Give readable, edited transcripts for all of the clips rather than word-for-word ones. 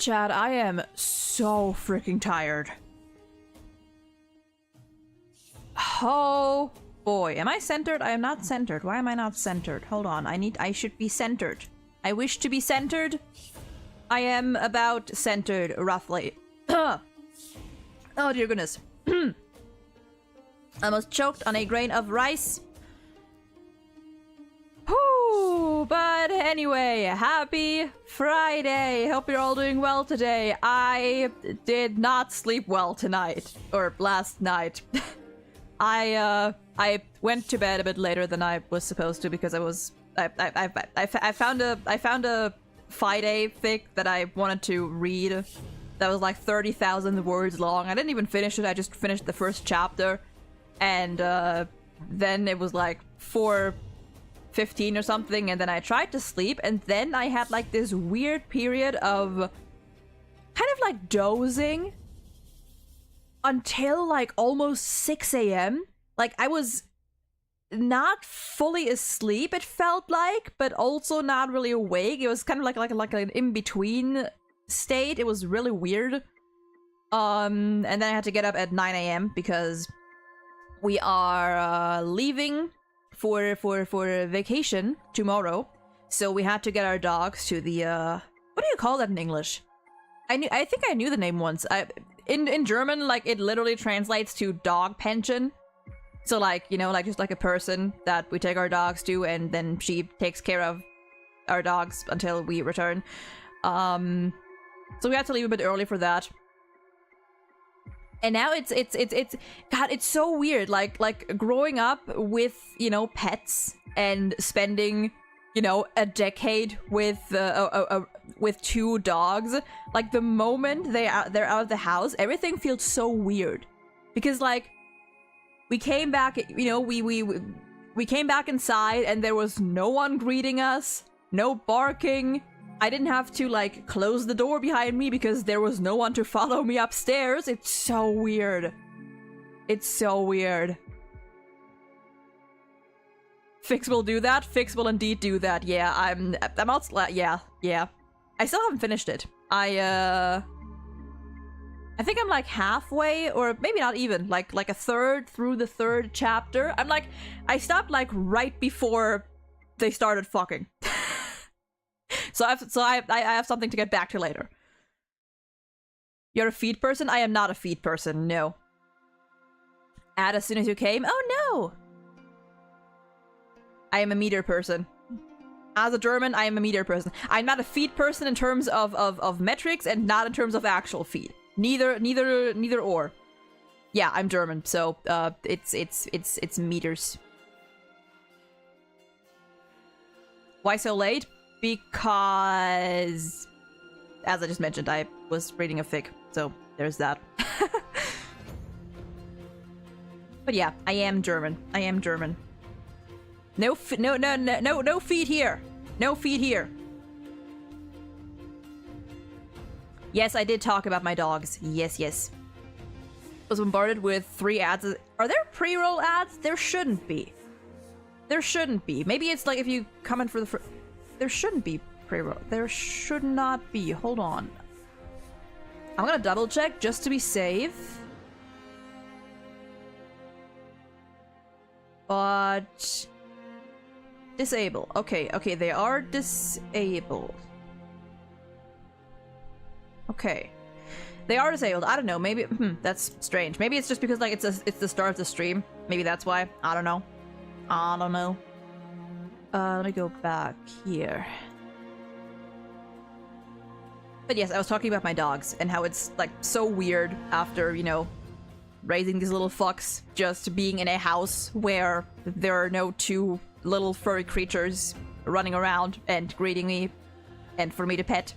chat, I am so freaking tired. Oh boy, am I centered? I am not centered. Why am I not centered? Hold on, I should be centered. I wish to be centered. I am about centered, roughly. Oh dear goodness. Almost choked on a grain of rice. Whew, but anyway, happy Friday. Hope you're all doing well today. I did not sleep well tonight, or last night. I went to bed a bit later than I was supposed to because I found a FIDE fic that I wanted to read that was like 30,000 words long. I didn't even finish it. I just finished the first chapter, and then it was like 4:15 or something, and then I tried to sleep, and then I had like this weird period of kind of like dozing until like almost 6 a.m. Like I was not fully asleep, it felt like, but also not really awake. It was kind of like an in-between state. It was really weird. And then I had to get up at 9 a.m. because we are leaving for vacation tomorrow. So we had to get our dogs to the what do you call that in English? I think I knew the name once. In German, like, it literally translates to dog pension. So, like, you know, like, just like a person that we take our dogs to, and then she takes care of our dogs until we return. So we had to leave a bit early for that. And now it's God, it's so weird. Like growing up with, you know, pets and spending, you know, a decade with two dogs. Like, the moment they're out of the house, everything feels so weird. Because, like, we came back, you know, we came back inside and there was no one greeting us, no barking. I didn't have to, like, close the door behind me because there was no one to follow me upstairs. It's so weird. It's so weird. Fix will do that. Fix will indeed do that. Yeah, I'm out. Yeah. I still haven't finished it. I think I'm like halfway, or maybe not even, like a third through the third chapter. I'm like, I stopped like right before they started fucking. So I have something to get back to later. You're a feed person? I am not a feed person, no. Add as soon as you came? Oh no! I am a meter person. As a German, I am a meter person. I'm not a feed person in terms of metrics, and not in terms of actual feed. Neither or. Yeah, I'm German, so it's meters. Why so late? Because, as I just mentioned, I was reading a fic, so there's that. But yeah, I am German. I am German. No feed here. No feed here. Yes, I did talk about my dogs. Yes. Was bombarded with 3 ads. Are there pre-roll ads? There shouldn't be. There shouldn't be. Maybe it's like if you come in for the there shouldn't be pre-roll. There should not be. Hold on. I'm gonna double check just to be safe. But disable. Okay, they are disabled. Okay. They are disabled. I don't know. Maybe that's strange. Maybe it's just because like it's the start of the stream. Maybe that's why. I don't know. Let me go back here. But yes, I was talking about my dogs and how it's like so weird after, you know, raising these little fucks, just being in a house where there are no 2 little furry creatures running around and greeting me and for me to pet.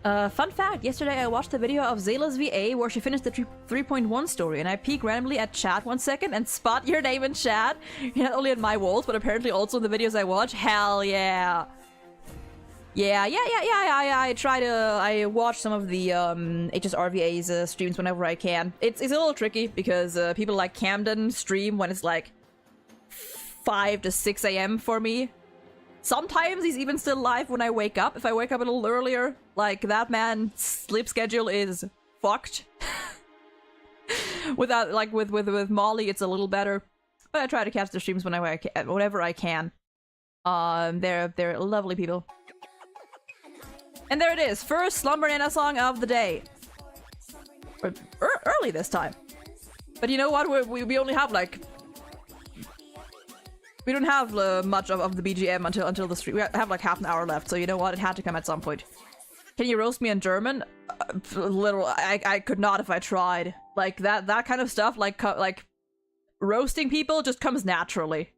Fun fact, yesterday I watched the video of Zayla's VA where she finished the 3.1 story, and I peek randomly at chat 1 second and spot your name in chat. You're not only on my walls, but apparently also in the videos I watch. Hell yeah. Yeah, I watch some of the HSRVA's streams whenever I can. It's a little tricky because people like Camden stream when it's like 5 to 6 a.m. for me. Sometimes he's even still live when I wake up. If I wake up a little earlier, like, that man's sleep schedule is fucked. Without, like, with Molly, it's a little better. But I try to catch the streams whenever I can. They're lovely people. And there it is, first Slumber Nana song of the day. Early this time. But you know what? We only have like... We don't have much of the BGM until the stream. We have like half an hour left, so you know what? It had to come at some point. Can you roast me in German? Literal, I could not if I tried. Like that kind of stuff, like roasting people just comes naturally.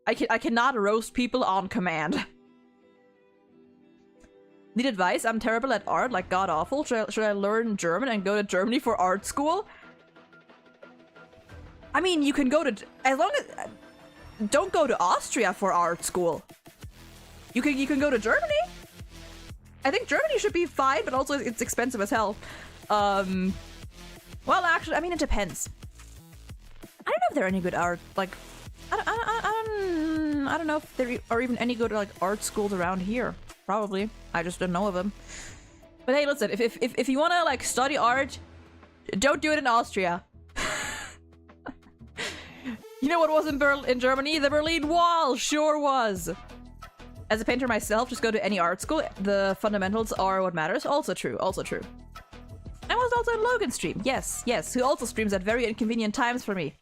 I cannot roast people on command. Need advice? I'm terrible at art, like god awful. Should I learn German and go to Germany for art school? I mean, you can go to, as long as, don't go to Austria for art school. You can go to Germany. I think Germany should be fine, but also it's expensive as hell. Well, actually, I mean, it depends. I don't know if there are any good art, like, I don't know if there are even any good like art schools around here. Probably. I just don't know of them. But hey, listen, if you want to like study art, don't do it in Austria. You know what was in Germany? The Berlin Wall sure was. As a painter myself, just go to any art school. The fundamentals are what matters. Also true. Also true. I was also in Logan's stream. Yes, yes. Who also streams at very inconvenient times for me.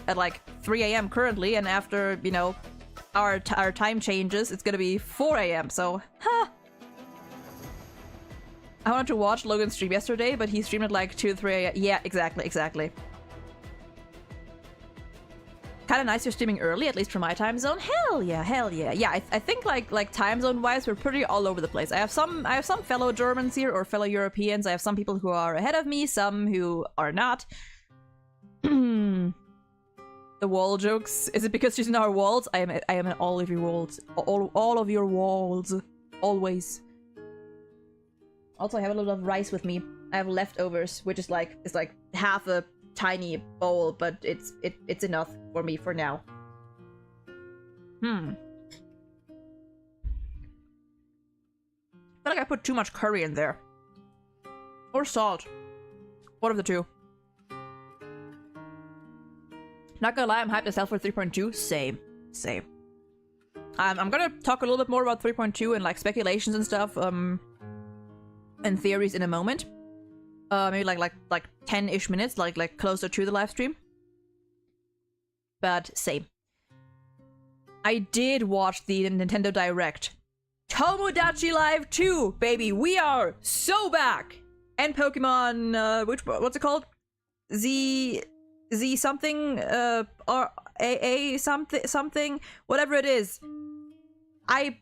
At like 3 AM currently, and after, you know, our time changes, it's gonna be 4 AM, so, huh. I wanted to watch Logan's stream yesterday, but he streamed at like 2 to 3 AM. Yeah, exactly, exactly. Kinda nice you're streaming early, at least for my time zone. Hell yeah, hell yeah. Yeah, I think like time zone wise, we're pretty all over the place. I have some fellow Germans here, or fellow Europeans. I have some people who are ahead of me, some who are not. The wall jokes. Is it because she's in our walls? I am in all of your walls. All of your walls. Always. Also, I have a little of rice with me. I have leftovers, which is like, it's like half a tiny bowl, but it's enough for me for now. I feel like I put too much curry in there. Or salt. One of the two. Not gonna lie, I'm hyped as hell for 3.2. Same. Same. I'm gonna talk a little bit more about 3.2 and like speculations and stuff, and theories in a moment. Maybe like 10-ish minutes, like closer to the live stream. But same. I did watch the Nintendo Direct. Tomodachi Live 2, baby, we are so back! And Pokemon, what's it called? Z something, or AA something, whatever it is. I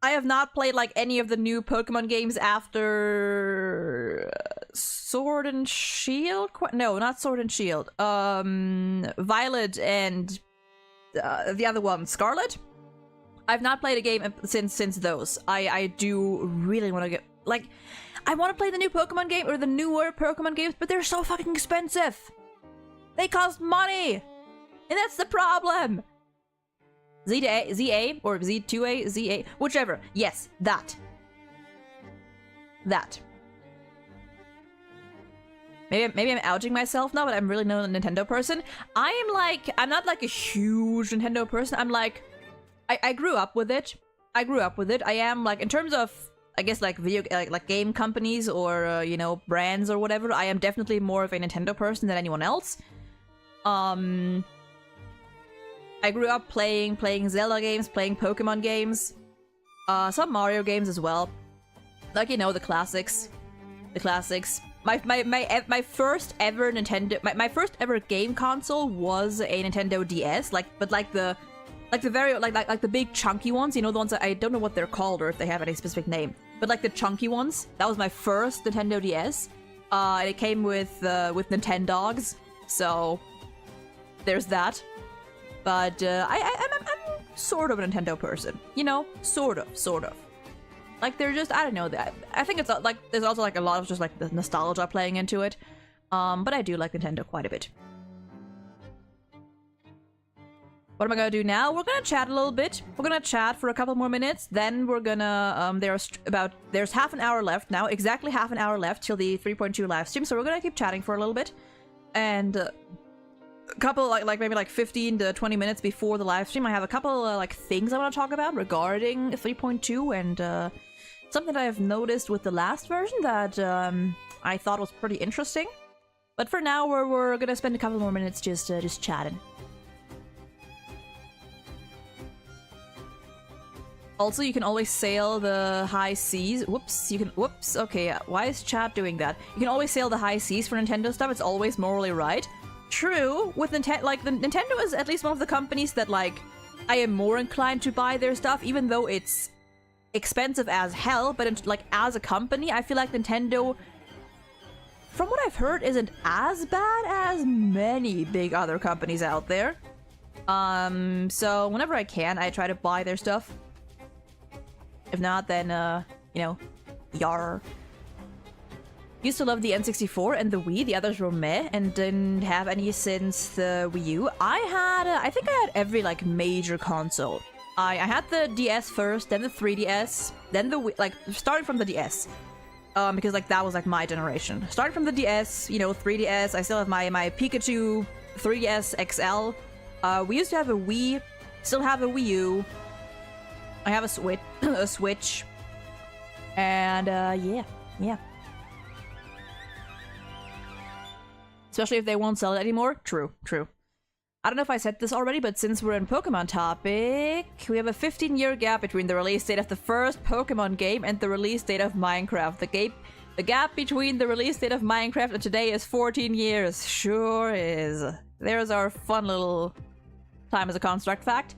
have not played like any of the new Pokemon games after Sword and Shield? No, not Sword and Shield. Violet and the other one, Scarlet? I've not played a game since those. I do really want to get, like, I want to play the new Pokemon game, or the newer Pokemon games, but they're so fucking expensive. They cost money! And that's the problem! ZA, or Z2A, ZA, whichever. Yes, that. That. Maybe I'm outing myself now, but I'm really not a Nintendo person. I'm not like a huge Nintendo person. I'm like, I grew up with it. I am like, in terms of, I guess, like video, like game companies or you know, brands or whatever, I am definitely more of a Nintendo person than anyone else. I grew up playing Zelda games, playing Pokemon games, some Mario games as well. Like, you know, the classics. My first ever Nintendo, my first ever game console was a Nintendo DS, but the very like the big chunky ones, you know, the ones that I don't know what they're called or if they have any specific name, but like the chunky ones. That was my first Nintendo DS. And it came with Nintendogs, so there's that. But I'm sort of a Nintendo person, you know, sort of. Like, they're just, I don't know, that I think it's like there's also like a lot of just like the nostalgia playing into it. But I do like Nintendo quite a bit. What am I gonna do now? We're gonna chat a little bit. We're gonna chat for a couple more minutes. Then we're gonna there's half an hour left now. Exactly half an hour left till the 3.2 live stream. So we're gonna keep chatting for a little bit, and a couple like maybe like 15 to 20 minutes before the live stream, I have a couple like things I want to talk about regarding 3.2 and something that I've noticed with the last version that I thought was pretty interesting. But for now, we're gonna spend a couple more minutes just chatting. Also, you can always sail the high seas. Whoops, okay, why is chat doing that? You can always sail the high seas for Nintendo stuff, it's always morally right. True, with Nintendo, like, Nintendo is at least one of the companies that, like, I am more inclined to buy their stuff, even though it's expensive as hell, but, like, as a company, I feel like Nintendo, from what I've heard, isn't as bad as many big other companies out there. So whenever I can, I try to buy their stuff. If not, then, you know, yar. Used to love the N64 and the Wii, the others were meh, and didn't have any since the Wii U. I think I had every, like, major console. I had the DS first, then the 3DS, then the Wii, like, starting from the DS. Because, like, that was, like, my generation. Starting from the DS, you know, 3DS, I still have my Pikachu 3DS XL. We used to have a Wii, still have a Wii U. I have a Switch, and yeah. Especially if they won't sell it anymore. True. I don't know if I said this already, but since we're in Pokemon topic, we have a 15-year gap between the release date of the first Pokemon game and the release date of Minecraft. The gap between the release date of Minecraft and today is 14 years. Sure is. There's our fun little time as a construct fact.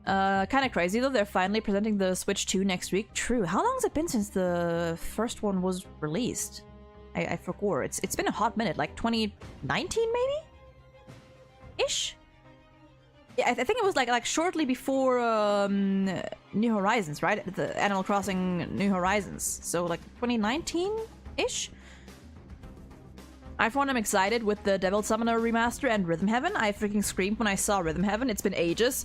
Kind of crazy though, they're finally presenting the Switch 2 next week. True. How long has it been since the first one was released? I forgot. It's been a hot minute, like 2019 maybe? Ish? Yeah, I think it was like shortly before New Horizons, right? The Animal Crossing New Horizons. So like 2019-ish? I found I'm excited with the Devil Summoner remaster and Rhythm Heaven. I freaking screamed when I saw Rhythm Heaven. It's been ages.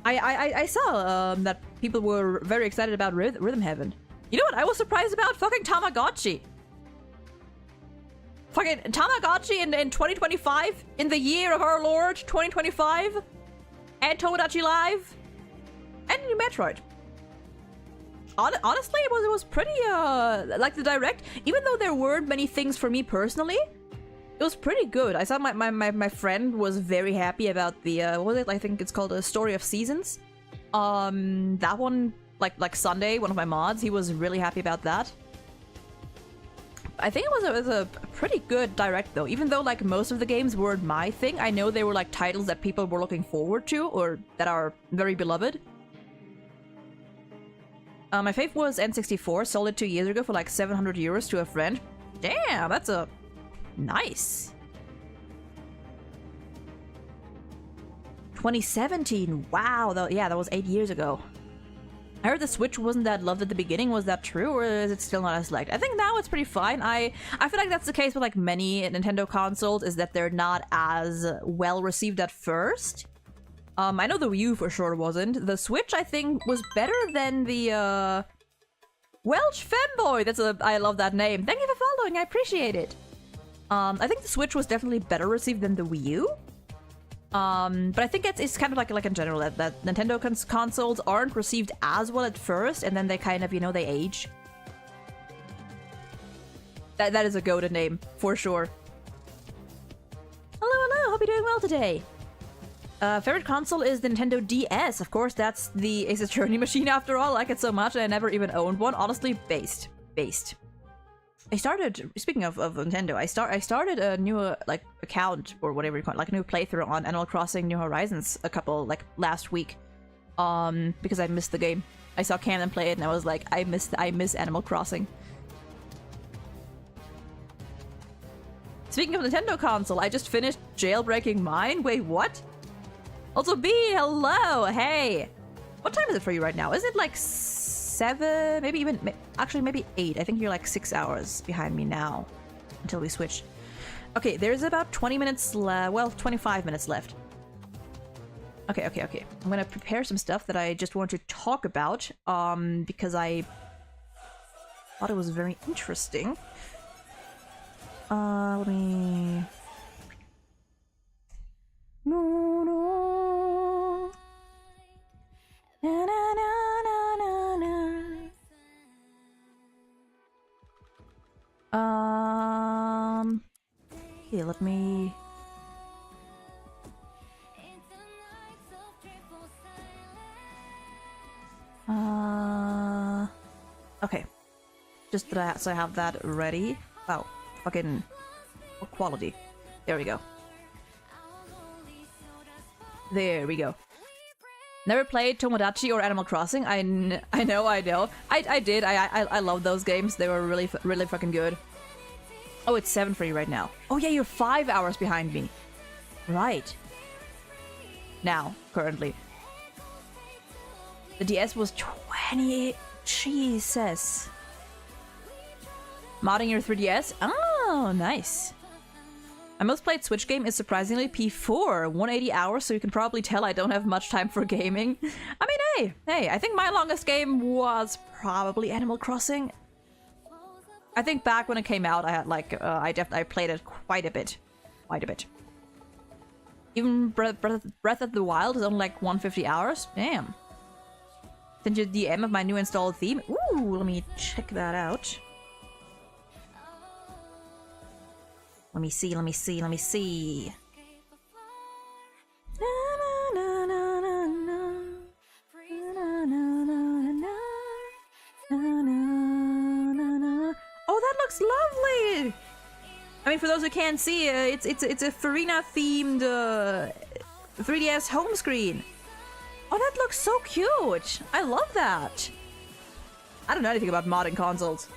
I saw that people were very excited about Rhythm Heaven. You know what I was surprised about? Fucking Tamagotchi. Fucking Tamagotchi in 2025? In the year of our Lord, 2025? And Tomodachi Live? And New Metroid. Honestly, it was pretty, like the Direct, even though there weren't many things for me personally, it was pretty good. I saw my friend was very happy about the, what was it? I think it's called A Story of Seasons. That one, like Sunday, one of my mods, he was really happy about that. I think it was a pretty good Direct though, even though like most of the games weren't my thing. I know they were like titles that people were looking forward to or that are very beloved. My fave was N64, sold it 2 years ago for like 700 euros to a friend. Damn, that's a... nice. 2017, wow, yeah, that was 8 years ago. I heard the Switch wasn't that loved at the beginning. Was that true, or is it still not as liked? I think now it's pretty fine. I feel like that's the case with like many Nintendo consoles, is that they're not as well received at first. I know the Wii U for sure wasn't. The Switch, I think, was better than the Welsh Femboy. I love that name. Thank you for following. I appreciate it. I think the Switch was definitely better received than the Wii U. But I think it's kind of like in general that Nintendo consoles aren't received as well at first, and then they kind of, you know, they age. That is a goated name, for sure. Hello, hope you're doing well today. Favorite console is the Nintendo DS. Of course, that's the Ace Attorney machine after all. I like it so much, and I never even owned one. Honestly, based. I started, speaking of Nintendo, I started a new, like, account, or whatever you call it, like a new playthrough on Animal Crossing New Horizons last week. Because I missed the game. I saw Camden play it, and I was like, I miss Animal Crossing. Speaking of Nintendo console, I just finished jailbreaking mine. Wait, what? Also, B, hello, hey! What time is it for you right now? Is it like 7, maybe even, actually maybe 8. I think you're like 6 hours behind me now, until we switch. Okay, there's about 20 minutes left, well, 25 minutes left. Okay. I'm gonna prepare some stuff that I just want to talk about, because I thought it was very interesting. Let me... No. Na, na, na, na, na, na. Okay, let me... Okay. Just that, so I have that ready. Wow, fucking quality. There we go. There we go. Never played Tomodachi or Animal Crossing. I know. I did. I love those games. They were really fucking good. Oh, it's 7 for you right now. Oh yeah, you're 5 hours behind me. Right. Now, currently. The DS was 28. Jesus. Modding your 3DS? Oh, nice. My most played Switch game is surprisingly P4, 180 hours, so you can probably tell I don't have much time for gaming. I mean, hey, I think my longest game was probably Animal Crossing. I think back when it came out, I had like, I played it quite a bit. Even Breath of the Wild is only like 150 hours. Damn. Send you a DM of my new installed theme. Ooh, let me check that out. Let me see. Oh, that looks lovely! I mean, for those who can't see, it's a Farina-themed 3DS home screen. Oh, that looks so cute! I love that! I don't know anything about modding consoles.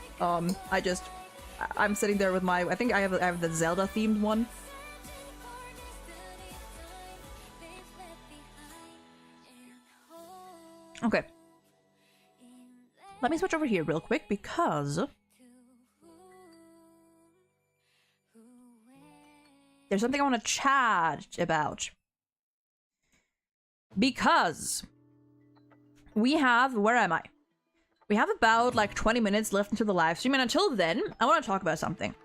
I'm sitting there with my... I think I have the Zelda-themed one. Okay. Let me switch over here real quick, because... there's something I want to chat about. Because... we have... where am I? We have about like 20 minutes left into the live stream, and until then, I want to talk about something.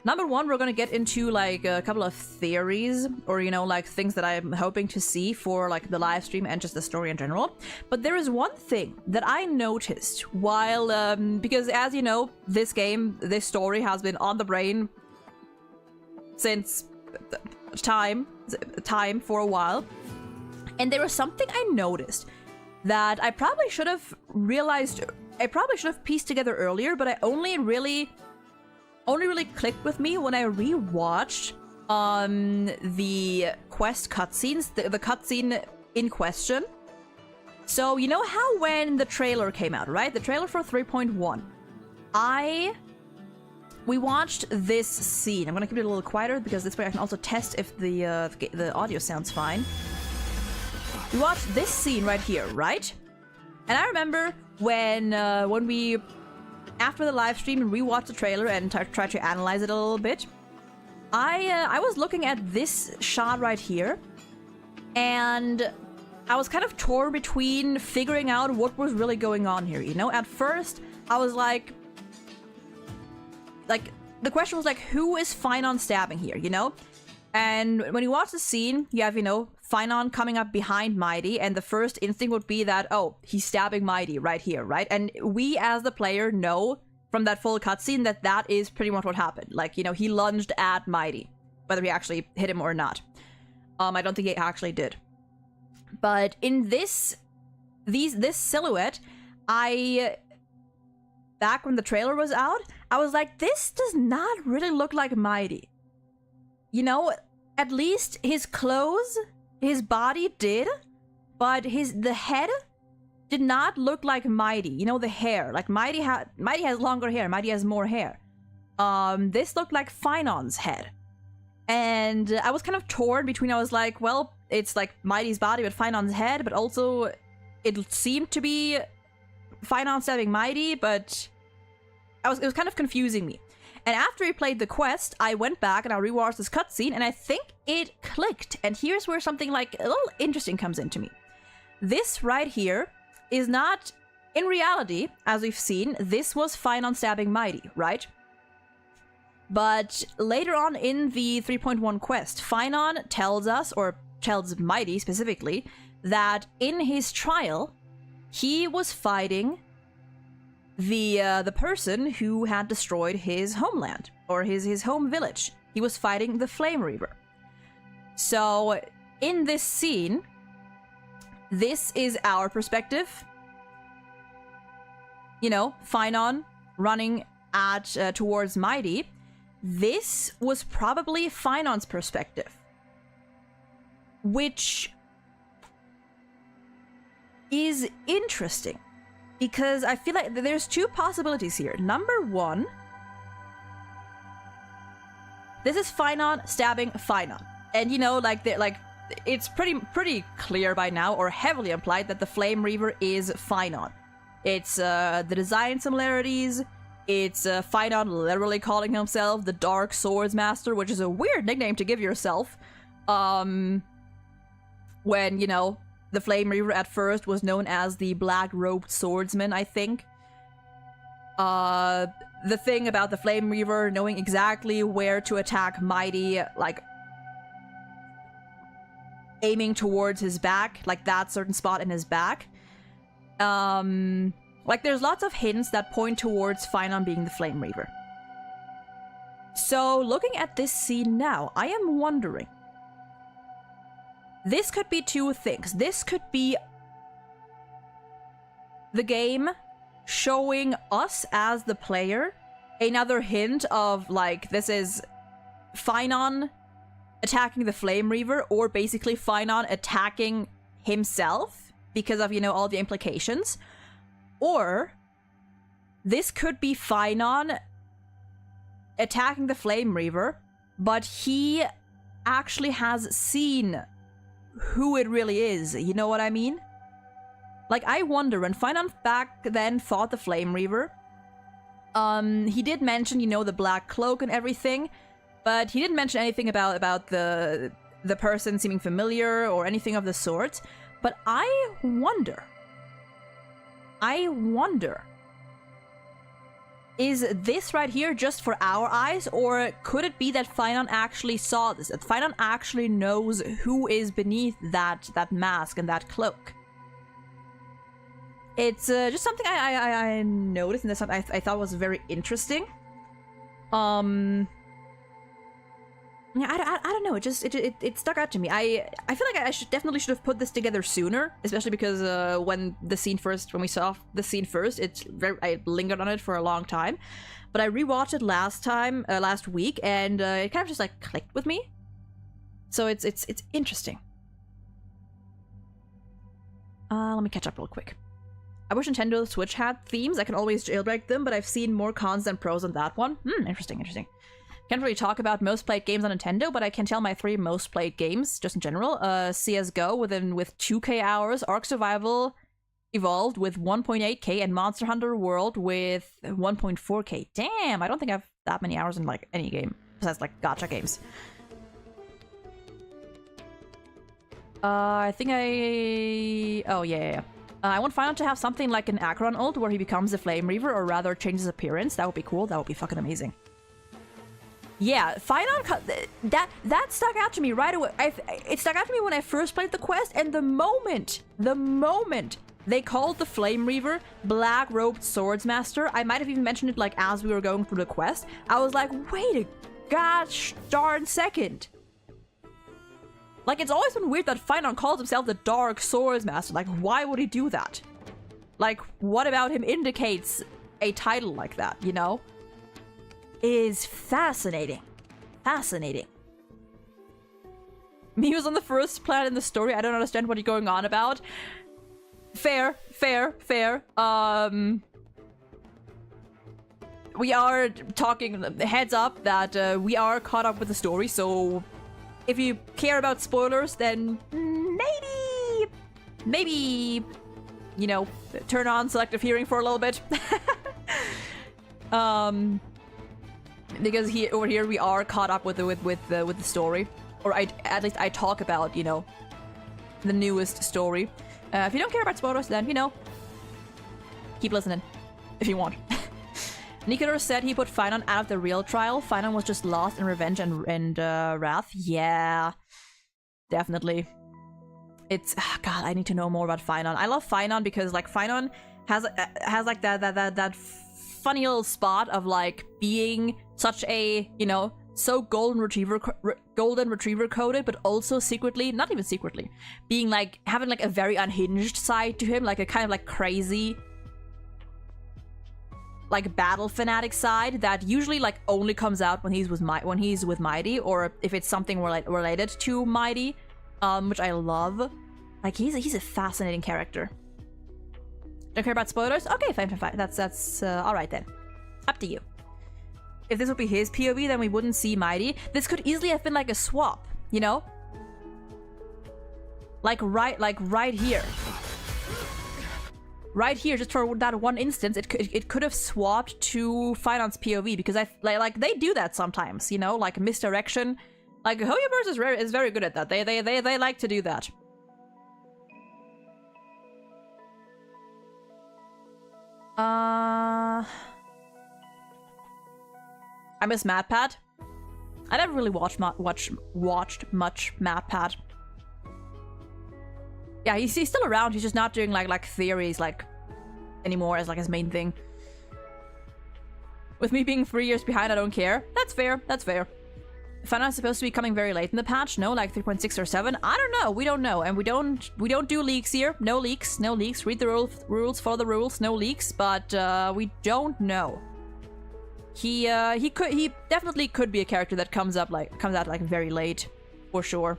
Number one, we're gonna get into like a couple of theories, or you know, like things that I'm hoping to see for like the live stream and just the story in general. But there is one thing that I noticed while, because as you know, this story has been on the brain since time for a while, and there was something I noticed that I probably should have realized. I probably should have pieced together earlier, but I only really clicked with me when I rewatched the quest cutscenes, the cutscene in question. So you know how when the trailer came out, right? The trailer for 3.1. We watched this scene. I'm gonna keep it a little quieter because this way I can also test if the audio sounds fine. We watched this scene right here, right? And I remember when we, after the live stream, rewatched the trailer and tried to analyze it a little bit, I was looking at this shot right here, and I was kind of torn between figuring out what was really going on here, you know? At first, I was like, the question was like, who is Finon stabbing here, you know? And when you watch the scene, you have, you know, Finon coming up behind Mighty, and the first instinct would be that, oh, he's stabbing Mighty right here, right? And we, as the player, know from that full cutscene that that is pretty much what happened. Like, you know, he lunged at Mighty, whether he actually hit him or not. I don't think he actually did. But in this silhouette, back when the trailer was out, I was like, this does not really look like Mighty. You know, at least his clothes, his body did, but the head did not look like Mighty. You know, the hair, like Mighty has longer hair, Mighty has more hair. This looked like Finon's head. And I was kind of torn between, I was like, well, it's like Mighty's body but Finon's head, but also it seemed to be Finon stabbing Mighty, but it was kind of confusing me. And after we played the quest, I went back and I rewatched this cutscene, and I think it clicked. And here's where something like a little interesting comes into me. This right here is not, in reality, as we've seen, this was Finon stabbing Mighty, right? But later on in the 3.1 quest, Finon tells us, or tells Mighty specifically, that in his trial, he was fighting the person who had destroyed his homeland, or his home village. He was fighting the Flame Reaver. So, in this scene, this is our perspective. You know, Finon running at towards Mighty. This was probably Finon's perspective, which is interesting because I feel like there's two possibilities here. Number one, this is Finon stabbing Finon, and you know, like it's pretty clear by now, or heavily implied, that the Flame Reaver is Finon. It's the design similarities. It's Finon literally calling himself the Dark Swords Master, which is a weird nickname to give yourself. When, you know, the Flame Reaver at first was known as the Black-Robed Swordsman, I think. The thing about the Flame Reaver knowing exactly where to attack Mighty, like, aiming towards his back, like that certain spot in his back. Like, there's lots of hints that point towards Finon being the Flame Reaver. So, looking at this scene now, I am wondering. This could be two things. This could be the game showing us as the player another hint of, like, this is Finon attacking the Flame Reaver, or basically Finon attacking himself because of, you know, all the implications. Or this could be Finon attacking the Flame Reaver, but he actually has seen who it really is. You know what I mean? Like, I wonder, when Finon back then fought the Flame Reaver, he did mention, you know, the black cloak and everything, but he didn't mention anything about the person seeming familiar or anything of the sort. But I wonder, is this right here just for our eyes, or could it be that Finon actually saw this? That Finon actually knows who is beneath that mask and that cloak? It's just something I noticed, and that's something I thought was very interesting. Yeah, I don't know. It stuck out to me. I feel like I definitely should have put this together sooner, especially because when we saw the scene first, I lingered on it for a long time. But I rewatched it last week, and it kind of just like clicked with me. So it's interesting. Let me catch up real quick. I wish Nintendo Switch had themes. I can always jailbreak them, but I've seen more cons than pros on that one. Interesting. Can't really talk about most played games on Nintendo, but I can tell my 3 most played games, just in general. CSGO with 2k hours, Ark Survival Evolved with 1.8k, and Monster Hunter World with 1.4k. Damn, I don't think I have that many hours in, like, any game, besides, like, gacha games. I think oh, yeah. I want Finon to have something like an Acheron ult where he becomes a Flame Reaver, or rather changes appearance. That would be cool. That would be fucking amazing. Yeah, Finon, that stuck out to me right away. It stuck out to me when I first played the quest, and the moment they called the Flame Reaver Black-Robed Swordsmaster, I might have even mentioned it, like, as we were going through the quest, I was like, wait a gosh darn second. Like, it's always been weird that Finon calls himself the Dark Swordsmaster. Like, why would he do that? Like, what about him indicates a title like that, you know? Is fascinating. Me was on the first planet in the story. I don't understand what you're going on about. Fair. We are talking, heads up, that we are caught up with the story, so if you care about spoilers, then maybe, you know, turn on selective hearing for a little bit. Because over here we are caught up with the story, or at least I talk about, you know, the newest story. If you don't care about spoilers, then, you know, keep listening if you want. Nikador said he put Finon out of the real trial. Finon was just lost in revenge and wrath. Yeah, definitely. It's God. I need to know more about Finon. I love Finon because like Finon has like that funny little spot of like being such a, you know, so golden retriever coded, but also secretly, not even secretly, being like having like a very unhinged side to him, like a kind of like crazy, like battle fanatic side that usually like only comes out when he's with Mighty, or if it's something related to Mighty, which I love. Like he's a fascinating character. Don't care about spoilers? Okay, fine. That's all right then. Up to you. If this would be his POV, then we wouldn't see Mighty. This could easily have been like a swap, you know? Like right here. Right here, just for that one instance, it could have swapped to Finon's POV, because like they do that sometimes, you know, like misdirection. Like Hoyoverse is very good at that. They like to do that. I miss MatPat. I never really watched much MatPat. Yeah, he's still around. He's just not doing like theories like anymore as like his main thing. With me being 3 years behind, I don't care. That's fair. That's fair. Finon's supposed to be coming very late in the patch. No, like 3.6 or 7. I don't know. We don't know, and we don't do leaks here. No leaks. No leaks. Read the rules. Follow the rules. No leaks. But we don't know. He definitely could be a character that comes out like very late, for sure.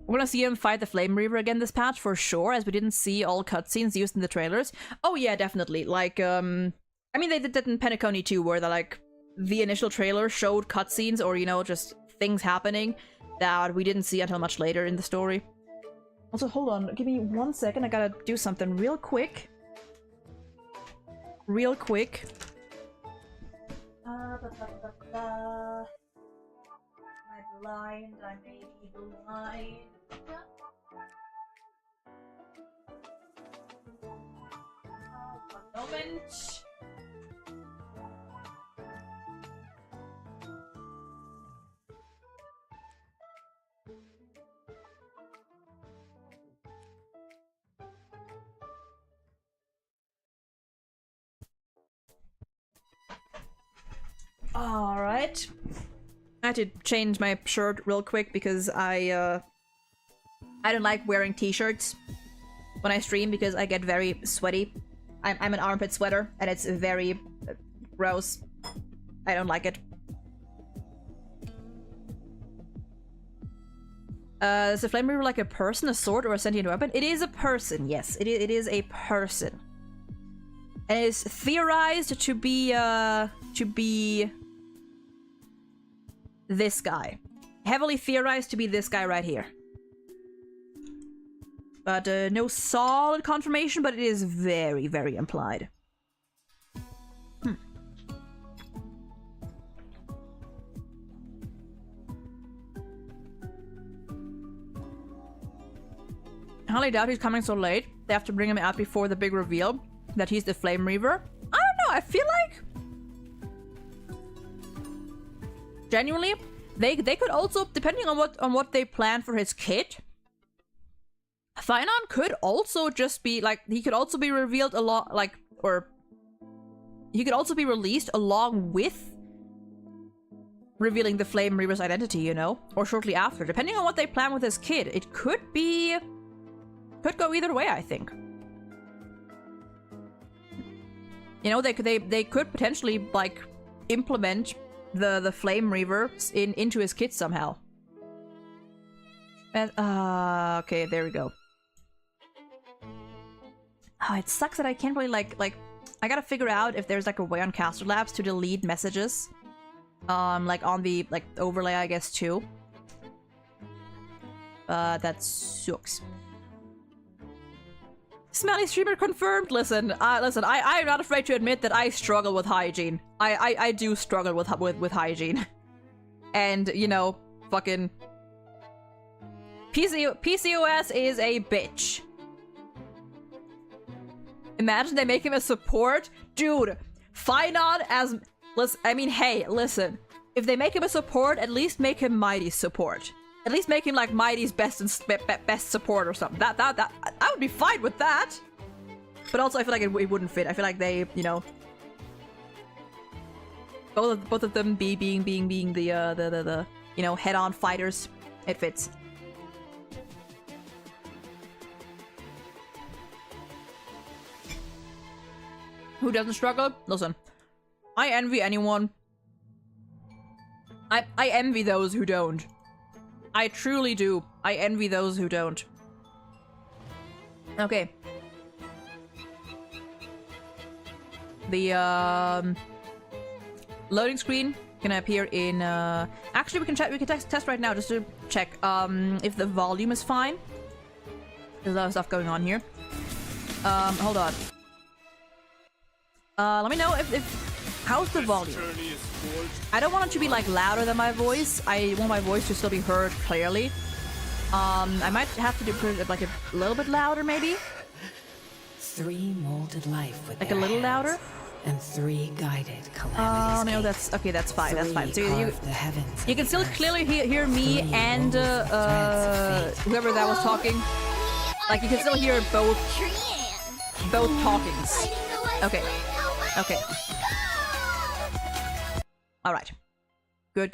We're gonna see him fight the Flame Reaver again this patch for sure, as we didn't see all cutscenes used in the trailers. Oh yeah, definitely. Like, I mean, they did that in Penacony too, where the initial trailer showed cutscenes, or, you know, just things happening that we didn't see until much later in the story. Also, hold on, give me 1 second, I gotta do something real quick. Real quick. I'm blind, I may be blind. One moment. Alright. I had to change my shirt real quick because I don't like wearing t-shirts when I stream because I get very sweaty. I'm an armpit sweater and it's very gross. I don't like it. Is the Flame Reaver like a person, a sword, or a sentient weapon? It is a person, yes. It is a person. And it is theorized to be this guy. Heavily theorized to be this guy right here. But no solid confirmation, but it is very, very implied. I highly doubt he's coming so late. They have to bring him out before the big reveal that he's the Flame Reaver. I don't know, I feel like genuinely they could also, depending on what they plan for his kit, Finon could also just be like, he could also be revealed a lot, like, or he could also be released along with revealing the Flame Reaver's identity, you know, or shortly after, depending on what they plan with his kid. It could go either way, I think. You know, they could potentially like implement the Flame Reaver into his kit somehow. And okay, there we go. Oh, it sucks that I can't really like I gotta figure out if there's like a way on Caster Labs to delete messages. Like on the overlay, I guess, too. That sucks. Smelly streamer confirmed. Listen, I'm not afraid to admit that I struggle with hygiene. I do struggle with hygiene. And, you know, fucking... PCOS is a bitch. Imagine they make him a support? Dude, Finon as... Listen, I mean, hey, listen. If they make him a support, at least make him Mighty's support. At least make him like Mighty's best support or something. I would be fine with that. But also, I feel like it wouldn't fit. I feel like they, you know, both of them being the you know, head-on fighters. It fits. Who doesn't struggle? Listen, I envy anyone. I envy those who don't. I truly do. I envy those who don't. Okay. The loading screen can appear in actually we can check, we can test right now just to check if the volume is fine. There's a lot of stuff going on here. Hold on. Let me know if how's the volume? I don't want it to be like louder than my voice. I want my voice to still be heard clearly. I might have to do it like a little bit louder, maybe. 3 molded life with like a little louder, and 3 guided calamities. No, that's okay. That's fine. That's fine. So you can still earth. clearly hear me and whoever that was talking. Like you can still hear both talkings. Okay. Okay. All right. Good.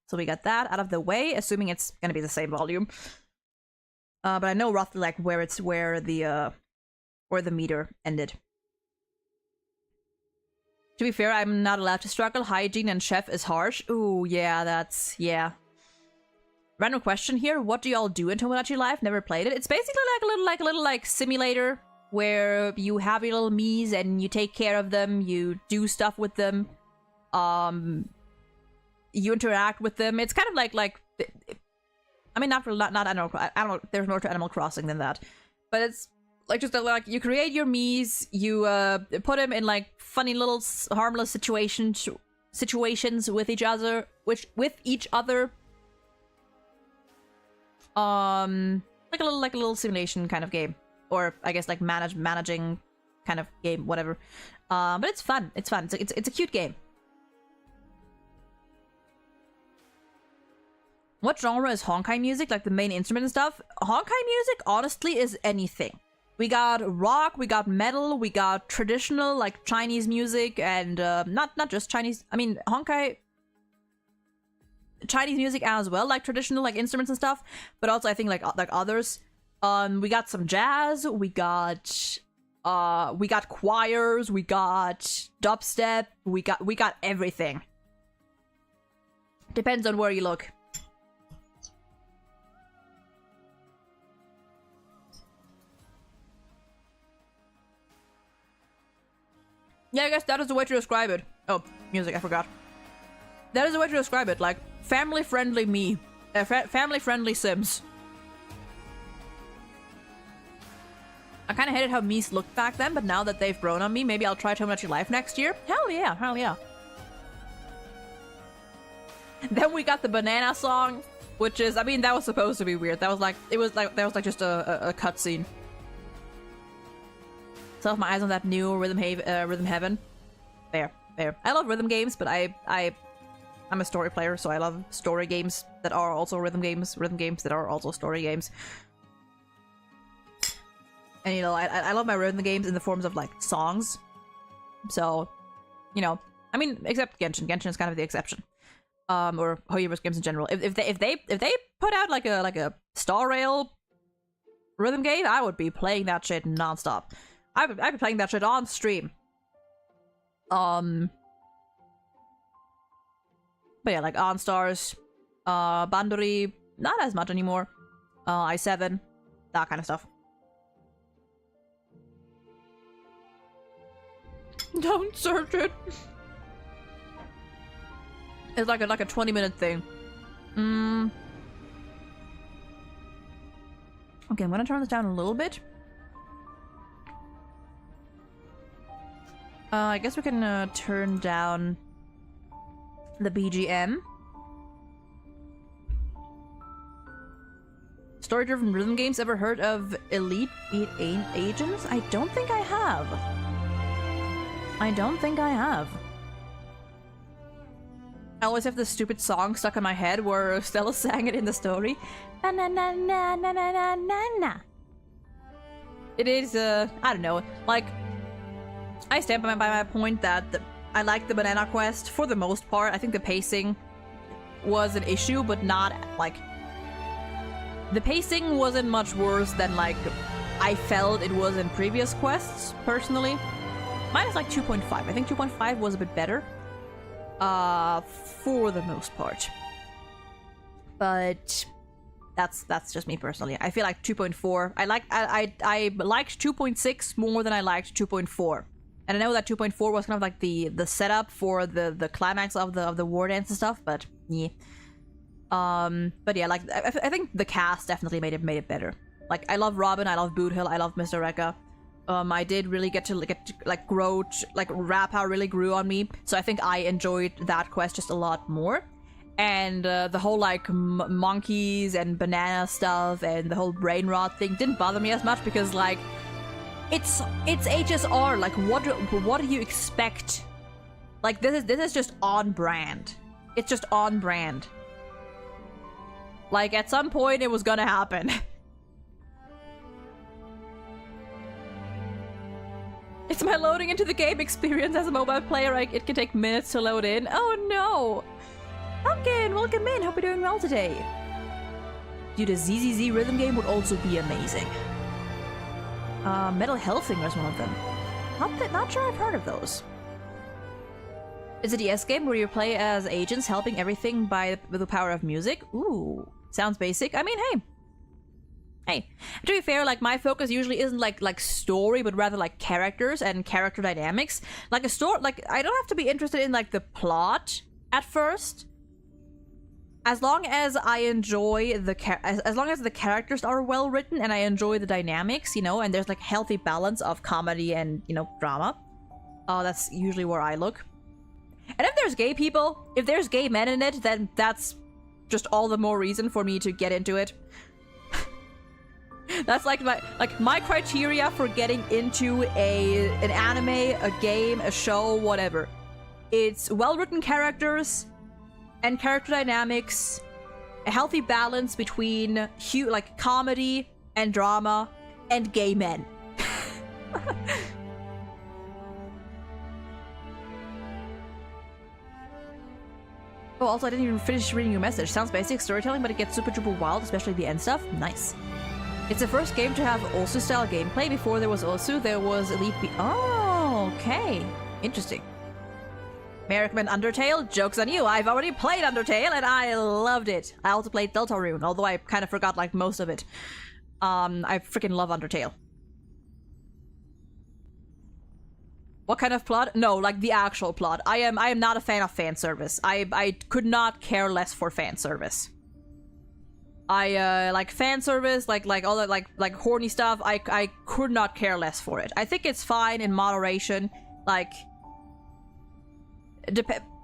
So we got that out of the way, assuming it's gonna be the same volume. But I know roughly like where the meter ended. To be fair, I'm not allowed to struggle. Hygiene and chef is harsh. Ooh, yeah, yeah. Random question here. What do y'all do in Tomodachi Life? Never played it. It's basically like a little simulator where you have your little Miis and you take care of them, you do stuff with them, you interact with them. It's kind of like I mean, not Animal. I don't know. There's more to Animal Crossing than that, but it's like just like you create your Miis, you put them in like funny little harmless situations with each other, like a little simulation kind of game, or I guess like managing kind of game, whatever. But it's fun. It's fun. It's a cute game. What genre is Honkai music? Like the main instrument and stuff? Honkai music, honestly, is anything. We got rock, we got metal, we got traditional, like Chinese music, and not just Chinese. I mean, Honkai Chinese music as well, like traditional, like instruments and stuff. But also, I think like others. We got some jazz. We got choirs. We got dubstep. We got everything. Depends on where you look. Yeah, I guess that is the way to describe it. Oh, music, I forgot. That is the way to describe it, like family-friendly me. Family-friendly Sims. I kind of hated how Mies looked back then, but now that they've grown on me, maybe I'll try Tomodachi Life next year. Hell yeah, hell yeah. Then we got the banana song, which is, I mean, that was supposed to be weird. That was like just a cutscene. Still have my eyes on that new Rhythm Heaven. Fair. I love rhythm games, but I'm a story player, so I love story games that are also rhythm games that are also story games. And you know, I love my rhythm games in the forms of like songs. So, you know, I mean, except Genshin. Genshin is kind of the exception. Or Hoyoverse games in general. If they put out like a Star Rail rhythm game, I would be playing that shit nonstop. I'd be playing that shit on stream. But yeah, like OnStars, Bandori, not as much anymore. i7, that kind of stuff. Don't search it. It's like a 20-minute thing. Okay, I'm gonna turn this down a little bit. I guess we can turn down the BGM. Story-driven rhythm games. Ever heard of Elite Beat Agents? I don't think I have. I don't think I have. I always have this stupid song stuck in my head where Stella sang it in the story. Na na na na na na na na. It is, I don't know, like, I stand by my point that I like the Banana Quest for the most part. I think the pacing was an issue, but not, like, the pacing wasn't much worse than, like, I felt it was in previous quests, personally. Mine is like 2.5. I think 2.5 was a bit better. For the most part. But that's just me personally. I feel like 2.4. I liked 2.6 more than I liked 2.4. And I know that 2.4 was kind of like the setup for the climax of the war dance and stuff, but yeah. But yeah, like I think the cast definitely made it better. Like, I love Robin, I love Boothill, I love Mr. Rekka. I did really get to like grow, like Rappa really grew on me, so I think I enjoyed that quest just a lot more. And the whole like monkeys and banana stuff and the whole brain rot thing didn't bother me as much because like it's HSR. Like what do you expect? Like this is just on brand. It's just on brand. Like at some point it was gonna happen. It's my loading into the game experience as a mobile player. It can take minutes to load in. Oh no! Pumpkin, welcome in. Hope you're doing well today. Dude, a ZZZ rhythm game would also be amazing. Metal Hellfinger is one of them. Not sure I've heard of those. Is it a DS game where you play as agents helping everything by the power of music? Ooh, sounds basic. I mean, hey, to be fair, like my focus usually isn't like story, but rather like characters and character dynamics. Like a story, like I don't have to be interested in like the plot at first. As long as I enjoy as long as the characters are well written and I enjoy the dynamics, you know, and there's like healthy balance of comedy and, you know, drama. That's usually where I look. And if there's gay people, if there's gay men in it, then that's just all the more reason for me to get into it. That's like my criteria for getting into an anime, a game, a show, whatever. It's well-written characters and character dynamics, a healthy balance between like comedy and drama, and gay men. Oh, also I didn't even finish reading your message. Sounds basic storytelling, but it gets super duper wild, especially the end stuff. Nice. It's the first game to have Osu style gameplay. Before there was Osu, there was Elite Beat. Oh, okay. Interesting. May I recommend Undertale? Joke's on you. I've already played Undertale and I loved it. I also played Deltarune, although I kind of forgot like most of it. I freaking love Undertale. What kind of plot? No, like the actual plot. I am not a fan of fan service. I could not care less for fan service. I like fan service, like all that like horny stuff. I could not care less for it. I think it's fine in moderation. Like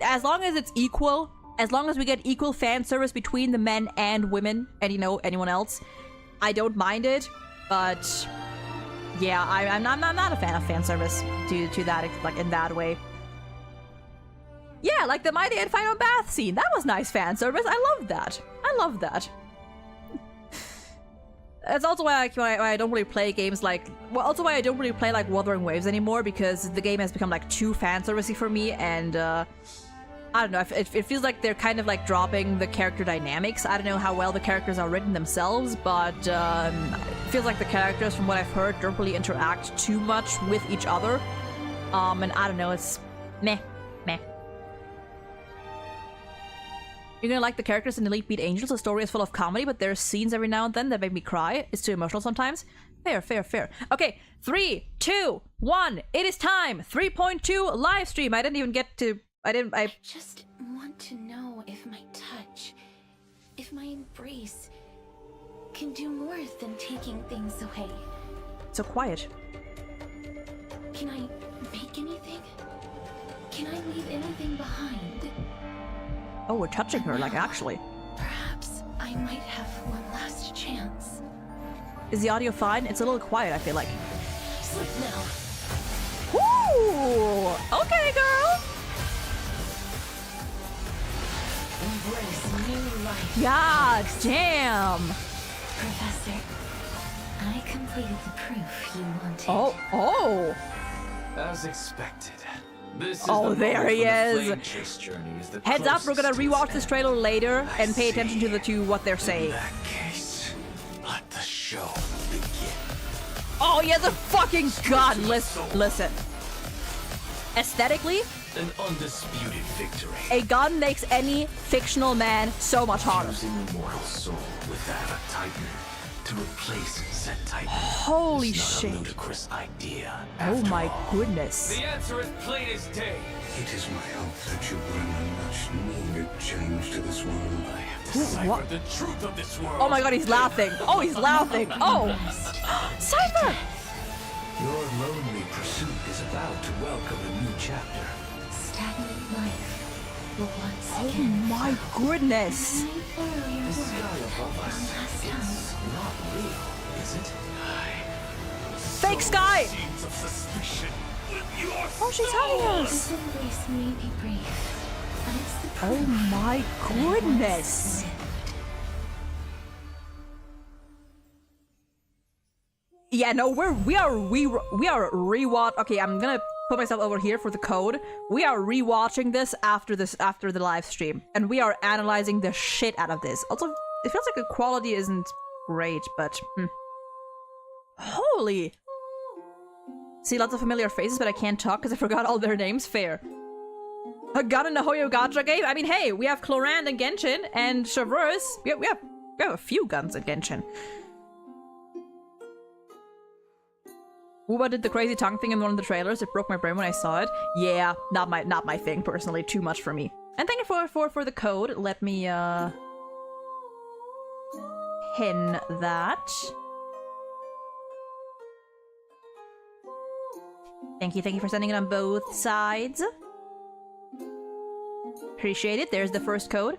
as long as it's equal, as long as we get equal fan service between the men and women and, you know, anyone else, I don't mind it. But yeah, I'm not a fan of fan service to that, like in that way. Yeah, like the Mighty and Final Bath scene. That was nice fan service. I love that. I love that. That's also why I don't really play games like... Well, also why I don't really play like Wuthering Waves anymore, because the game has become like too fan servicey for me, and I don't know, it feels like they're kind of like dropping the character dynamics. I don't know how well the characters are written themselves, but it feels like the characters, from what I've heard, don't really interact too much with each other. And I don't know, it's meh. You're gonna like the characters in Elite Beat Angels. The story is full of comedy, but there's scenes every now and then that make me cry. It's too emotional sometimes. Fair. Okay, 3, 2, 1. It is time. 3.2 live stream. I didn't even get to... I just want to know if my touch, if my embrace can do more than taking things away. So quiet. Can I make anything? anything behind. Oh, we're touching her, like actually. Perhaps I might have one last chance. Is the audio fine? It's a little quiet, I feel like. Slip now. Woo! Okay, girl! Embrace new life. God damn! Professor, I completed the proof you wanted. Oh! As expected. This is Oh, the there moment he when the is. flame chase journey is the Heads up, we're gonna closest to rewatch its this end. trailer later and pay attention see. to what they're saying. In that case, let the show begin. Oh, he has a fucking gun! Listen. Aesthetically, An undisputed victory. a gun makes any fictional man so much harder. Using the mortal soul with that of a titan to replace said titan. Holy is not shit. a ludicrous idea. Oh after my all. goodness. The answer is plain as day. It is my hope that you bring a much-needed change to this world. I have what? deciphered the truth of this world. Oh my god, he's laughing. Oh, he's laughing. Oh! Cypher! Your lonely pursuit is about to welcome a new chapter. Stagnant life will once Oh again. my goodness. Can I borrow your The words sky above one us last is time? not real, is it? Fake sky! Seeds of suspicion with your Oh, she's hugging us. This embrace may be brief, but it's the Oh proof my that I once goodness. lived. Yeah, no, we are rewatch. Okay, I'm gonna put myself over here for the code. We are rewatching this after the live stream, and we are analyzing the shit out of this. Also, it feels like the quality isn't great, but holy. See lots of familiar faces, but I can't talk because I forgot all their names. Fair. A gun in a Hoyo Gacha game? I mean, hey, we have Clorand and Genshin, and Traverse. We have a few guns in Genshin. Uba did the crazy tongue thing in one of the trailers. It broke my brain when I saw it. Yeah, not my thing personally. Too much for me. And thank you for the code. Let me pin that. Thank you for sending it on both sides. Appreciate it. There's the first code.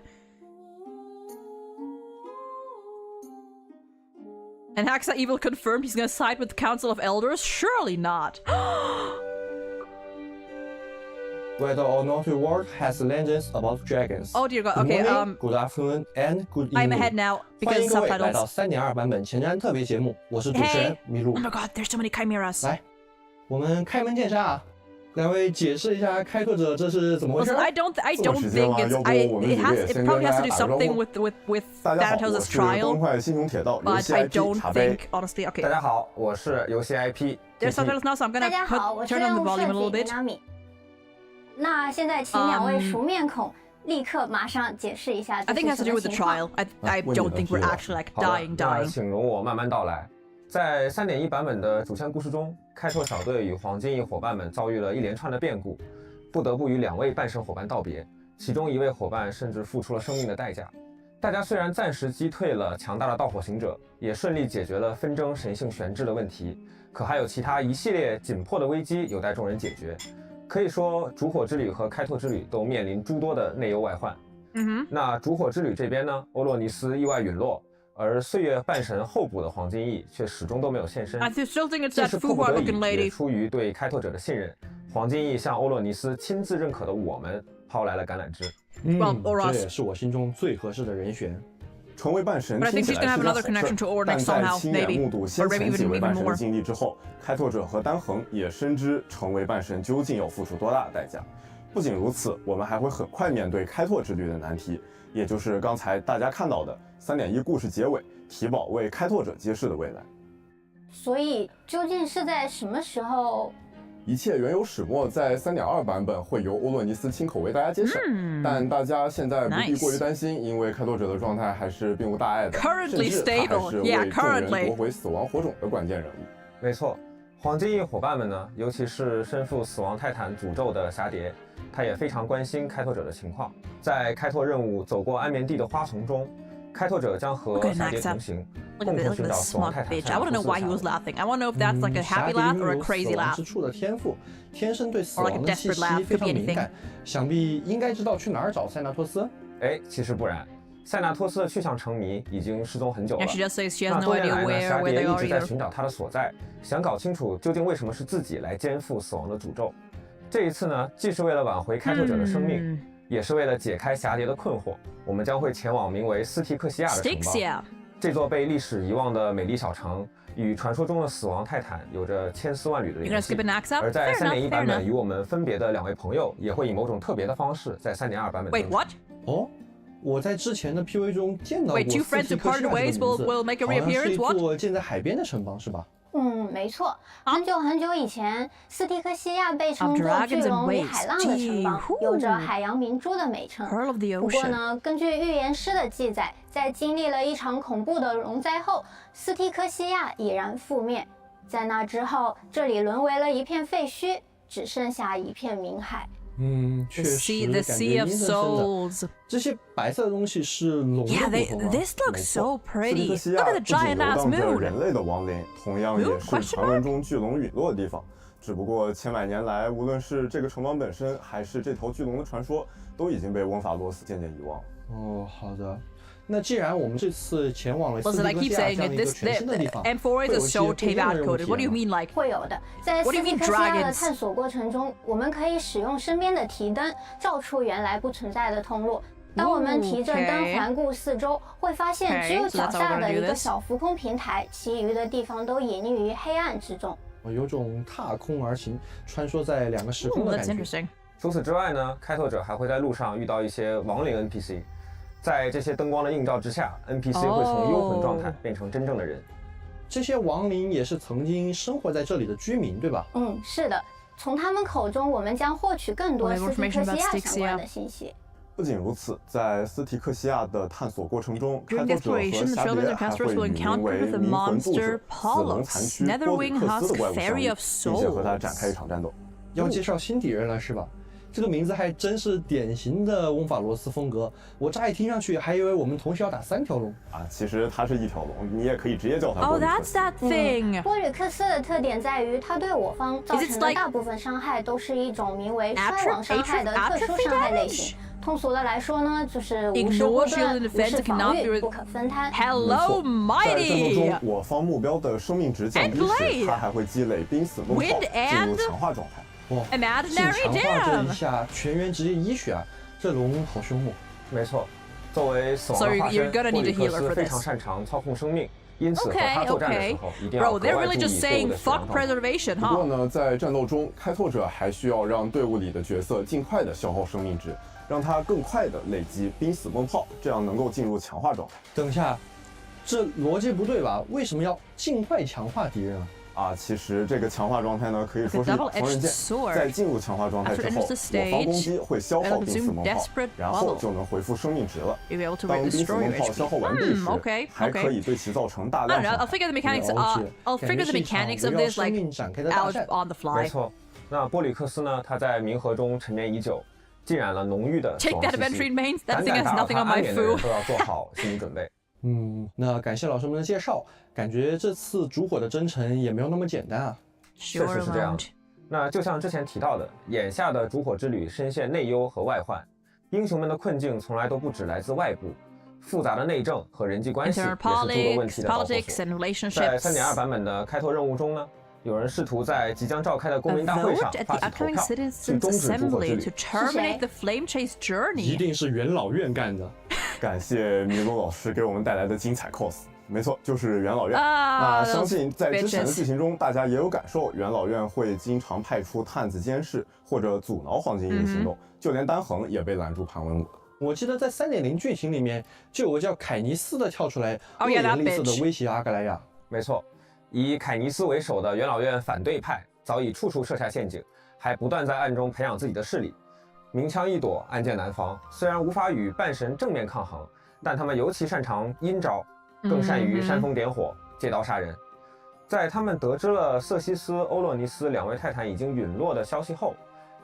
And Haxa Evil confirmed he's gonna side with the Council of Elders? Surely not. Whether or not your world has legends about dragons. Oh dear god, Good okay, morning, good afternoon, and good evening. I'm ahead now 欢 because 迎各位来到 subtitles. 3.2版本前瞻特别节目，我是主持人 Hey! 麋鹿 Oh。my god, there's so many chimeras. 来，我们开门见山啊！两位解释一下开拓者这是怎么回事 Listen, I don't think it's it probably has to do something with 大家好，我 Thanatos' 是东 trial, 快星穹铁道游 but 戏 I IP don't 茶杯。 think honestly. Okay, 大家好，我是游戏 IP。 there's subtitles now, so I'm 大 gonna 家好，我是 turn on 任 the 务 volume a 设 little 计 bit. Nami。那现在请两位熟面孔立刻马上解释一下 I 这 think it 是 has to 什 do 么 with the 情况。 trial. I 问你 don't 的 think 题 we're 了 actually like 好的， dying. 那请容我慢慢道来。在3.1版本的主线故事中，开拓小队与黄金翼伙伴们遭遇了一连串的变故，不得不与2位半神伙伴道别，其中1位伙伴甚至付出了生命的代价。大家虽然暂时击退了强大的盗火行者，也顺利解决了纷争神性悬置的问题，可还有其他一系列紧迫的危机有待众人解决。可以说，烛火之旅和开拓之旅都面临诸多的内忧外患。那烛火之旅这边呢，欧洛尼斯意外陨落，而岁月半神候补的黄金翼却始终都没有现身。 I still think it's 既 that 是迫不 fubar 得已， looking 也 lady. 出于对开拓者的信任，黄金翼向欧洛尼斯亲自认可的我们抛来了橄榄枝。Well, or 这 us. 也是我心中最合适的人选。成为半神 But I 听 think 起 she's 来 gonna 是 have 件好 another 事 connection to Ornex 但在 somehow, 亲眼 maybe. 目睹 Or 先 maybe 前 even 几位半神 more. 的经历之后，开拓者和丹恒也深知成为半神究竟要付出多大的代价。不仅如此，我们还会很快面对开拓之旅的难题，也就是刚才大家看到的3.1故事结尾，提宝为开拓者揭示的未来。所以究竟是在什么时候？一切原有始末，在3.2版本会由欧洛尼斯亲口为大家揭晓，但大家现在不必过于担心，因为开拓者的状态还是并无大碍的， Currently 甚至他还 stable. 是 Yeah, 为众人 currently. 夺回死亡火种的关键人物。没错，黄金翼伙伴们呢，尤其是身负死亡泰坦诅咒的霞蝶，他也非常关心开拓者的情况。在开拓任务走过安眠地的花丛中，开拓者将和霞蝶同行， Look 共 at 同 this, 寻 look at 找 this 死亡 smug 泰坦 bitch. 塞 I 纳 want 托 to 斯 know 的 why 下 he 落 was laughing. I want to know if that's like a 霞 happy 蝶 laugh 拥 or a 有 crazy 死亡 laugh. 之处的天赋，天生对死 Or like 亡 a 的气 desperate 息 laugh, 非 could be 常敏 anything. 感，想必应该知道去哪儿找塞纳托斯。哎，其实不然，塞纳托斯的去向成谜，已经失踪很久 And 了。 she just says she has 那 no 多年 idea 来呢， where 霞 they 蝶一 are 直在 either. 寻找他的所在，想搞清楚究竟为什么是自己来肩负死亡的诅咒。这一次呢，既是为了挽回开拓者的生命，也是为了解开霞蝶的困惑，我们将会前往名为斯提克西亚的城堡。 Styxia. 这座被历史遗忘的美丽小城，与传说中的死亡泰坦有着千丝万缕的 You're 联 gonna 系 skip。an axe up? 而在 Fair enough, 3.1 fair 版本 enough. 与我们分别的两位朋友，也会以某种特别的方式在3.2版本 Wait, 登场。 what? 哦，我在之前的 PV 中见到过 Wait, two 斯 friends 提 who 克西 parted 亚这个 ways 名 will 字， will make a 好像是一 reappearance. What? 座建在海边的城邦，是吧？没错，很久很久以前，斯提克西亚被称 Of 作 dragons 巨 and 龙与 waves. 海浪的城邦， Gee, 有着海洋明珠的美称。 Pearl of the 不过 ocean. 呢，根据预言师的记载，在经历了一场恐怖的龙灾后，斯提克西亚已然覆灭。在那之后，这里沦为了一片废墟，只剩下一片冥海。确 The 实 sea, 感 the 觉 sea 阴 of 森森的。 souls. 这些白色的东西是龙的 Yeah, 骨头吗？ this looks so 斯蒂 pretty. 克西 Look 亚 at the 不仅 giant 游 ass 荡着 moon. 人类的亡灵，同样也 Moon? 是 Question 传闻中巨龙陨落的地方。只不过千百年来，无论是这个城邦本身，还是这头巨龙的传说，都已经被温法洛斯渐渐遗忘。哦，好的。那既然我们这次前往了斯 Listen, 蒂 I 克 keep 西亚 saying 这样 it. 一个 This 全新的地方， M4 is 会有 a 一些 so 不一 tape 样的 ad 任务 coded. 体 What do 验 you 吗 mean like? 会有的，在 What 斯 do you 提 mean 克西亚的 dragons? 探索过程中，我们可以使用身边的提灯照出原来不存在的通路。当我们提着灯 Okay. 环顾四周，会发现 Okay, 只有 so 脚 that's how 下 we're 的 gonna 一 do 个 this. 小浮空平台，其余的地方都隐匿于黑暗之中。我有种踏空而行，穿梭在两个时 Ooh, 空的 that's 感觉。 interesting. 除此之外呢，开拓者还会在路上遇到一些亡灵 NPC，在这些灯光的映照之下 ，NPC 会从幽魂状态变成真正的人。这些亡灵也是曾经生活在这里的居民，对吧？是的，从他们口中，我们将获取更多 More 斯提克 information 西 about 亚 Styxia. 相关的信息。不仅如此，在斯提克西亚的探索过程中，开 During 拓 the 者和 exploration, the 霞 children 蝶 and 还 pastors will 会与名 encounter 为 the 迷魂渡 monster 者、死龙 Polos, 残躯、波 Netherwing 里克斯 Husk 的怪物相 Fairy 遇， of 并且和他 Souls. 展开一场战斗。要介绍新敌人了是吧？这个名字还真是典型的翁法罗斯风格。我乍一听上去还以为我们同时要打3条龙。啊，其实它是一条龙，你也可以直接叫它波 Oh, 里克 that's 斯。that thing. 波吕克斯的特点在于，它对我方造 Is it 成的 like 大部分伤害都是一种名为 Atrophy- 衰亡伤害的特殊 atrophy 伤害类 damage？型。通俗的来说呢，就是无视 Ignore 护 shield 盾、 and 无 defense 视 cannot 防 be 御、不可分摊。没 Hello, 错，在战斗 mighty. 中，我方目标的生命值降低 And 时， blade 它还会积累濒死梦泡， Wind 进入 and 强化状态。哇，进 Imaginary 强化这一 dam. 下，全员直接医血啊！这龙好凶猛。没错，作为死亡 So 的 you're- 化 you're 身， gonna 波 need 里 a 克 healer 斯 for 非常 this. 擅长操控生命，因此和 Okay, 他作战的时 okay. 候一定要 Bro, 格 they're 外 really 注 just 意队伍 saying 的血 fuck 量状态。 preservation, 不过 huh? 呢，在战斗中，开拓者还需要让队伍里的角色尽快的消耗生命值，让他更快的累积濒死梦泡，这样能够进入强化状态。等一下，这逻辑不对吧？为什么要尽快强化敌人啊？啊，其实这个强化状态呢，可以说是 Like a double-edged 双刃剑。 sword. 在进入强化状态之 After 后， enters the 我方攻 stage, 击会消耗 it'll 濒死 consume 梦泡 desperate，然后 bubble 就能恢复生命值了。 You'll be able to 当濒死 destroy 梦 your 泡消耗完毕时， HP. 还可以对其造成大 I 量 don't know. 伤 I'll 害。 figure the mechanics. 了解， I'll 感 figure 觉 the 是一场 mechanics of 围绕 this 生 like 命展开的大 out 战。 on the 没 fly. 错，那波吕克斯呢？他在冥河中沉眠已久，浸染了浓郁的死 Take 亡 that 气 inventory 息。 mains. That 胆 thing 敢 has 打扰 nothing 他 on 安 my 眠的人 foo. 都要做好心理准备。那感谢老师们的介绍，感觉这次烛火的征程也没有那么简单啊。确实是这样的。那就像之前提到的，眼下的烛火之旅深陷内忧和外患，英雄们的困境从来都不只来自外部，复杂的内政和人际关系也 Internal 是诸多问 politics, 题的导火 politics 索。 and 在 relationships. 3.2 版本的开拓任务中呢，有人试图在即将召开的公 A 民大会上 vote at 发 the 起投 upcoming 票，去 citizens' 终止烛火之 assembly 旅 to。terminate the flame chase 一 journey. 定是元老院干的。感谢麋鹿老师给我们带来的精彩 cos。没错，就是元老院。啊那相信在之前的 bitches 剧情中，大家也有感受，元老院会经常派出探子监视或者阻挠黄金鹰行动，就连单横也被拦住盘问过。我记得在3.0剧情里面就有个叫凯尼斯的跳出来， Oh 恶 yeah, 言 that 厉色的 bitch. 威胁阿格莱亚。没错，以凯尼斯为首的元老院反对派早已处处设下陷阱，还不断在暗中培养自己的势力。明枪易躲，暗箭难防。虽然无法与半神正面抗衡，但他们尤其擅长阴招，更善于煽风点火、借刀杀人。在他们得知了瑟西斯、欧洛尼斯两位泰坦已经陨落的消息后，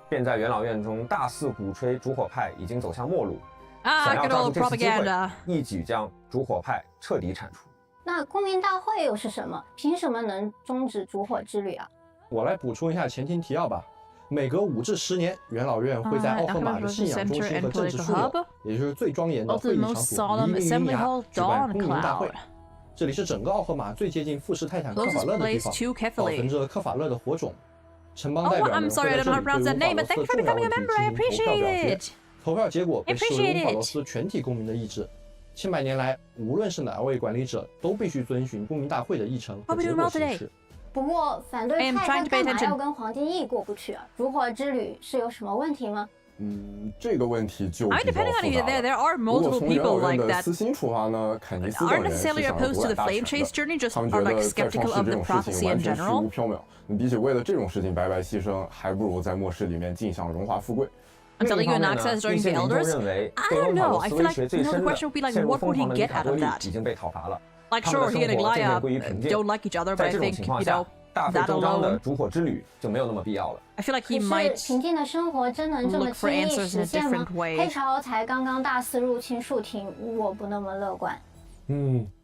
便在元老院中大肆鼓吹烛火派已经走向末路，想要 good 抓住 old 这次机会 propaganda，一举将烛火派彻底铲除。那公民大会又是什么？凭什么能终止烛火之旅啊？我来补充一下前庭提要吧。每隔5至10年，元老院会在奥赫马的信仰中心和政治枢纽，也就是最庄严的会议场所黎明云崖举办公民大会。这里是整个奥赫马最接近富士泰坦科法勒的地方，保存着科法勒的火种。城邦代表们会在这里对乌法罗斯的重要问题进行投票表决。投票结果被视为乌法罗斯全体公民的意志。千百年来，无论是哪位管理者，都必须遵循公民大会的议程和结果行事。不过，反对派干嘛要跟黄金翼过不去啊？烛火之旅是有什么问题吗？这个问题就比较复杂了。 there are 如果 multiple 从元 people 老院 like 的 that 私心出发呢，肯尼斯等 aren't 人是 necessarily 想要 opposed 独 to 揽 the 大 flame 权 chase 的。 journey, just 他们 are 觉 like 得在创 skeptical 世 of 这 the 种事 prophecy 情完 in 全虚 general. 无缥缈。你比起为了这种事情白白牺牲，还不如在末世里面尽享荣华富贵。 I'm telling you, 另一 an 方面呢， access 一 joining 些 the 民众 elders. 认为 I 对 don't 翁法 know. 罗 I 斯 feel 威 like 胁最 the 深的 question would be like, 陷入 what 疯 would 狂 he 的米 get 卡 out 多 of 利 that? 已经被讨伐了。 Like, 他们 sure, 的 he 生 and 活渐 Aglaya 渐归于平静。 don't like each other, but 在 I 这种 think, 情况 you 下 know, 大费 that 周章的 alone. 烛火之旅就没有那么必要了。 I feel like 可 he 是 might 平静的生活真能这么 look for 轻易 answers in 实 a 现吗？ different way. 黑潮才刚刚大肆入侵树亭，我不那么乐观。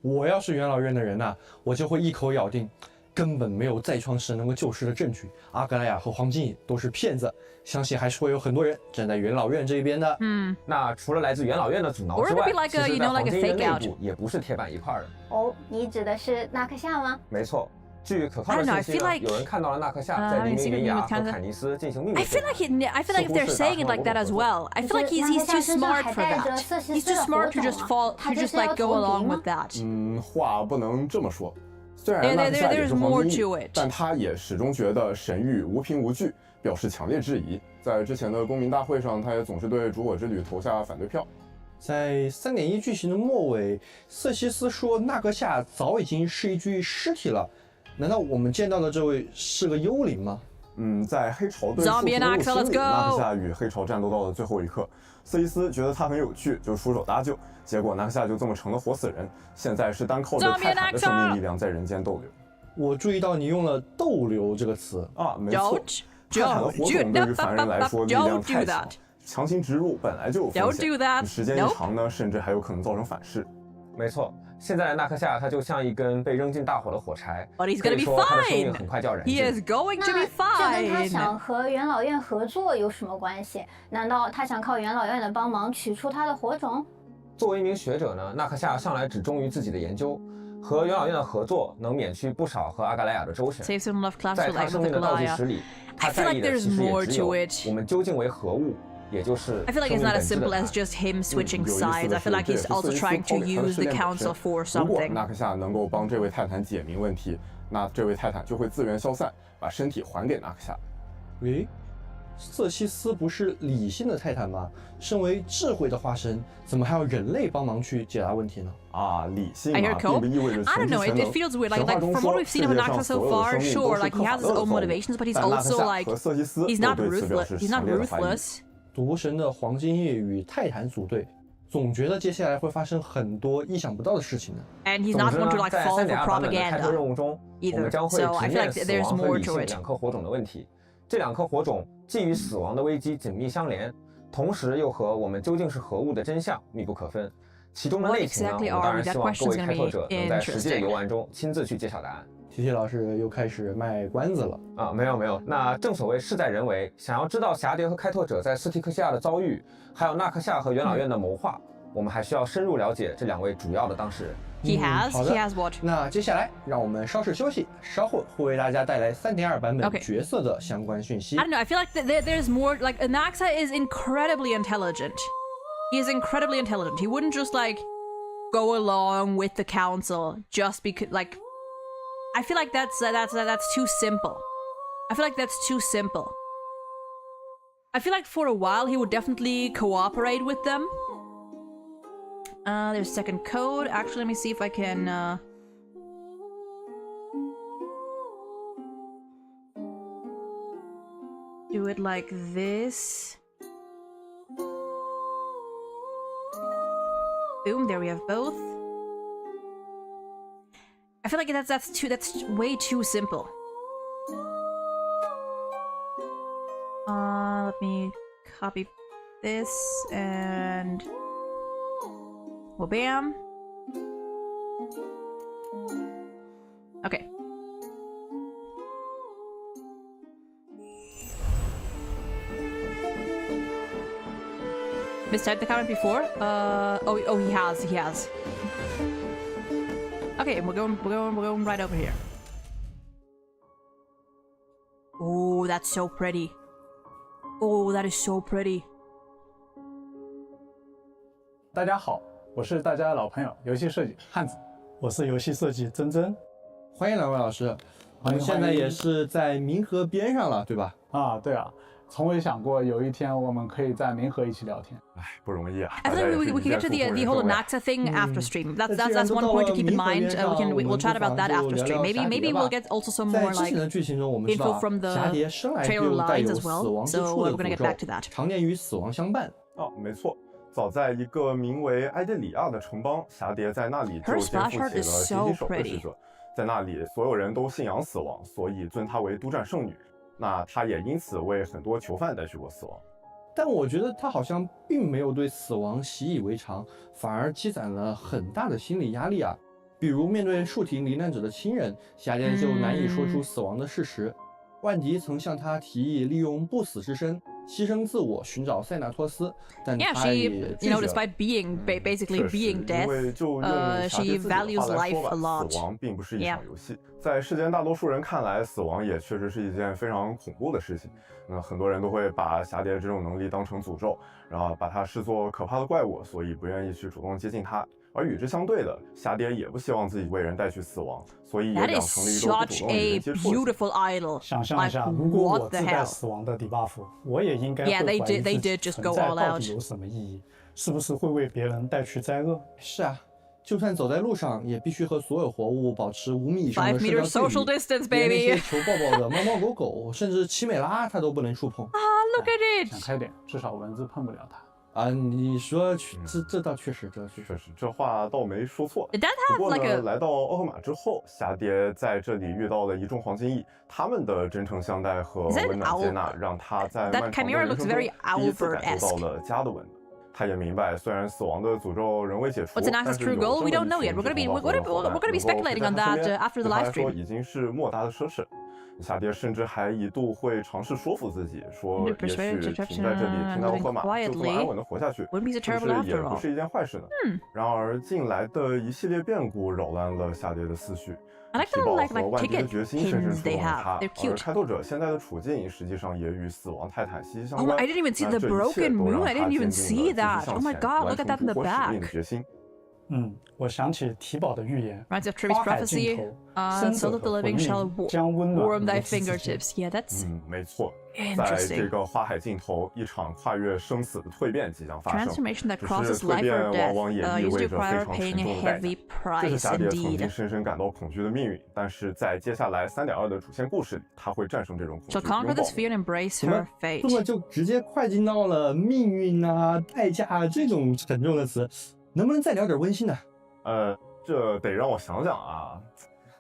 我要是元老院的人呐，我就会一口咬定，根本没有再创世能够救世的证据。阿格莱亚和黄金翼都是骗子，相信还是会有很多人站在元老院这一边的。那除了来自元老院的阻挠之 Or 外 it'd be，like 其 a, 实 you 在 know, 黄 like a 金翼的 fake 内部也不是铁板一块的。哦，你指的是纳克夏吗？没错，据可靠 I 的 don't know, I 信息 feel 呢， like- 有人看到了纳克夏 I 在 haven't 黎明 seen 云 him 崖 with 和 kind of- 凯尼斯进行秘密 I 会 feel like 谈。 I feel like if they're saying it like that as well, I feel like he's too smart for that. He's too smart to just fall, to just like go along with that. 话不能这么说。虽然 There- 纳克夏 there- 也是 there's 黄 more 金翼 to it. 但他也始终觉得神谕无凭无据，表示强烈质疑。在之前的公民大会上，他也总是对烛火之旅投下反对票。在3.1剧情的末尾，瑟西斯说纳克夏早已经是一具尸体了。难道我们见到的这位是个幽灵吗？在黑潮对树Zombie 亭的 and 入 Axel, 侵 let's 里， go 纳克夏与黑潮战斗到了最后一刻。瑟西斯觉得他很有趣，就出手搭救，结果纳克夏就这么成了活死人。现在是单靠着 Zombie and 泰坦的生 Axel 命力量在人间逗留。我注意到你用了“逗留”这个词。没错，泰坦的火种对于凡人来说力量太强，强行植入本来就有风险，时间一长呢，甚至还有可能造成反噬。没错，现在的纳克夏他就像一根被扔进大火的火柴， But he's 可 gonna 以 be 说他的生命 fine. 很快就要燃 He 尽。 is going to 那 be 这跟他 fine. 想和元老院合作有什么关系？难道他想靠元老院的帮忙取出他的火种？作为一名学者呢，纳克夏向来只忠于自己的研究，和元老院的合作能免去不少和阿格莱亚的周旋。 Save some enough class 在 for 他 like 生 with 命的倒计时 Aglaya. 里， I 他 feel 在 like 意的 there's 其实也 more 只有 to it. 我们究竟为何物，也就是 I feel like 生 it's 命 not 本 as 质的 simple 答 as 案。 just him switching 有意思 sides. 的 I 是 feel like 这也 he's 是 also 瑟西斯 trying to 抛给他的 use 试 the 炼本 council 身 for 如果 something. 纳克夏能够帮这位泰坦解明问题，那这位泰坦就会自愿消散，把身体还给纳克夏。瑟西斯不是理性的泰坦吗？身为智慧的化身，怎么还要人类帮忙去解答问题呢？理性 I hear 并 Cope. 不意味着 I 全 don't 知 know. 全 It 能。 feels weird. 神话 Like 中 from 说 what we've 世 seen of 界上 Naxa 所 so 有的 far, 生命都 sure, 是 like 科 he 法 has 勒 his 的 own 造物。 motivations, but he's 但纳克 also 夏 like 和瑟西斯 he's 都 not 对此表 ruthless. 示 He's 强 not 烈的怀疑。 ruthless. 赌神的黄金翼与泰坦组队，总觉得接下来会发生很多意想不到的事情呢。 And he's 总 not 之 one 呢 to，like 在 fall for 3.2版本的开拓 propaganda. 任务中，我们将会 So I 直 feel 面 like 死 there's 亡和 more 理 to 性 it. 两颗火种的问题。这两颗火种既与死亡的危机紧密相连，同时又和我们究竟是何物的真相密不可分。其中的内情呢，我们当然希望各位开拓者能在实际的游玩中亲自去揭晓答案。TT 老师又开始卖关子了。没有，那正所谓事在人为，想要知道侠蝶和开拓者在斯提克西亚的遭遇，还有纳克夏和元老院的谋划，我们还需要深入了解这两位主要的当事人。He has. 好的 He has what? 那接下来让我们稍事休息，稍后会为大家带来3.2版本 Okay. 角色的相关讯息。 I don't know. I feel like there's more. Like Anaxa is incredibly intelligent. He is incredibly intelligent. He wouldn't just like go along with the council just because. Like, I feel like that's too simple. I feel like that's too simple. I feel like for a while he would definitely cooperate with them. There's second code. Actually, let me see if I can. Do it like this. Boom, there we have both. I feel like that's way too simple. Let me copy this and Well, bam. Okay. Mistyped the comment before. Oh, he has. Okay, we're going right over here. Oh, that's so pretty. Oh, that is so pretty. 大家好，我是大家的老朋友，游戏设计汉子。我是游戏设计珍珍。欢迎两位老师。我们现在也是在冥河边上了，对吧？啊，对啊。从未想过有一天我们可以在冥河一起聊天。哎，不容易啊。I think we can get to the whole Anaxa thing after stream. That's one point to keep in mind. We'll chat about that after stream. Maybe we'll get also some more like info from the trailer lines as well. So we're gonna get back to that. 常年与死亡相伴。哦，没错。早在一个名为埃德里亚的城邦，蛱蝶在那里就肩负起了狙击手的使者。在那里，所有人都信仰死亡，所以尊她为督战圣女。那她也因此为很多囚犯带去过死亡。但我觉得她好像并没有对死亡习以为常，反而积攒了很大的心理压力啊。比如面对数体罹难者的亲人，霞蝶就难以说出死亡的事实。万迪曾向她提议利用不死之身牺牲自我寻找塞纳托斯，但她也拒绝了。despite being basically being dead, she values life a lot. 死亡并不是一场游戏，在世间大多数人看来，死亡也确实是一件非常恐怖的事情。那很多人都会把蛱蝶这种能力当成诅咒，然后把它视作可怕的怪物，所以不愿意去主动接近它。而与之相对的，蛱蝶也不希望自己为人带去死亡，所以也养成了一种不主动与人接触的习惯。想象一下，如果我自带死亡的 debuff， 我也应该会怀疑自己存在到底有什么意义，是不是会为别人带去灾厄？是啊，就算走在路上，也必须和所有活物保持5米以上的社交距离。连那些求抱抱的猫猫狗狗，甚至奇美拉，它都不能触碰。啊 ，Look at it！ 想开点，至少蚊子碰不了它。啊，你说这倒确实，这话倒没说错。不过呢，来到奥赫玛之后，蛱蝶在这里遇到了一众黄金翼，他们的真诚相待和温暖接纳，让他在漫长的人生中第一次感受到了家的温暖。他也明白，虽然死亡的诅咒仍未解除，但是有这么一群同胞和他 be speculating on that after the live stream. 已经是莫大的奢侈。蛱蝶甚至还一度会尝试说服自己，说也许停在这里，停在奥赫玛，就这么安稳的活下去，是不是也不是一件坏事呢？然而近来的一系列变故扰乱了蛱蝶的思绪。提宝和万迪的决心深深触动了他，而开拓者现在的处境实际上也与死亡泰坦息息相关。I didn't even see the broken moon. I didn't even see that. Oh my god! Look at that in the back. 我想起提宝的预言。Reminds of Trivi's prophecy. So that the living shall warm thy fingertips. Yeah, that's 没错。在这个花海尽头，一场跨越生死的蜕变即将发生。Transformation that crosses 蜕 life 变 or 往往也意味着非常沉重的代价。这是蛱蝶曾经深深感到恐惧的命运，但是在接下来3.2的主线故事里，他会战胜这种恐惧。She'll conquer this fear and embrace her fate. 这么就直接快进到了命运啊、代价啊这种沉重的词，能不能再聊点温馨的？这得让我想想啊。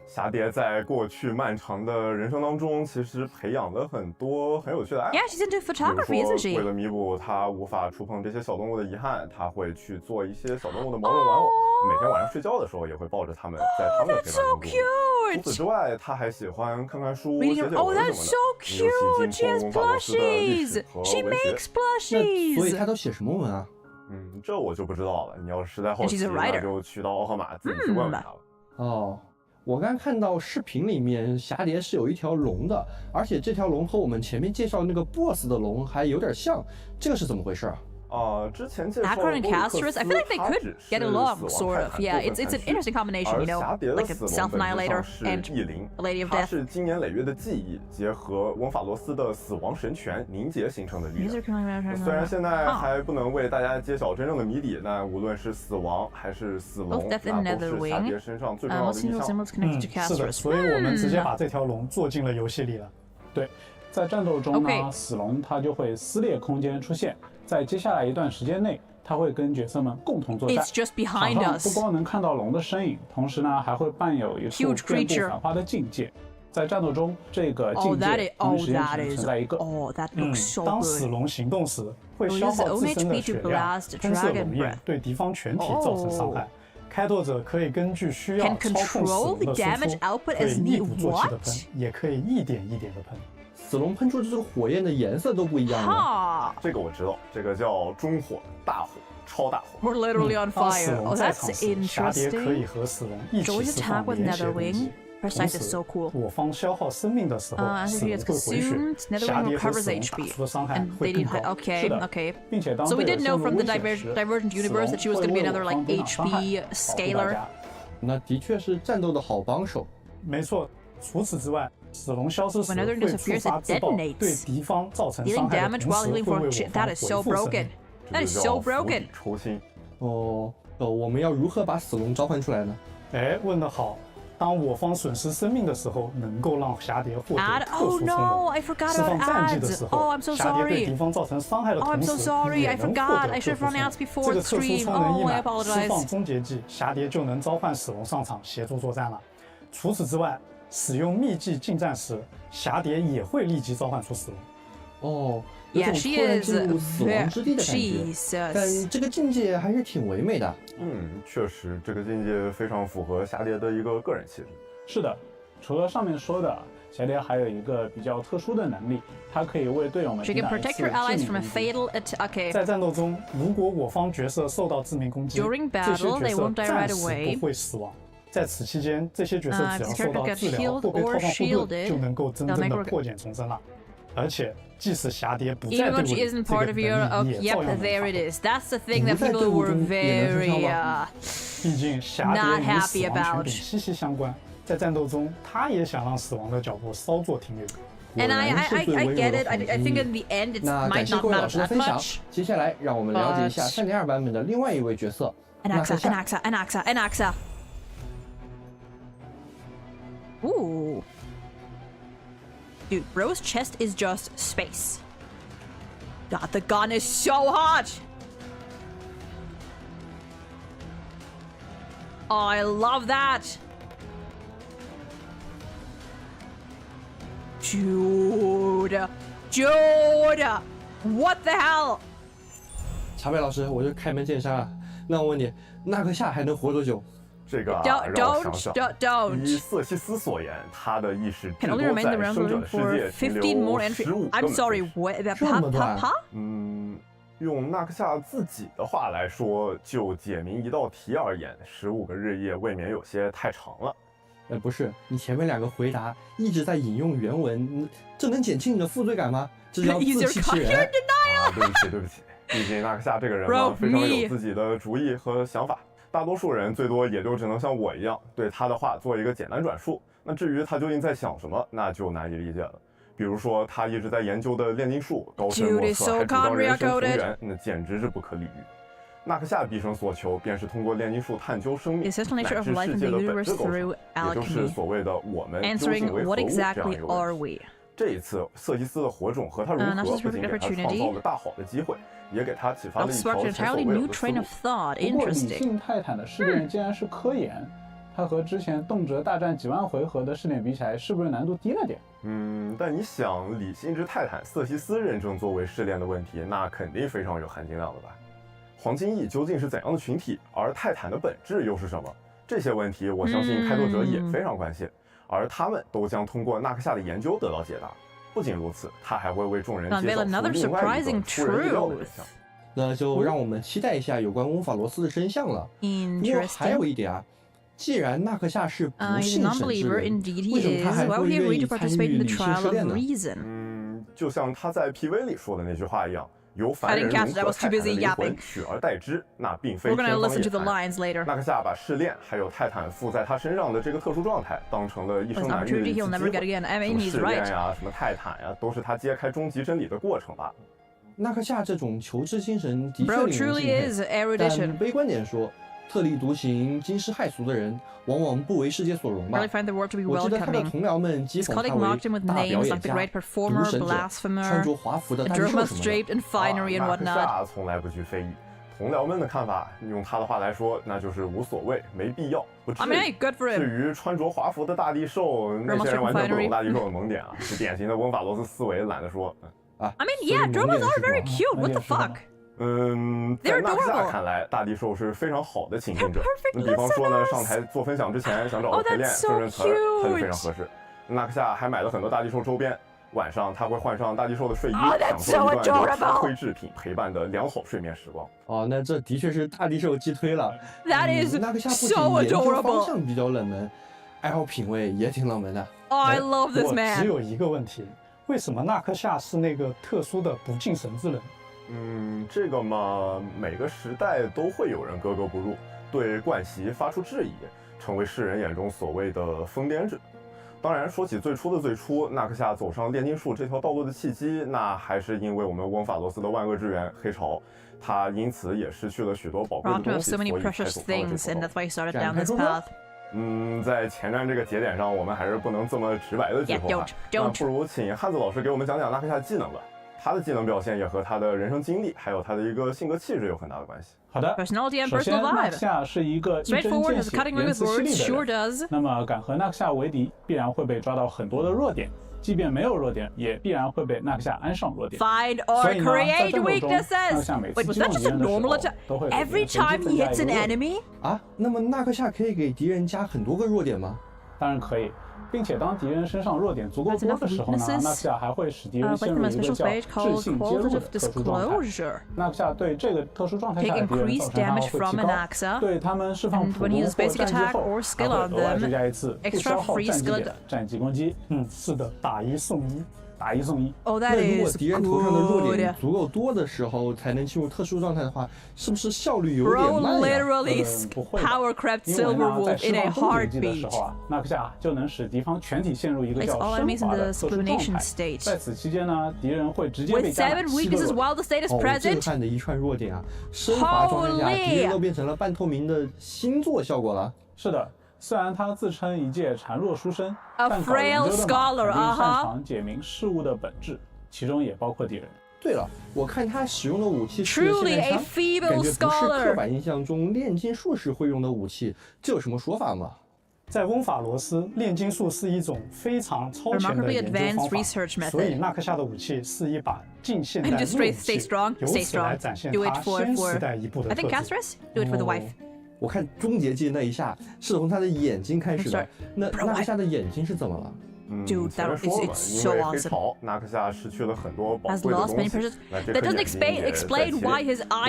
蛱蝶在过去漫长的人生当中，其实培养了很多很有趣的爱好。Yeah, she's into photography, isn't she? 为了弥补她无法触碰这些小动物的遗憾，她会去做一些小动物的毛绒玩偶。每天晚上睡觉的时候，也会抱着它们，在它们的陪伴中度过。除此之外，她还喜欢看看书、写写文什么的。Oh, that's so cute! She has plushies. She makes plushies. 所以她都写什么文啊？这我就不知道了。你要是实在好奇，那就去到奥赫玛自己去问问她了。哦。我刚看到视频里面，蛱蝶是有一条龙的，而且这条龙和我们前面介绍那个 BOSS 的龙还有点像，这个是怎么回事啊？之前介绍 Akron and Castris, I feel like they could get along, sort of. Yeah, it's an interesting combination, you know, like a self-annihilator and a lady of death. 它是经年累月的记忆结合翁法罗斯的死亡神权凝结形成的力量。虽然现在还不能为大家揭晓真正的谜底，但无论是死亡还是死龙，那都是蛱蝶身上最重要的意象。是的，所以我们直接把这条龙做进了游戏里了。对，在战斗中呢，死龙它就会撕裂空间出现。在接下来一段时间内，它会跟角色们共同作战。场上不光能看到龙的身影，同时呢还会伴有一处遍布繁花的境界。在战斗中，这个境界同时间存在一个。当死龙行动时，会消耗自身的血量，喷射龙焰，对敌方全体造成伤害。开拓者可以根据需要操控死龙的输出，可以一鼓作气的喷，也可以一点一点的喷。死龙喷出的这个火焰的颜色都不一样吗？这个我知道，这个叫中火、大火、超大火。 We're literally on 当死 fire. 龙 Oh, 在 that's 场时，侠蝶可以 interesting. 和死龙一起释放连血攻击。 Her 同 sight is 时 so cool. 我方消耗生命的时候， After 死 he 龙 gets 会回血， consumed, 侠 Netherwing 蝶和 recovers 死龙打 HP. 出的伤害 And 会 they 更 did 高。 okay, 是的， okay. 并且当 So we 队 did 友 know 陷 from 入 the 危险时， Divergent 死 Universe 龙 that she was 会 going to be 为 another 我 like 方抵挡伤害 HP 保护大 scaler. 家。那的确是战斗的好帮手。没错，除此之外，死龙消失时 Whenever 会 it 触 disappears, 发 it 自爆， detonates. 对敌方造成 Dealing 伤害 damage 的同 while 时， healing 会 for 为我 that 方 is so 回复生 broken. 命。 That is so broken. 抽心。我们要如何把死龙召唤出来呢？哎，问得好。当我方损失生命的时候，能够让侠蝶获得特殊充 Oh 能。 no, I forgot 释 about 放战绩的 ads. 时 Oh, 候， I'm so 侠蝶对 sorry. 敌方造成伤害的 Oh, I'm 同 so 时， sorry. 也 I 能获 forgot. 得 I 特 should 殊 have 充 run 能。 ads before 这 the 个特殊 stream. 充能 Oh, 一 I 满，释放 apologize. 终结技，侠蝶就能召唤死龙上场协助作战了。除此之外，使用秘技近战时，侠蝶也会立即召唤出死龙。哦，有 Yeah, 种 she 突然 is 进入死亡之地的感觉。 Jesus. 但这个境界还是挺唯美的。确实，这个境界非常符合侠蝶的一个个人气质。是的，除了上面说的，侠蝶还有一个比较特殊的能力，它可以为队友们 She 抵 can 挡一 protect 次 her allies 致 from a 命攻击。 fatal attack. Okay. 在战斗中，如果我方角色受到致命攻击， During 这些 battle, 角 they 色 won't die 暂 right 时 away. 不会死亡。在此期间，这些角色只要 this 受到 character 治 got 疗 healed 或被 or 套上护盾， shielded, 就能够真 they'll 正 make 的破茧重生了。而且，即使侠蝶不在 Even 队 though 伍 she 里， isn't 这 part 个 of your, 能力也照 yep, 样能 there 发 it 挥。 is. That's the thing that 不在 people 队伍 were 中也能身 very 上吗？毕竟侠 not 蝶与 happy 死亡权 about. 柄息息相关，在战斗中，他也想让死亡的脚步稍作停留。 And I 果然是最 I 温柔 get 的 it. I 黄 think 金 in the end it 那感 might 谢 not 各位老 matter 师的 that 分享 much. 接下来让我们了解一下 But- 3.2版本的另外一位角色纳克 Anaxa, 夏。 Anaxa, Anaxa, Anaxa. Ooh. Dude, Bro's chest is just space. God, the gun is so hot! Oh, I love that! Dude! Dude! What the hell? 茶杯老师，我就开门见山啊。那我问你，纳克夏还能活多久？这个啊， Don't 让我想想。 don't. 依瑟西斯所言，他的意识 Can 至 only 多 remain 在 the realm 生者 room 的世 for 界停 15 more 留 entry. 15 I'm 根 sorry, 本 what? 这么短 嗯，用纳克夏自己的话来说，就解谜一道题而言，15个日夜未免有些太长了。不是，你前面2个回答一直在引用原文，这能减轻你的负罪感吗？这叫自欺欺人。啊，对不起，对不起，毕竟纳克夏这个人呢，非常有自己的主意和想法。大多数人最多也就只能像我一样，对他的话做一个简单转述。那至于他究竟在想什么，那就难以理解了。比如说，他一直在研究的炼金术，高深莫测，还主张人生同源，那简直是不可理喻。纳克夏毕生所求，便是通过炼金术探究生命乃至世界的本质构成，也就是所谓的我们究竟为何物这样一个问题。这一次，瑟西斯的火种和他融合，不仅给他创造了大好的机会，也给他启发了一条前所未有的思路。不过，理性泰坦的试炼竟然是科研，它和之前动辄大战几万回合的试炼比起来，是不是难度低了点？但你想，理性之泰坦瑟西斯认证作为试炼的问题，那肯定非常有含金量的吧？黄金翼究竟是怎样的群体？而泰坦的本质又是什么？这些问题，我相信开拓者也非常关心。而他们都将通过纳克夏的研究得到解答。不仅如此，他还会为众人介绍出另外一个出人意料的真相。那就让我们期待一下有关翁法罗斯的真相了。不过还有一点啊，既然纳克夏是不信神之人，为什么他还会愿意参与理性试炼呢？就像他在 PV 里说的那句话一样。由凡人融合泰坦的灵魂取而代之，那并非天方夜谭。纳克夏把试炼还有泰坦附在他身上的这个特殊状态当成了一生难遇的一次机会。什么试炼呀，什么泰坦呀，都是他揭开终极真理的过程吧。纳克夏这种求知精神的确令人敬佩，但悲观点说，特立独行、惊世骇俗的人，往往不为世界所容吧。我记得他的同僚们讥讽他为大表演家、毒神者、穿着华服的大兽什么的。纳克夏从来不惧非议，同僚们的看法，用他的话来说，那就是无所谓，没必要，不至于。I mean, good for him. 至于穿着华服的大地兽，那些人完全不懂大地兽的萌点啊，是典型的温法罗斯思维，懒得说。I mean, yeah, Dromas are very cute. What the fuck? 在纳克夏看来，大地兽是非常好的倾听者。那比方说呢，上台做分享之前想找个陪练顺顺词儿，他就非常合适。纳克夏还买了很多大地兽周边，晚上他会换上大地兽的睡衣，享受一段由他推制品陪伴的良好睡眠时光。哦，那这的确是大地兽击推了。That is 纳克夏不 so 仅研究 adorable. 方向比较冷门，爱好品味也挺冷门的。Oh, I love this 我 man. 只有一个问题，为什么纳克夏是那个特殊的不敬神之人？这个嘛，每个时代都会有人格格不入，对惯习发出质疑，成为世人眼中所谓的疯癫者。当然，说起最初的最初，纳克夏走上炼金术这条道路的契机，那还是因为我们温法罗斯的万恶之源黑潮，他因此也失去了许多宝贵的东西，所以才走上了这条道。在前瞻这个节点上，我们还是不能这么直白的剧透啊。那不如请汉子老师给我们讲讲纳克夏的技能吧。他的技能表现也和他的人生经历，还有他的一个性格气质有很大的关系。好的，首先纳克夏是一个一针见血、言辞犀利的人。那么敢和纳克夏为敌，必然会被抓到很多的弱点。即便没有弱点，也必然会被纳克夏安上弱点。Find or create weaknesses. Wait, was that just a normal attack? Every time he hits an enemy? 啊，那么纳克夏可以给敌人加很多个弱点吗？当然可以。并且当敌人身上弱点足够多的时候呢，纳克夏还会使敌人陷入一个叫智性揭露的特殊状态。纳克夏对这个特殊状态下的敌人造成伤害会提高，对他们释放普攻或战绩后，还会额外追加一次不消耗战绩点的战绩攻击。是的，打一送一。打一送一。那如果敌人头上的弱点足够多的时候才能进入特殊状态的话，是不是效率有点慢呀？不会，因为呢，在释放终结技的时候啊，纳克夏就能使敌方全体陷入一个叫升华的特殊状态。在此期间呢，敌人会直接被加满7个弱点。震撼的一串弱点啊！升华状态下，敌人都变成了半透明的星座效果了。是的。虽然他自称一介孱弱书生，但搞研究的嘛，肯定擅长解明事物的本质，其中也包括敌人。对了，我看他使用的武器是霰弹枪，感觉不是刻板印象中炼金术士会用的武器，这有什么说法吗？在温法罗斯，炼金术是一种非常超前的研究方法，所以纳克夏的武器是一把近现代怒武器，由此来展现他先时代一步的特质。我看终结技那一下是从他的眼睛开始的，那纳克夏的眼睛是怎么了？前面说了嘛，因为黑潮，纳克夏失去了很多宝贵的东西，那这颗眼睛也在切。不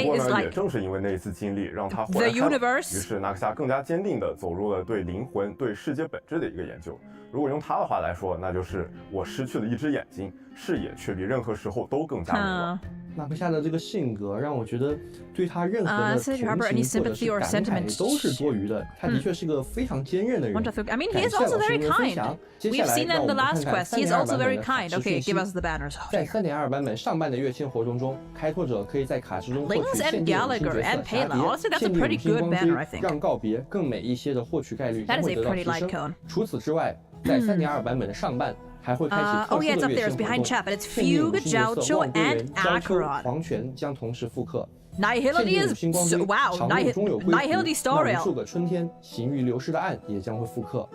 过呢，也正是因为那一次经历，让他豁然开朗。于是纳克夏更加坚定地走入了对灵魂、对世界本质的一个研究。如果用他的话来说，那就是我失去了一只眼睛，视野却比任何时候都更加明朗。纳克夏的这个性格让我觉得对他任何的同情或者是感慨都是多余的。他的确是个非常坚韧的人。I mean, he is also very kind. We've seen that in the last quest. He is also very kind. Okay, give us the banners. 在3.2版本上半的跃迁活动中，开拓者可以在卡池中获取限定五星角色茶碟、限定五星光锥、让告别更美一些的获取概率将会得到提升。除此之外，在3.2版本的上半。还会开启特殊的跃迁活动，限定五星角色望归人、交车、黄泉将同时复刻。限定五星光锥，长路终有归途，那无数个春天，行于流逝的岸也将会复刻。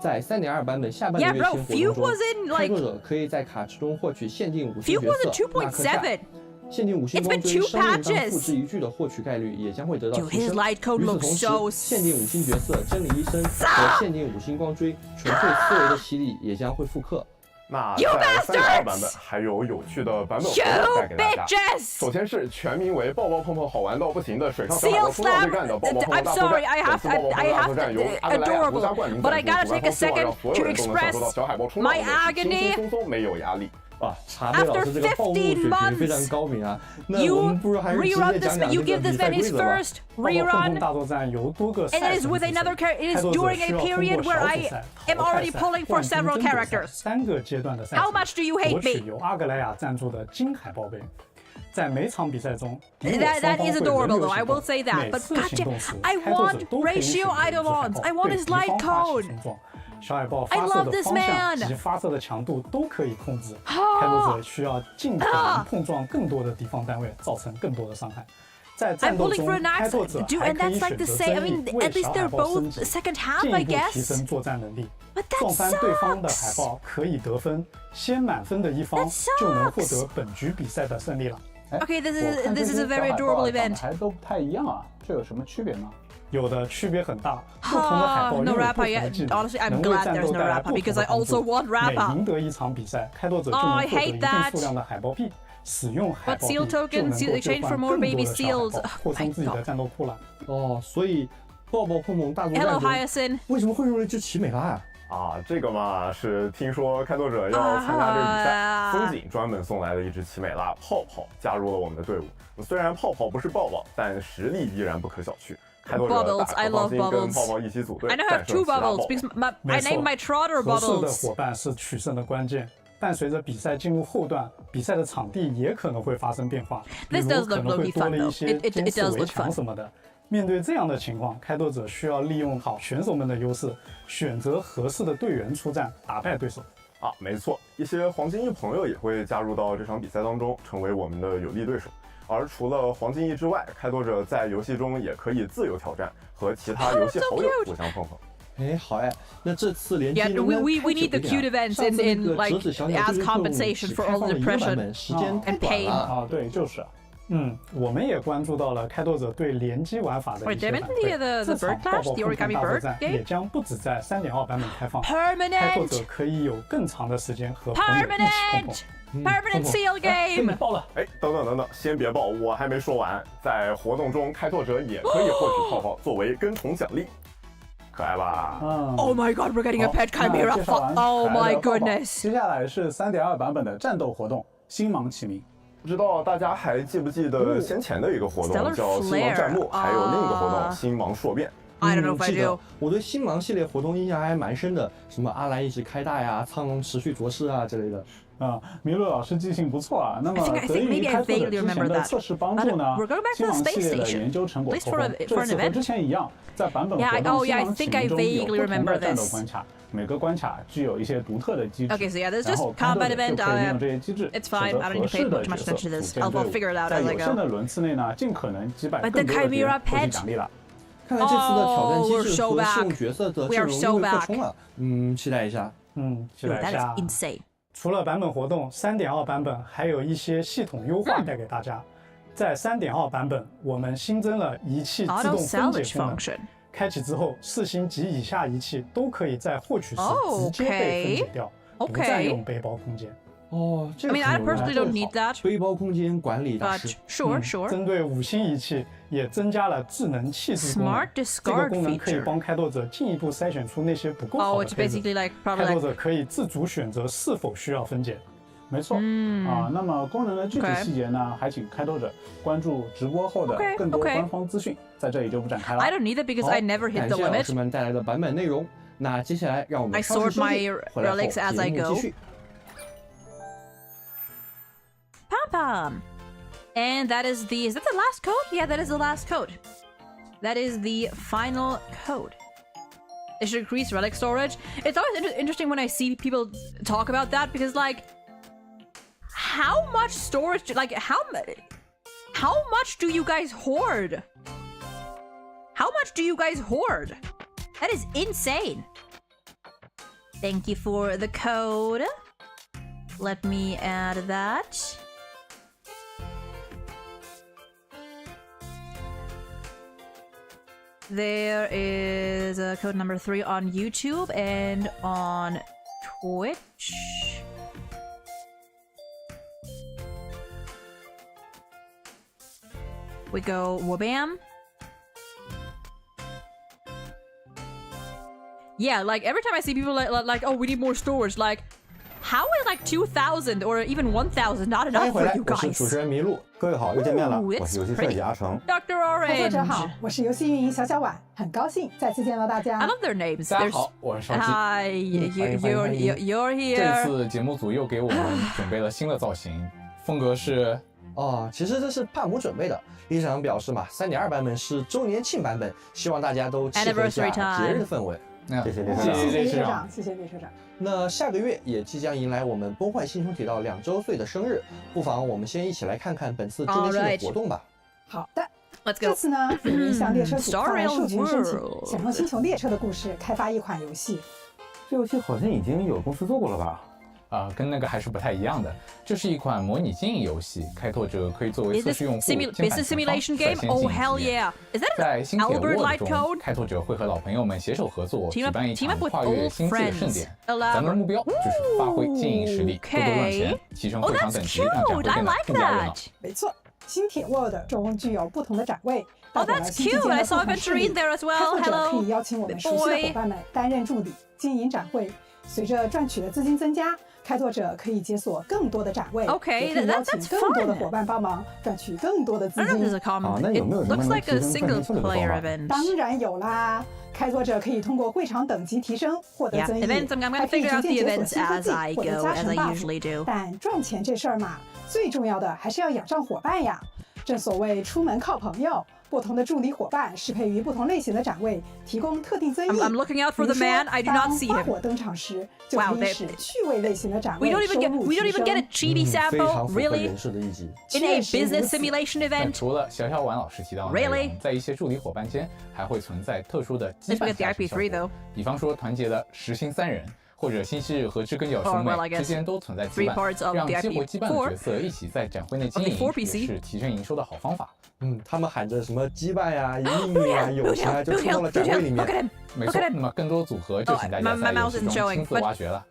在3.2版本下半的跃迁活动中，开拓者可以在卡池中获取限定五星角色纳克夏。限定五星光锥生命当复制一具的获取概率也将会得到提升。与此同时，限定五星角色真理医生和限定五星光锥纯粹思维的洗礼也将会复刻。那在3.2版本还有有趣的版本活动带给大家。首先是全名为抱抱碰碰好玩到不行的水上小海豹冲浪对战的抱抱碰碰大作战。本次抱抱碰碰大作战由阿格莱亚独家冠名赞助，主办方希望让所有人都能享受到小海豹冲浪的轻轻松松，没有压力。哇，茶杯老师这个暴露水平非常高明啊！那我们不如还是直接讲讲这个比赛规则吧。Rerun大作战由多个赛程组成，开拓者需要通过小组赛淘汰赛，冠军争夺赛3个阶段的赛程，夺取由阿格莱亚赞助的金海豹杯。在每场比赛中，敌我双方会轮流行动，每次行动时，开拓者都可以选择海豹对敌方发起冲撞。小海豹发射的方向及发射的强度都可以控制，开拓者需要尽可能碰撞更多的敌方单位，造成更多的伤害。在战斗中，开拓者还可以选择增益为小海豹升级，进一步提升作战能力。撞翻对方的海豹可以得分，先满分的一方就能获得本局比赛的胜利了。Okay, this is a very adorable event. 还都不太一样啊，这有什么区别吗？有的区别很大，不同的海豹拥有不同的技能，能为战斗带来不同的帮助。每赢得一场比赛，开拓者就能获得一定数量的海豹币。使用海豹币就能够兑换更多的小海豹，扩充自己的战斗库了。哦，所以抱抱碰碰大作战中，为什么会用了一只奇美拉呀？这个嘛是听说开拓者要参加这个比赛，风景专门送来的一只奇美拉泡泡加入了我们的队伍。虽然泡泡不是抱抱，但实力依然不可小觑。开拓者打开放心跟抱抱一起组队，战胜其他抱抱。没错，合适的伙伴是取胜的关键。但随着比赛进入后段，比赛的场地也可能会发生变化，比如可能会多了一些监视围墙什么的。面对这样的情况，开拓者需要利用好选手们的优势，选择合适的队员出战，打败对手。没错，一些黄金翼朋友也会加入到这场比赛当中，成为我们的有力对手。而除了黄金翼之外，开拓者在游戏中也可以自由挑战，和其他游戏好友互相碰碰。好哎，那这次联机 we need the cute events in like as compensation for all the depression and pain. 对，就是。我们也关注到了开拓者对联机玩法的一些反馈。这场抱抱碰碰大作战也将不止在 3.2 版本开放，开拓者可以有更长的时间和朋友一起碰碰。Permanent seal game。爆了！等，先别爆，我还没说完。在活动中，开拓者也可以获取泡泡作为跟宠奖励，可爱吧？Oh my god, we're getting a pet chimera! Oh my goodness! 接下来是 3.2 版本的战斗活动，星芒启明。不知道大家还记不记得先前的一个活动叫星芒战幕，还有另一个活动星芒硕变。I don't know if I do。我对星芒系列活动印象还蛮深的，什么阿兰一直开大呀，苍龙持续着势啊之类的。麋鹿老师记性不错啊。那么得益于开拓者之前的测试帮助呢，星芒系列的研究成果透露，这次和之前一样，在版本活动星芒启明中有不同的战斗关卡。每个关卡具有一些独特的机制，然后开拓者就可以利用这些机制，选择合适的角色组建队伍，在有限的轮次内呢，尽可能击败更多的敌人获取奖励了。看来这次的挑战机制和适用角色的阵容又会扩充了，期待一下。期待一下。除了版本活动 3.2 版本还有一些系统优化带给大家。在 3.2 版本，我们新增了仪器自动分解功能。开启之后，4星及以下仪器都可以在获取时直接被分解掉，不再用背包空间。这个 I personally don't need that。背包空间管理大师。Sure。针对5星仪器也增加了智能弃置功能。这个功能可以帮开拓者进一步筛选出那些不够好的配置。开拓者可以自主选择是否需要分解。没错。那么功能的具体细节呢，还请开拓者关注直播后的更多官方资讯，在这里就不展开了。I don't need it because I never hit the limit。感谢老师们带来的版本内容。那接下来让我们稍事休息，回来后节目继续。Pom-pom. And is that the last code? Yeah, that is the last code. That is the final code. It should increase relic storage. It's always interesting when I see people talk about that because, like, how much storage, like, how much do you guys hoard? How much do you guys hoard? That is insane. Thank you for the code. Let me add that. There is code number 3 on YouTube and on Twitch. We go wabam. Yeah, like every time I see people like, oh, we need more storage, like, how is like 2,000 or even 1,000 not enough for you guys? 我是主持人麋鹿，各位好，又见面了，我是游戏设计阿成。Dr. Orange， 开拓者好，我是游戏运营小小婉，很高兴再次见到大家。 I love their names. 大家好，我是少基。Hi, you're here. 这次节目组又给我们准备了新的造型，风格是其实这是帕姆准备的。立场表示嘛，3.2 版本是周年庆版本，希望大家都契合一下节日的氛围。谢谢列车长，谢谢列车长。那下个月也即将迎来我们崩坏星穹铁道2周岁的生日，不妨我们先一起来看看本次周年庆的活动吧。好的，这次呢，有人向列车组发来授权申请，想用星球列车的故事开发一款游戏。这游戏好像已经有公司做过了吧？跟那个还是不太一样的。这是一款模拟经营游戏，开拓者可以作为测试用户键盘前方率先进行体验。在星铁 World 中，开拓者会和老朋友们携手合作，举办一场跨越星际的盛典。咱们的目标就是发挥经营实力，多多赚钱，提升会场等级，让展会变得更加热闹。没错，星铁 World 中具有不同的展位。Oh, that's cute! I saw Adventure in there as well. 开拓者可以邀请我们熟悉的伙伴们担任助理，经营展会。随着赚取的资金增加，开拓者可以解锁更多的展位， Okay, 也可以邀请更多的伙伴帮忙，赚取更多的资金。那有没有什么能提升赚钱效率的方法？当然有啦！开拓者可以通过会场等级提升获得增益，还可以逐渐解锁新科技，获得加成 buff。但赚钱这事儿嘛，最重要的还是要仰仗伙伴呀。正所谓出门靠朋友。不同的助理伙伴适配于不同类型的展位，提供特定增益。I'm looking out for the man. I do not see him. 花火登场时，就可以使趣味类型的展位 We don't even get a chibi sample, really? 人士的一击 In a business simulation event? 除了小小婉老师提到的内容，在一些助理伙伴间还会存在特殊的羁绊价值效果，比方说团结的实心3人。或者新希日和知更角兄妹之间都存在羁绊，让激活羁绊的角色一起在展会内经营，也是提升营收的好方法。他们喊着什么羁绊呀、命运啊、友情啊，就冲到了展会里面。没错，那么更多组合就请大家在游戏中亲自挖掘了。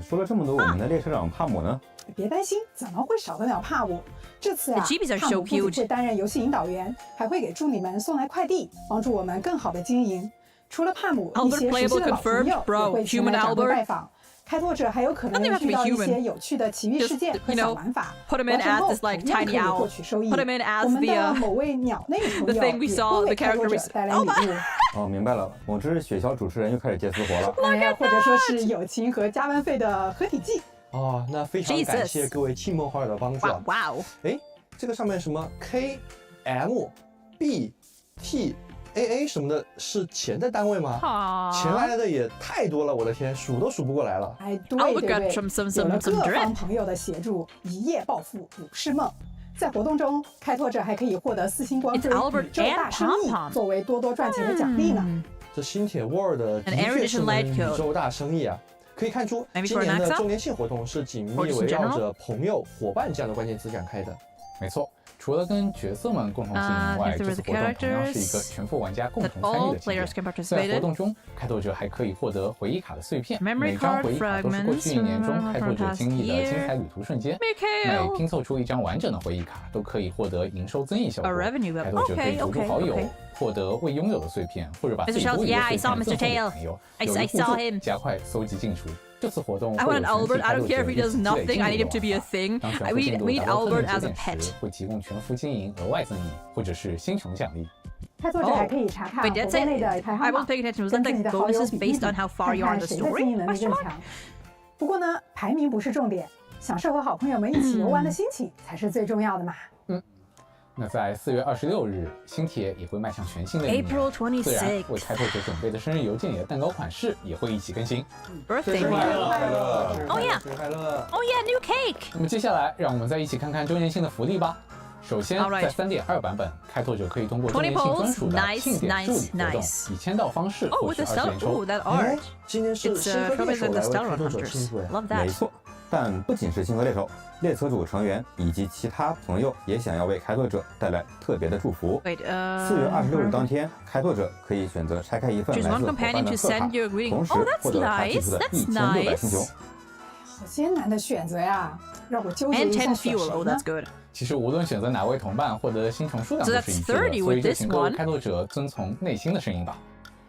说了这么多，我们的列车长帕姆呢？别担心，怎么会少得了帕姆？这次啊，帕姆不仅会担任游戏引导员，还会给助理们送来快递，帮助我们更好的经营。除了帕姆，一些熟悉的老朋友也会前来展会拜访。开拓者还有可能遇到一些有趣的奇遇事件和小玩法，完成后同样可以获取收益。我们的某位鸟类朋友也会为开拓者带来礼物。明白了，总之雪橇主持人又开始接私活了。或者说是友情和加班费的合体技。那非常感谢各位亲朋好友的帮助。哇哦！这个上面什么 KMBTAA 什么的是钱的单位吗？钱来的也太多了，我的天，数都数不过来了。对，有了各方朋友的协助，一夜暴富如是梦。在活动中，开拓者还可以获得4星光辉宇宙大生意，作为多多赚钱的奖励呢。这新铁 World 的确是门宇宙大生意啊！可以看出，今年的周年庆活动是紧密围绕着朋友、伙伴这样的关键词展开的。没错。除了跟角色们共同经营外，这次活动同样是一个全副玩家共同参与的体验。在活动中，开拓者还可以获得回忆卡的碎片，每张回忆卡都是过去1年中开拓者经历的精彩旅途瞬间。每拼凑出一张完整的回忆卡，都可以获得营收增益效果。开拓者可以组织好友，获得未拥有的碎片，或者把自己多余的碎片赠送给朋友，有力互助，加快搜集进出。这次活动 I want Albert. I don't care if he does nothing. I need him to be a thing. We need Albert as a pet. 会提供全服经营额外增益，或者是星穹奖励。开拓者还可以查看活动内的排行榜，跟自己的好友比拼，看看谁的经营能力更强。不过呢，排名不是重点，享受和好朋友们一起游玩的心情才是最重要的嘛。那在4月26日，新铁也会迈向全新的一年。自然，为开拓者准备的生日邮件里的蛋糕款式也会一起更新。Birthday 快乐 ！Oh yeah！ 快乐 ！Oh yeah！New cake！ 那么接下来，让我们再一起看看周年庆的福利吧。首先，在3.2版本，开拓者可以通过周年庆专属的庆典助理活动，以签到方式获取2次元抽。今年是星河猎手来为开拓者庆祝，没错。但不仅是星河猎手，列车组成员以及其他朋友也想要为开拓者带来特别的祝福。4月26日当天，开拓者可以选择拆开一份来自伙伴的贺卡，同时获得他提出的1600星球。好艰难的选择呀，让我纠结一下选谁呢？其实无论选择哪位同伴，获得的星球数量都是一致的，所以就请各位开拓者遵从内心的声音吧。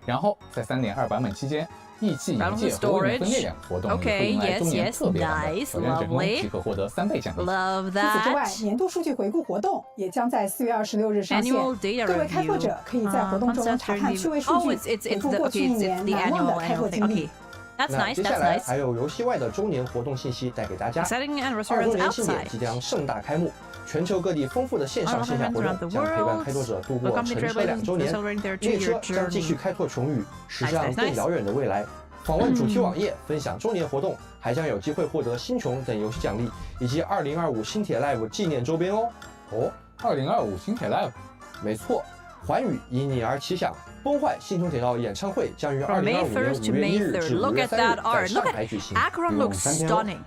然后在3.2版本期间，艺伎营界和未名分裂2个活动也会迎来周年特别版本，挑战成功即可获得3倍奖励。除此之外，年度数据回顾活动也将在4月26日上线。各位开拓者可以在活动中查看趣味数据，回顾过去1年难忘的开拓经历。那接下来还有游戏外的周年活动信息带给大家。2周年庆典即将盛大开幕。全球各地丰富的线上线下活动将陪伴开拓者度过乘车2周年，列车将继续开拓琼宇，驶向更遥远的未来。访问主题网页，分享周年活动，还将有机会获得星穹等游戏奖励，以及2025星铁 Live 纪念周边哦。2025星铁 Live，没错，寰宇因你而起响，崩坏星穹铁道演唱会将于2025年5月1日至5月3日在上海举行。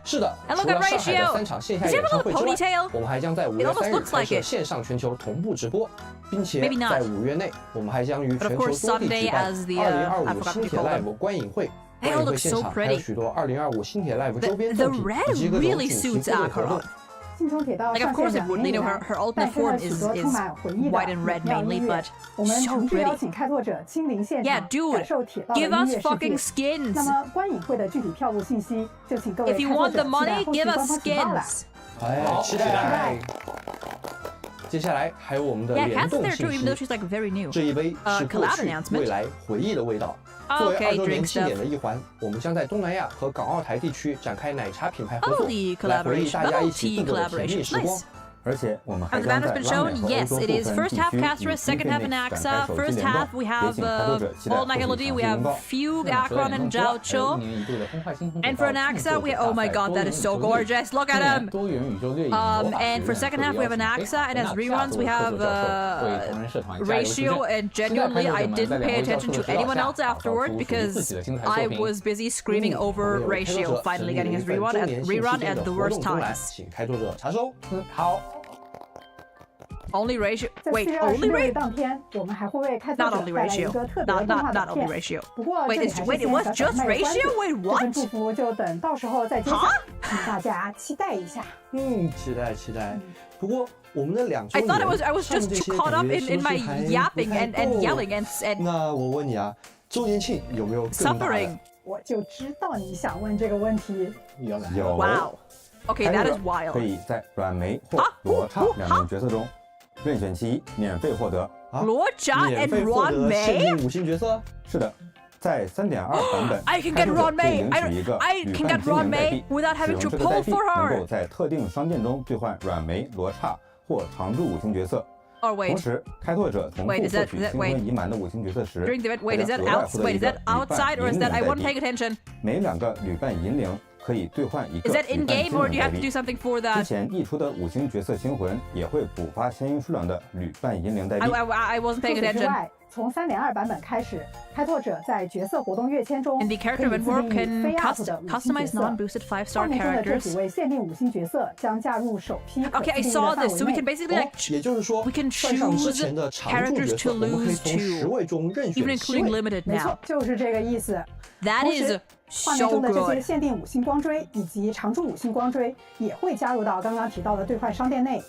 是的，除了上海的3场线下演唱会之外，我们还将在5月3日开设线上全球同步直播，并且在5月内，我们还将于全球多地举办2025新铁 Live 观影会。观影会现场还有许多2025新铁 Live 周边赠品以及各种主题互动活动。星穹铁道上线2年以来，诞生了许多充满回忆的美妙音乐。我们诚挚邀请开拓者亲临现场，感受铁道的音乐世界。那么观影会的具体票务信息，就请各位开拓者期待后续官方情报啦。哎，期待！接下来还有我们的联动信息，这一杯是过去、未来回忆的味道。作为2周年庆典的一环，我们将在东南亚和港澳台地区展开奶茶品牌合作，来回忆大家一起度过的甜蜜时光。而且我们还将在拉美和欧洲部分地区以 Second Half and AXA. First half we have All Night Melody, we have Fugue, Akron, and Zhaoqiu. And for an AXA, we oh my god, that is so gorgeous. Look at him. And for second half we have an AXA, and as reruns we have Ratio. And genuinely, I didn't pay attention to anyone else afterward because I was busy screaming over Ratio finally getting his rerun at the worst times. 请开拓者查收。好。Only Ratio. 在4月26日当天，我们还会为开拓者带来一个特别的动画短片。不过这里还是先小小的卖个关子，这份祝福就等到时候再揭晓，请大家期待一下。期待。不过我们的2周年， I was just caught up in my yapping and yelling and. 那我问你啊，周年庆有没有更大的？我就知道你想问这个问题。有。Wow. Okay, that is wild. 可以在软梅或罗刹2名角色中。任选其一，免费获得。罗刹 and Ron May 限定5星角色。是的，在3.2版本， I can get Ron May. I can get Ron May without having to pull for her. 能够在特定商店中兑换软梅、罗刹或常驻5星角色。同时，开拓者重复获取星魂已满的5星角色时， Wait, is that outside or is that I wasn't paying attention? 每2个旅伴银铃。可以兑换一个 Is that in game or do you have to do something for that? 之前溢出的5星角色星魂也会补发相应数量的旅伴银铃代币。I wasn't paying attention. 除此之外，从3.2版本开始，开拓者在角色活动跃迁中， And the character remark can customize non-boosted 5-star characters. 这几位限定5星角色将加入首批可 Okay, I saw this. So we can basically like. 也就是说 we can 算上之 choose 前的常驻角 characters 色， to 我们可以 lose 从10位中任 to, 选 even 7 including 位。 limited 没错 now. 就是这个意思。 That 同时 is 画面 so 中的这些 good. 限定5星光锥以及常驻5星光锥也会加入到刚刚提到的兑换商店内。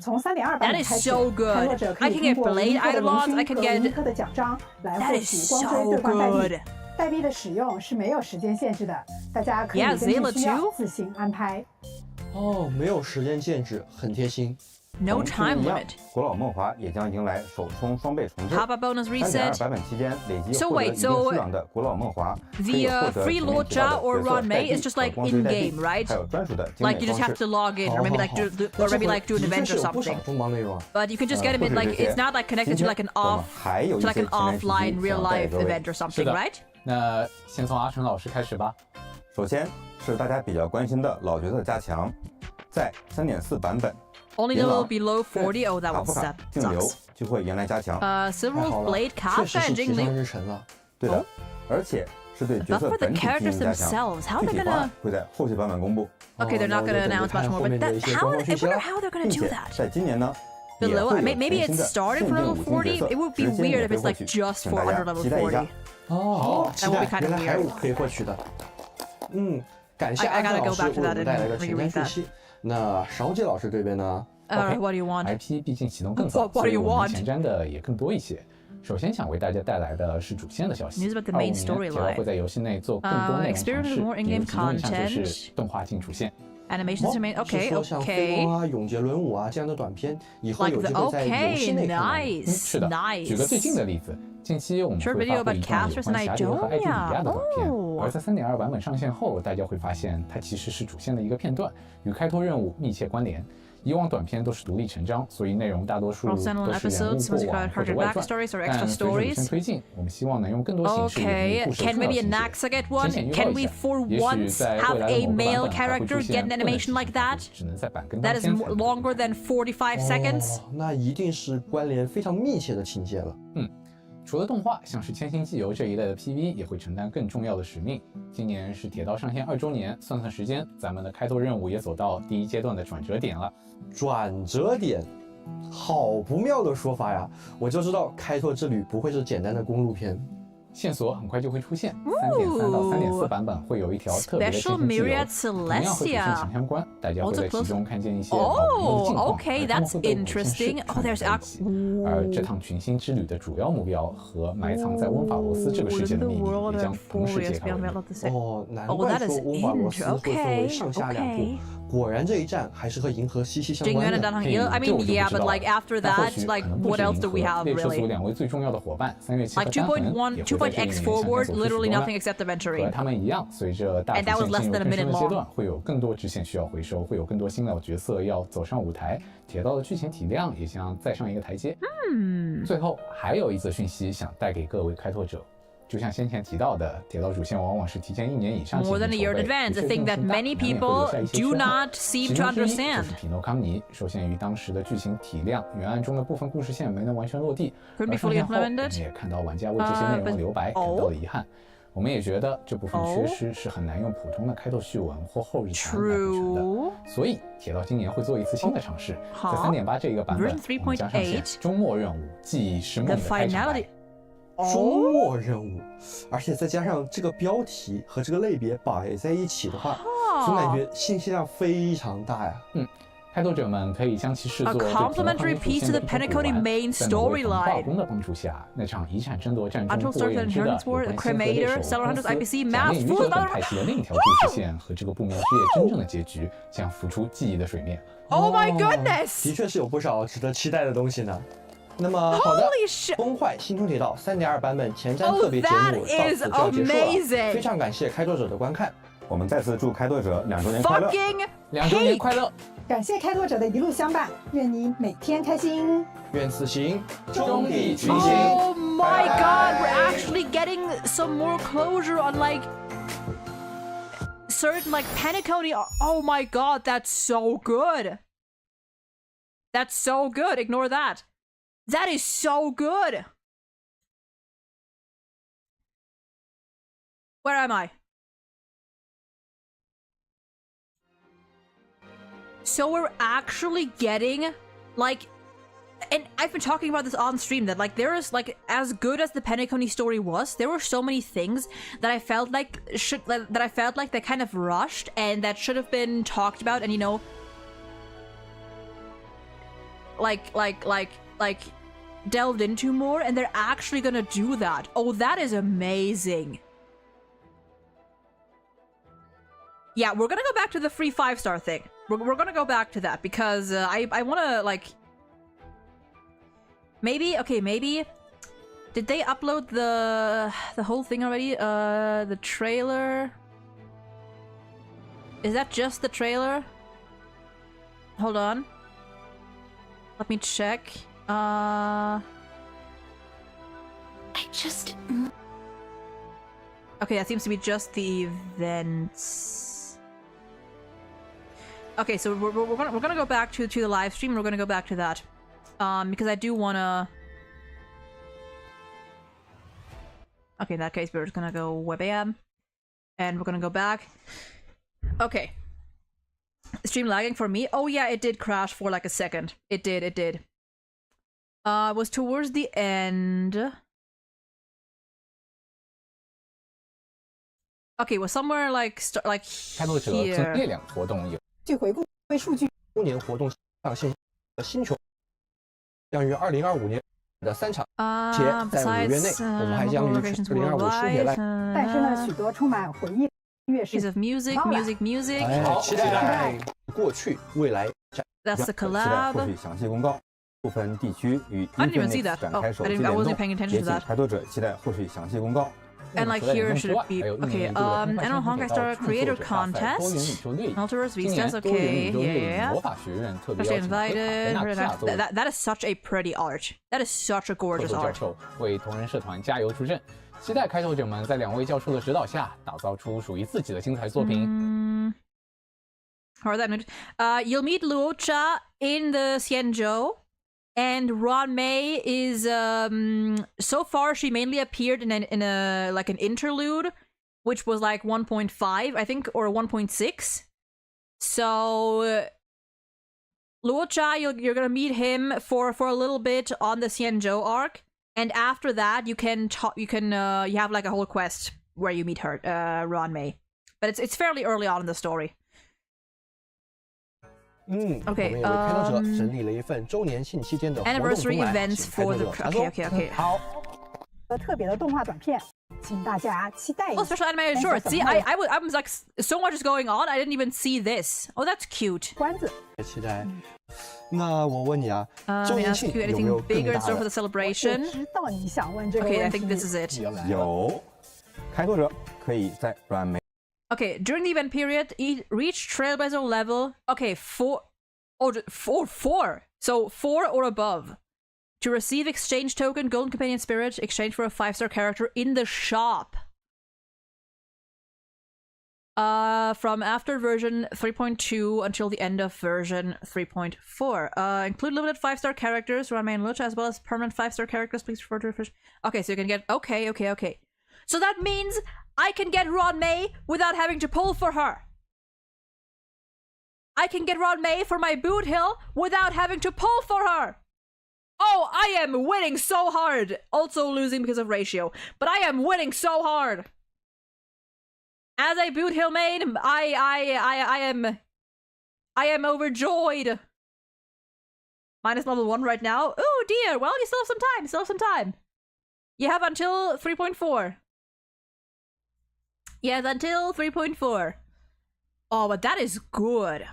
从3.2版本开始，开拓者可以通过无印克的荣勋和无印克的奖章来获取光锥兑换代币。代币的使用是没有时间限制的，大家可以根据需要自行安排。哦，没有时间限制，很贴心。 No time limit. 国老梦华也将迎来首充双倍重置。Pop-up bonus reset. 3.2版本期间累计获得一定数量的国老梦华， The free Locha or Ron May is just like in game, right? 还有专属的 Like you just have to log in, or maybe like do an event or something. But you can just get them in like it's not like connected to like an offline real life event or something, right? 那先从阿成老师开始吧。首先是大家比较关心的老角色加强，在3.4版本。 Only a little below 40. Oh, that was that 净流 sucks. 就会迎来加强。Silver Blade Kafka and Jingling. 对的，而且是对角色本体进行加强。具体化会在后续版本公布。 Okay, they're not gonna announce much more, but that how I wonder how they're gonna do that. 在今年呢， maybe it started from level 40. It would be weird if it's like just for under level 40. 哦， that would be kind of 原来还有 weird. 可以获取的。感谢阿克老师为我们带来的前瞻讯息。那勺姐老师这边呢？ What do you want? IP 毕竟启动更早，所以我们前瞻的也更多一些。首先想为大家带来的是主线的消息。25年铁道会在游戏内做更多内容尝试，比如其中一项就是动画进主线。 Animations remain okay. 说像飞龙啊、永劫轮舞啊这样的短片，以后有机会在游戏内看到。是的，举个最近的例子，近期我们会发布一段有关侠流和艾地里亚的短片，而在3.2版本上线后，大家会发现它其实是主线的一个片段，与开拓任务密切关联。以往短片都是独立成章，所以内容大多数都是人物过往或者外传。但随着旅程推进，我们希望能用更多形式引入故事的重要情节。浅显预告一下，也许在未来的某个版本还会出现不能实现，只能在版根当天才能。那一定是关联非常密切的情节了。除了动画，像是《千星纪游》这一类的 PV 也会承担更重要的使命。今年是铁道上线2周年，算算时间，咱们的开拓任务也走到第1阶段的转折点了。转折点，好不妙的说法呀！我就知道开拓之旅不会是简单的公路片。线索很快就会出现，3.3到3.4版本会有一条特别的千星纪游，同样会出现强相关，大家会在其中看见一些好朋友的近况，他们会被某件事串在一起。而这趟群星之旅的主要目标和埋藏在温法罗斯这个世界的秘密也将同时揭开。难怪说温法罗斯会分为上下2部，果然这一战还是和银河息息相关的。I mean, yeah, but like after that, like what else do we have really? 列车组2位最重要的伙伴3月7和丹恒也会在2.X forward, literally nothing except the venturing. 和他们一样，随着大主线进入更深的阶段，会有更多支线需要回收，会有更多新老角色要走上舞台，铁道的剧情体量也将再上一个台阶。最后还有一则讯息想带给各位开拓者。就像先前提到的，铁道主线往往是提前1年以上进行筹备， More than a year in advance, a thing that many people do not seem to understand. 就是匹诺康尼受限于当时的剧情体量，原案中的部分故事线没能完全落地，而上线后我们也看到玩家为这些内容留白感到了遗憾。我们也觉得这部分缺失是很难用普通的开拓序文或后日谈来补全的，所以铁道今年会做一次新的尝试，在 3.8 这一个版本，我们将上线周末任务《记忆是梦》的开场白。周末任务，而且再加上这个标题和这个类别摆在一起的话，总感觉信息量非常大呀。开拓者们可以将其视作对匹诺康尼主线的一种补完，在某位化工的帮助下，那场遗产争夺战中不为人知的有关星河猎手公司假面愚者等派系的另一条故事线和这个不眠之夜真正的结局将浮出记忆的水面。Oh my goodness！ 的确是有不少值得期待的东西呢。那么好的，崩坏星穹铁道 3.2 版本前瞻特别节目到此就要结束了，非常感谢开拓者的观看。我们再次祝开拓者2周年快乐！2周年快乐！感谢开拓者的一路相伴，愿你每天开心，愿此行终抵群星。Oh my god, we're actually getting some more closure on like certain like Penacony. Oh my god, that's so good. That's so good. Ignore that. That is so good. Where am I? So we're actually getting like, and I've been talking about this on stream, that like there is like, as good as the Penacony story was, there were so many things that I felt like they kind of rushed and that should have been talked about and, you know, like delved into more, and they're actually gonna do that. Oh, that is amazing. Yeah, we're gonna go back to the free 5-star thing. We're gonna go back to that because I wanna like maybe did they upload the whole thing already? The trailer. Is that just the trailer? Hold on. Let me check. I just... Okay, that seems to be just the events. Okay, so we're gonna go back to the live stream. We're gonna go back to that, because I do wanna. Okay, in that case, we're just gonna go webam, and we're gonna go back. Okay. Stream lagging for me? Oh yeah, it did crash for like a second. It did. It was towards the end. Okay, was somewhere like here. 列两活动有。据回顾数据，周年活动上线的星球将于2025年的3场，且在5月内，我们还将于2025书写来诞生了许多充满回忆乐事。music。好，期待过去未来。That's the collab。期待后续详细公告。部分地区与 Infinite 展开首次联动，也请开拓者期待后续详细公告。And like here should it be okay? Annual Honkai Star Creator Contest, Multiverse Vistas. Okay, yeah. Especially invited. That is such a pretty art. That is such a gorgeous art. 为同人社团加油助阵，期待开拓者们在2位教授的指导下，打造出属于自己的精彩作品。You'll meet Luocha in the Xianzhou. And Ron Mei is so far she mainly appeared in a like an interlude, which was like 1.5 I think, or 1.6. So Luocha, you're gonna meet him for a little bit on the Xianzhou arc, and after that you have like a whole quest where you meet her, Ron Mei, but it's fairly early on in the story. Okay, anniversary events for the okay. 好，特别的动画短片，请大家期待一下。Oh, special animated shorts. See, I was like, so much is going on. I didn't even see this. Oh, that's cute. 关子。期待。那我问你啊，周年庆有没有更大的？ Anything bigger in store for the celebration? 知道你想问这个问题。 Okay, I think this is it. 有，开拓者可以在软媒。 Okay, during the event period, reach Trailblazer level. Okay, 4. So 4 or above. To receive exchange token, Golden Companion Spirit, exchange for a 5-star character in the shop. From after version 3.2 until the end of version 3.4. Include limited 5-star characters, Rame and Lucha, as well as permanent 5-star characters. Please refer to the Okay, so you can get... Okay. So that means I can get Ron Mei without having to pull for her. I can get Ron Mei for my boot hill without having to pull for her. Oh, I am winning so hard. Also losing because of ratio, but I am winning so hard. As a boot hill main, I am overjoyed. Minus level 1 right now. Oh dear. Well, you still have some time. You have until 3.4. Yes, until 3.4. Oh, but that is good.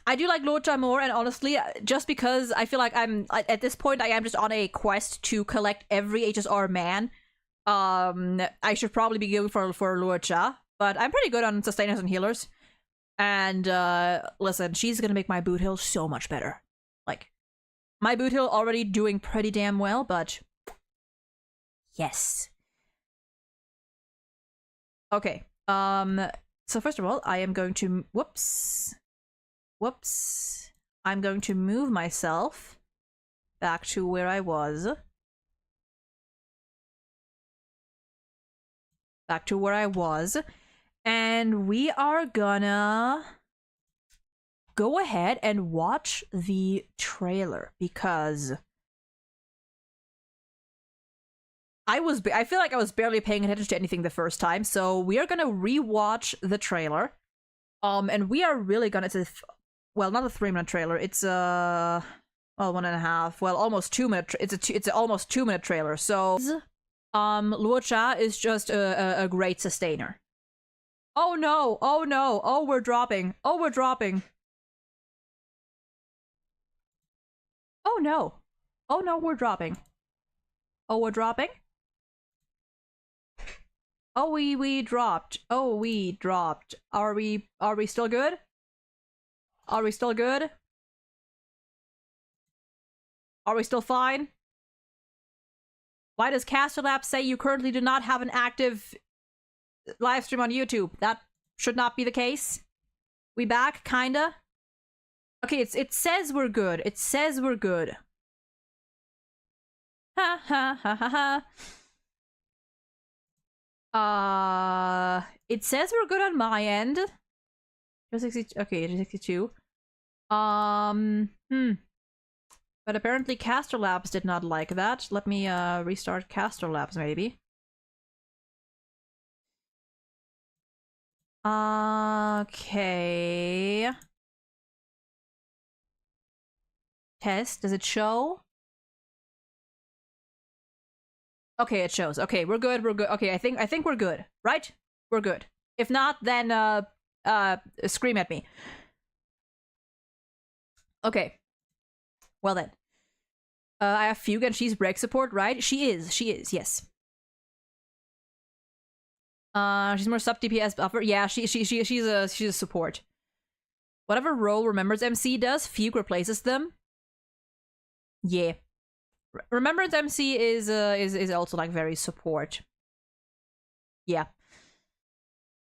I do like Luocha more, and honestly, just because I feel like at this point, I am just on a quest to collect every HSR man. I should probably be going for Luocha, but I'm pretty good on sustainers and healers. And listen, she's gonna make my boot hill so much better. Like, my boot hill already doing pretty damn well, but yes. Okay. So first of all, I am going to whoops. I'm going to move myself back to where I was. And we are gonna go ahead and watch the trailer because I feel like I was barely paying attention to anything the first time, so we are gonna rewatch the trailer. And we are really gonna... Well, not a 3-minute trailer. It's well, 1.5. Well, almost 2-minute. It's an almost 2-minute trailer. So, Luocha is just a great sustainer. Oh no! Oh no! Oh, we're dropping! Oh, we're dropping! Oh no! Oh no, we're dropping! Oh, we're dropping? Oh, we dropped. Oh, we dropped. Are we still good? Are we still good? Are we still fine? Why does Casterlap say you currently do not have an active live stream on YouTube? That should not be the case. We back, kinda? Okay, it says we're good. It says we're good. Ha ha ha ha ha. It says we're good on my end. 60, okay, 62. But apparently Caster Labs did not like that. Let me restart Caster Labs maybe. Okay. Test, does it show? Okay, it shows. Okay, we're good. Okay, I think we're good, right? We're good. If not, then scream at me. Okay. Well then. I have Fugue and she's break support, right? She is, yes. She's more sub DPS buffer. Yeah, she's a support. Whatever role Remembrance MC does, Fugue replaces them. Yeah. Remembrance MC is also like very support. Yeah.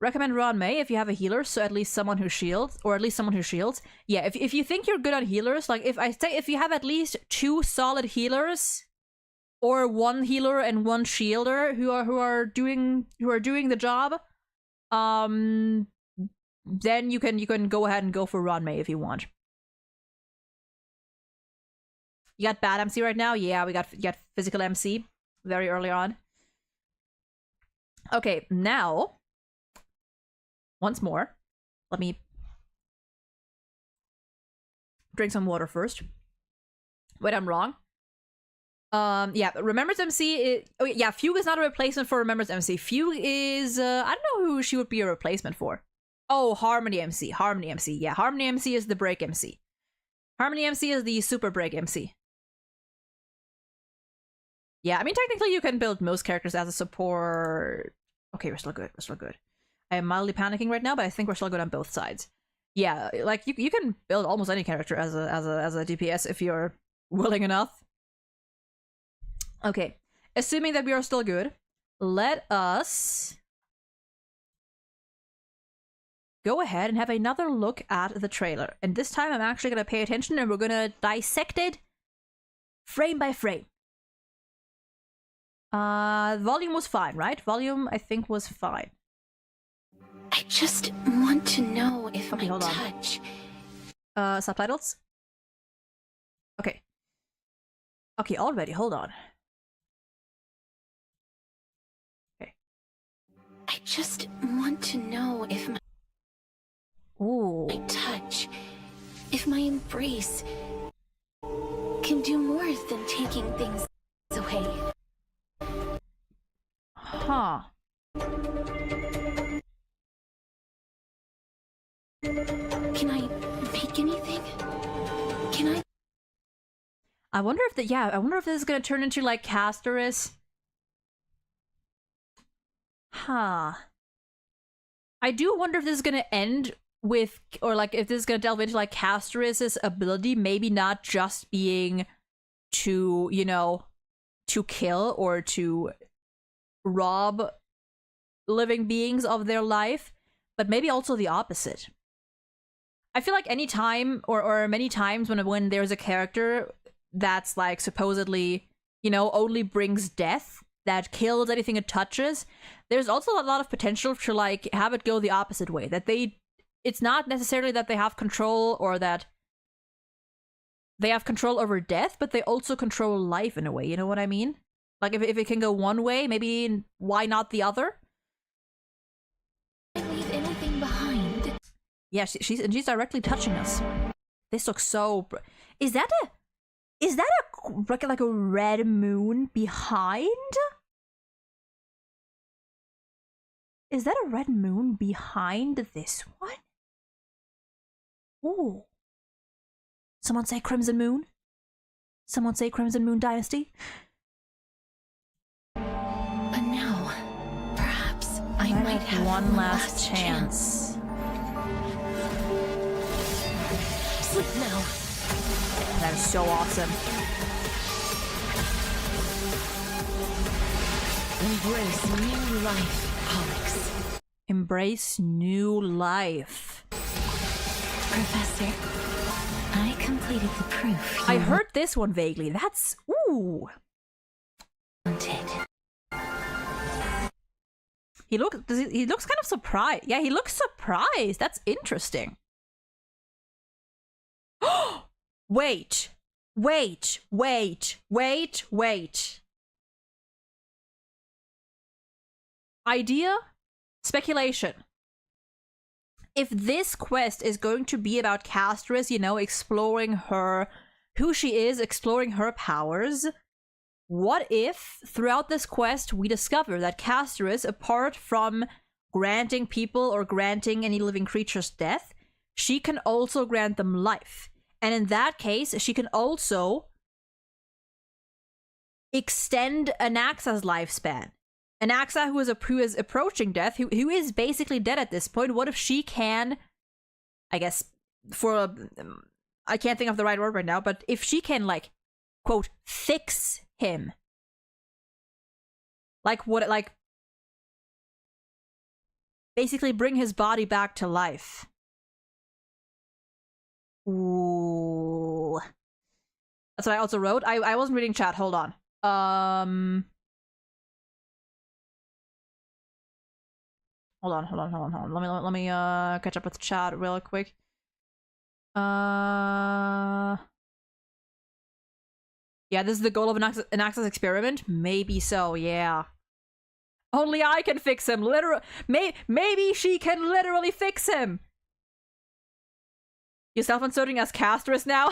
Recommend Ron May if you have a healer, so at least someone who shields, or at least someone who shields. Yeah, if you think you're good on healers, like if you have at least 2 solid healers, or 1 healer and 1 shielder who are doing the job, then you can go ahead and go for Ron May if you want. You got bad MC right now? Yeah, we got physical MC very early on. Okay, now once more, let me drink some water first. Wait, I'm wrong. Yeah, Remembrance MC oh yeah, Fugue is not a replacement for Remembrance MC. Fugue is I don't know who she would be a replacement for. Oh, Harmony MC. Yeah, Harmony MC is the break MC. Harmony MC is the super break MC. Yeah, I mean technically you can build most characters as a support. Okay, we're still good. I am mildly panicking right now, but I think we're still good on both sides. Yeah, like you can build almost any character as a DPS if you're willing enough. Okay, assuming that we are still good, let us go ahead and have another look at the trailer. And this time I'm actually going to pay attention and we're going to dissect it frame by frame. Volume was fine, right? Volume, I think, was fine. I just want to know if my touch... Subtitles? Okay. Okay, already, hold on. Okay. I just want to know if my... Ooh. My touch, if my embrace can do more than taking things away. Huh. Can I make anything? Can I? I wonder if I wonder if this is gonna turn into like Castoris. Huh. I do wonder if this is gonna end with, or like if this is gonna delve into like Castoris's ability, maybe not just being to, you know, to kill or to rob living beings of their life, but maybe also the opposite. I feel like any time or many times when there's a character that's like supposedly, you know, only brings death, that kills anything it touches, there's also a lot of potential to like have it go the opposite way. That it's not necessarily that they have control or that they have control over death, but they also control life in a way, you know what I mean? Like if it can go one way, maybe why not the other? Leave anything behind. Yeah, she's directly touching us. This looks so... Is that like a red moon behind? Is that a red moon behind this one? Ooh. Someone say Crimson Moon? Someone say Crimson Moon Dynasty? But now, perhaps I might have one last chance. Sleep now. That is so awesome. Embrace new life, Alex. Embrace new life. Professor, I completed the proof. I heard this one vaguely. That's... Ooh. He looks kind of surprised. Yeah, he looks surprised. That's interesting. Wait. Idea? Speculation. If this quest is going to be about Castoris, you know, exploring her, who she is, exploring her powers, what if throughout this quest we discover that Castoris, apart from granting people or granting any living creatures death, she can also grant them life. And in that case, she can also extend Anaxa's lifespan. Anaxa, who is approaching death, who is basically dead at this point, what if she can, I guess, I can't think of the right word right now, but if she can, like, quote, fix him. Like, what, like, basically bring his body back to life. Ooh. That's what I also wrote. I wasn't reading chat, hold on. Hold on. Let me catch up with chat real quick. Yeah, this is the goal of Anaxa's experiment? Maybe so, yeah. Only I can fix him, maybe she can literally fix him! You're self-inserting as Castress now?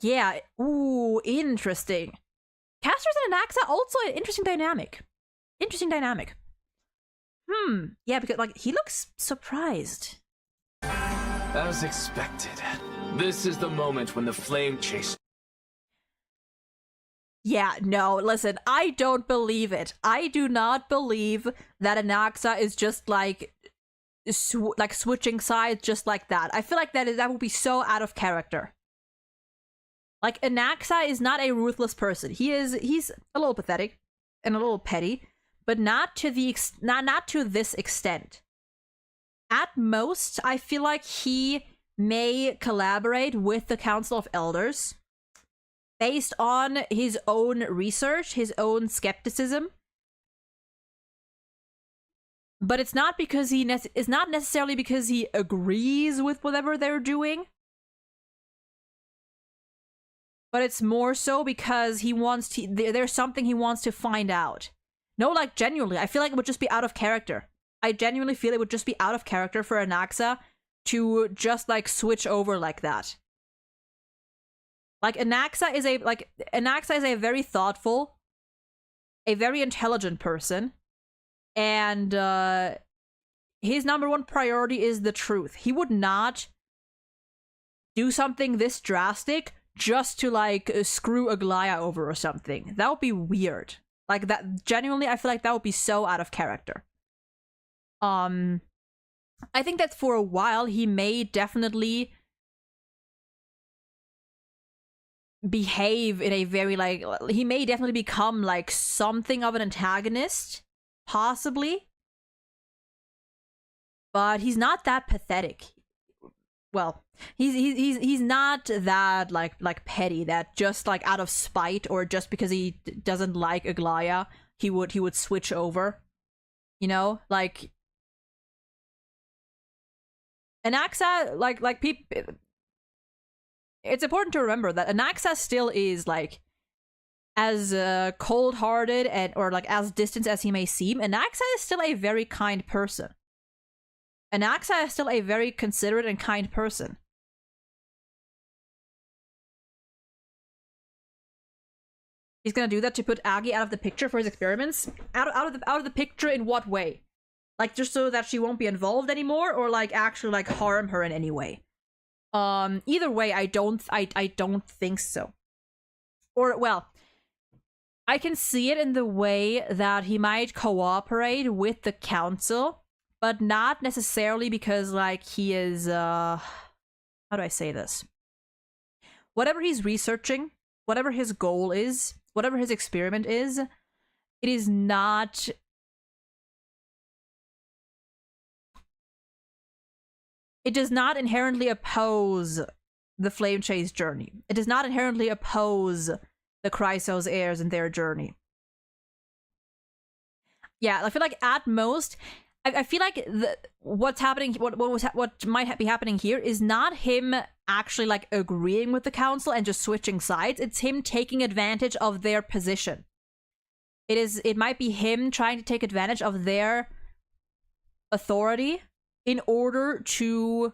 Yeah, ooh, interesting. Castress and Anaxa, also an interesting dynamic. Yeah, because, like, he looks surprised. As expected, this is the moment when the flame chase... Yeah, no, listen, I don't believe it. I do not believe that Anaxa is just, like, switching sides just like that. I feel like that would be so out of character. Like, Anaxa is not a ruthless person. He's a little pathetic and a little petty, but not to this extent. At most, I feel like he may collaborate with the Council of Elders based on his own research, his own skepticism. But it's not because it's not necessarily because he agrees with whatever they're doing. But it's more so because he wants to, there's something he wants to find out. No, like, genuinely, I feel like it would just be out of character. I genuinely feel it would just be out of character for Anaxa to just, like, switch over like that. Like, Anaxa is a very thoughtful, a very intelligent person, and his number one priority is the truth. He would not do something this drastic just to, like, screw Aglaya over or something. That would be weird. Like, that, genuinely, I feel like that would be so out of character. I think that for a while, he may definitely behave in a very, like, he may definitely become, like, something of an antagonist, possibly. But he's not that pathetic. Well, he's not that, like petty, that just, like, out of spite or just because he doesn't like Aglaya, he would switch over. You know, like, Anaxa, like people, it's important to remember that Anaxa still is, like, as cold-hearted and or, like, as distant as he may seem. Anaxa is still a very kind person. Anaxa is still a very considerate and kind person. He's gonna do that to put Aggie out of the picture for his experiments? Out of the picture in what way? Like, just so that she won't be involved anymore, or, like, actually, like, harm her in any way? Either way, I don't think so. Or, well, I can see it in the way that he might cooperate with the council, but not necessarily because, like, he is, how do I say this? Whatever he's researching, whatever his goal is, whatever his experiment is, it is not... It does not inherently oppose the Flame Chase journey. It does not inherently oppose the Chrysos heirs and their journey. Yeah, I feel like at most... I feel like what's happening, what might be happening here is not him actually, like, agreeing with the council and just switching sides. It's him taking advantage of their position. It might be him trying to take advantage of their authority in order to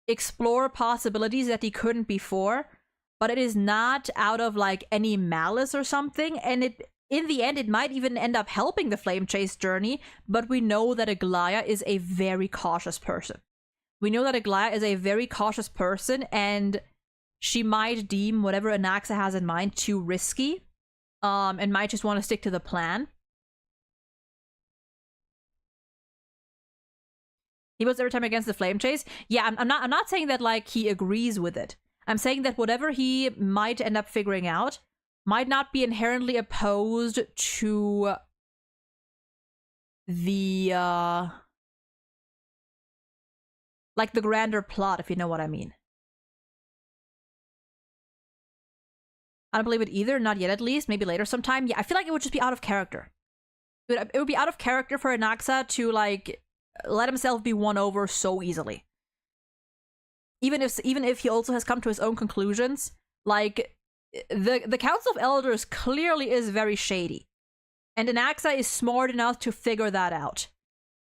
explore possibilities that he couldn't before, but it is not out of, like, any malice or something, and in the end, it might even end up helping the Flame Chase journey, but we know that Aglaya is a very cautious person. We know that Aglaya is a very cautious person, and she might deem whatever Anaxa has in mind too risky, and might just want to stick to the plan. He votes every time against the flame chase. Yeah, I'm not saying that like he agrees with it. I'm saying that whatever he might end up figuring out might not be inherently opposed to the like the grander plot, if you know what I mean. I don't believe it either, not yet at least, maybe later sometime. Yeah, I feel like it would just be out of character. It would be out of character for Anaxa to like let himself be won over so easily. Even if he also has come to his own conclusions, like the Council of Elders clearly is very shady. And Anaxa is smart enough to figure that out.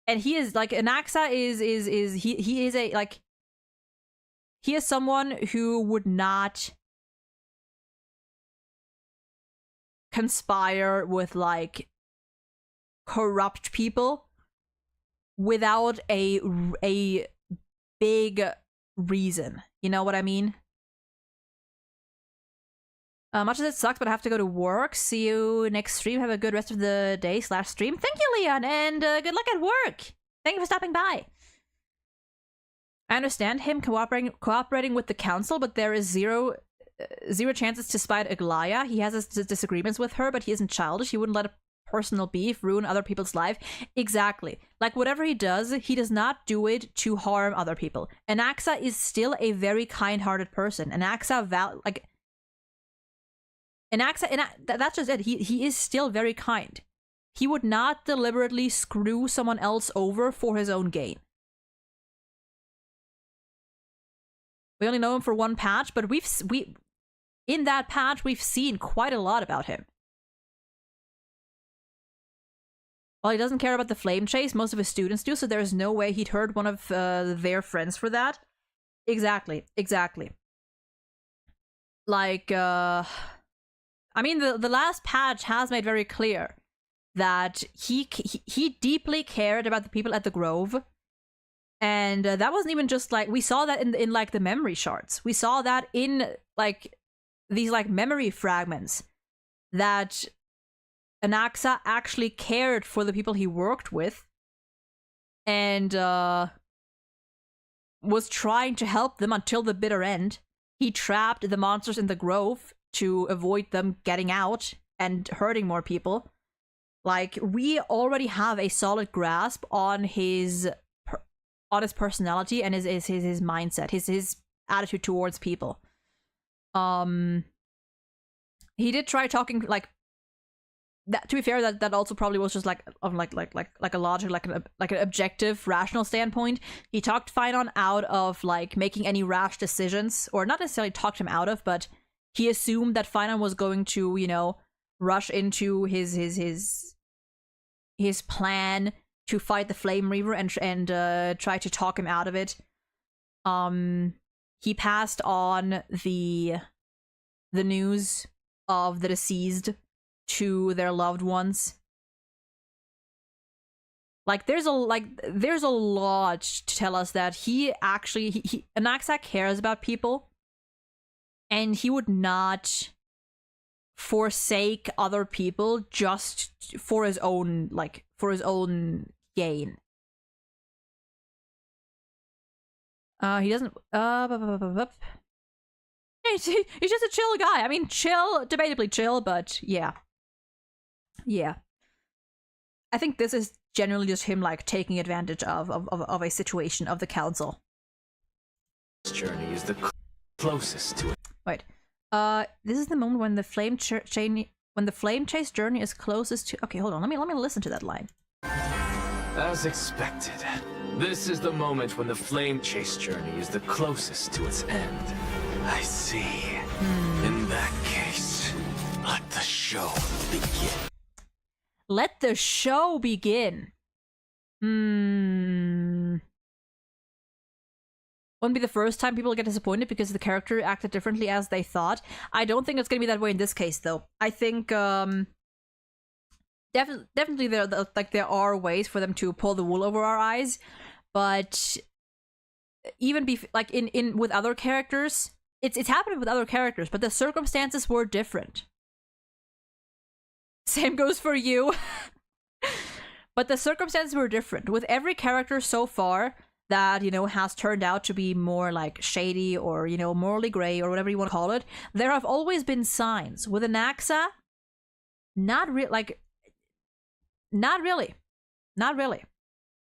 And he is like Anaxa he is a like he is someone who would not conspire with like corrupt people without a big reason. You know what I mean? Much as it sucks, but I have to go to work. See you next stream. Have a good rest of the day / stream. Thank you, Leon, and good luck at work. Thank you for stopping by. I understand him cooperating with the council, but there is zero chances to spite Aglaya. He has his disagreements with her, but he isn't childish. He wouldn't let a personal beef ruin other people's life. Exactly. Like, whatever he does not do it to harm other people. Anaxa is still a very kind-hearted person. Anaxa that's just it. He is still very kind. He would not deliberately screw someone else over for his own gain. We only know him for one patch, but in that patch we've seen quite a lot about him. While he doesn't care about the flame chase, most of his students do, so there's no way he'd hurt one of their friends for that. Exactly. Like, I mean, the last patch has made very clear that he deeply cared about the people at the Grove, and that wasn't even just like, we saw that in like the memory shards. We saw that in like these like memory fragments that Anaxa actually cared for the people he worked with, and was trying to help them until the bitter end. He trapped the monsters in the Grove to avoid them getting out and hurting more people. Like, we already have a solid grasp on his personality and his mindset, his attitude towards people. He did try talking like that. To be fair, that also probably was just like a logic, like an objective, rational standpoint. He talked Finon out of like making any rash decisions, or not necessarily talked him out of, but he assumed that Finon was going to, you know, rush into his plan to fight the Flame Reaver and try to talk him out of it. He passed on the news of the deceased to their loved ones. Like, there's a lot to tell us that he Anaxa cares about people. And he would not forsake other people just for his own gain. He doesn't. He's just a chill guy. I mean, chill, debatably chill, but yeah. I think this is generally just him like taking advantage of a situation of the council. This journey is the closest to it. Wait, this is the moment when the flame chase journey is closest to. Okay, hold on. Let me listen to that line. As expected, this is the moment when the flame chase journey is the closest to its end. I see. In that case, let the show begin. Let the show begin. Won't be the first time people get disappointed because the character acted differently as they thought. I don't think it's gonna be that way in this case, though. I think definitely there are ways for them to pull the wool over our eyes, but even with other characters, it's happened with other characters, but the circumstances were different. Same goes for you. But the circumstances were different. With every character so far that, you know, has turned out to be more like shady or, you know, morally gray or whatever you want to call it, there have always been signs. With Anaxa, not really.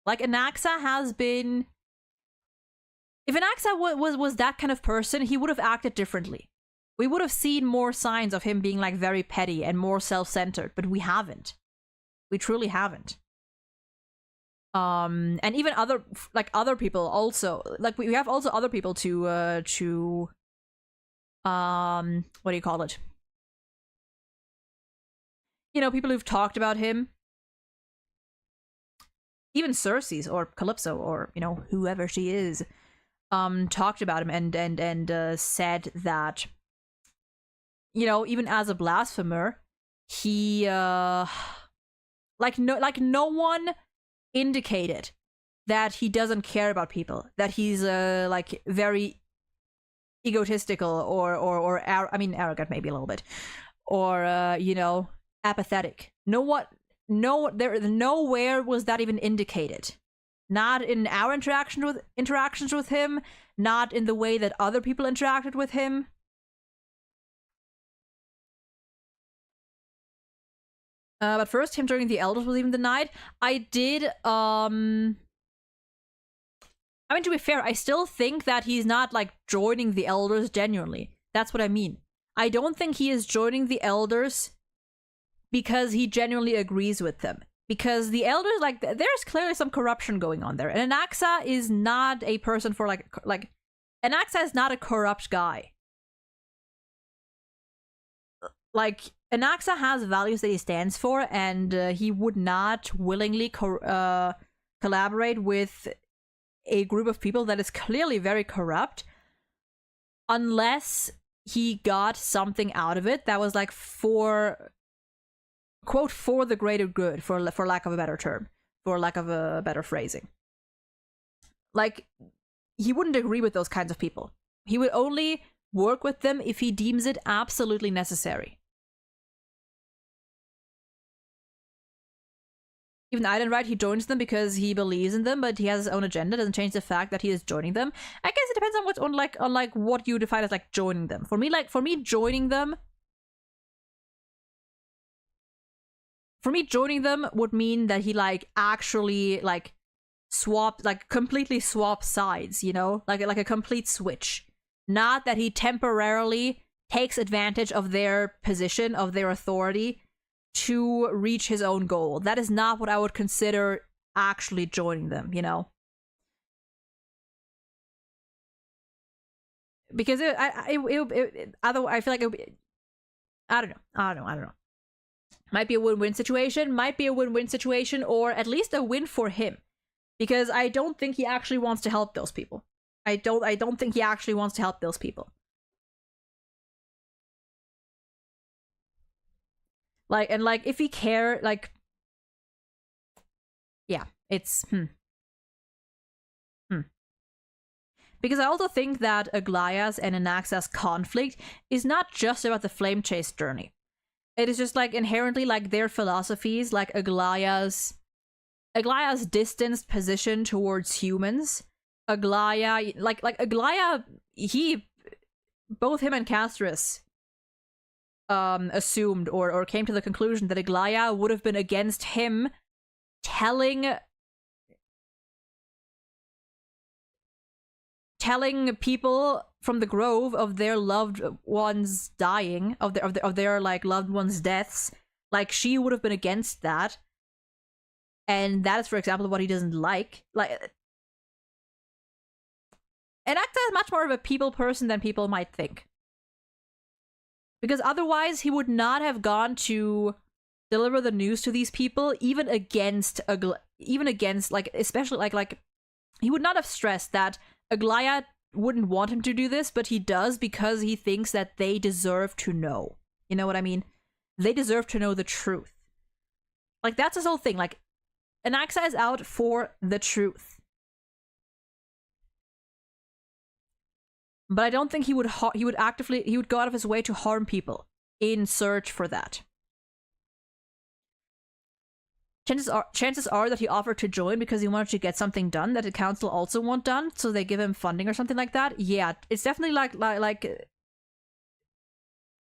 Like, Anaxa has been... If Anaxa was that kind of person, he would have acted differently. We would have seen more signs of him being like very petty and more self-centered, but we haven't. We truly haven't. And even other people also, like we have also other people to what do you call it? You know, people who've talked about him. Even Cersei's or Calypso or, you know, whoever she is, talked about him and said that, you know, even as a blasphemer, he no one indicated that he doesn't care about people, that he's like very egotistical or arrogant maybe a little bit, or you know, apathetic. Nowhere was that even indicated. Not in our interactions with him, not in the way that other people interacted with him. But first, him joining the Elders was even denied. I did, I mean, to be fair, I still think that he's not, like, joining the Elders genuinely. That's what I mean. I don't think he is joining the Elders because he genuinely agrees with them. Because the Elders, like, there's clearly some corruption going on there. And Anaxa is not a person for, like, Anaxa is not a corrupt guy. Like, Anaxa has values that he stands for, and he would not willingly collaborate with a group of people that is clearly very corrupt unless he got something out of it that was like for, quote, for the greater good, for lack of a better term, for lack of a better phrasing. Like, he wouldn't agree with those kinds of people. He would only work with them if he deems it absolutely necessary. Even Idenright, he joins them because he believes in them, but he has his own agenda. Doesn't change the fact that he is joining them. I guess it depends on what you define as like joining them. For me, joining them would mean that he like actually like completely swap sides, you know, like a complete switch. Not that he temporarily takes advantage of their position, of their authority, to reach his own goal. That is not what I would consider actually joining them, you know? Because I feel like it would be, I don't know. Might be a win-win situation, or at least a win for him. Because I don't think he actually wants to help those people. I don't think he actually wants to help those people. Like, and like, if he cared, like, yeah, it's, Because I also think that Aglaya's and Anaxa's conflict is not just about the flame chase journey. It is just, like, inherently, like, their philosophies, like Aglaya's distanced position towards humans. Aglaya, like Aglaya, both him and Castris assumed or came to the conclusion that Aglaya would have been against him telling people from the Grove of their loved ones dying, of their like loved ones' deaths. Like, she would have been against that, and that is, for example, what he doesn't like. Like, and Acta is much more of a people person than people might think. Because otherwise, he would not have gone to deliver the news to these people, even against, like, especially, like, he would not have stressed that Aglaya wouldn't want him to do this, but he does because he thinks that they deserve to know. You know what I mean? They deserve to know the truth. Like, that's his whole thing. Like, Anaxa is out for the truth. But I don't think he would go out of his way to harm people in search for that. Chances are that he offered to join because he wanted to get something done that the council also want done, so they give him funding or something like that. Yeah, it's definitely like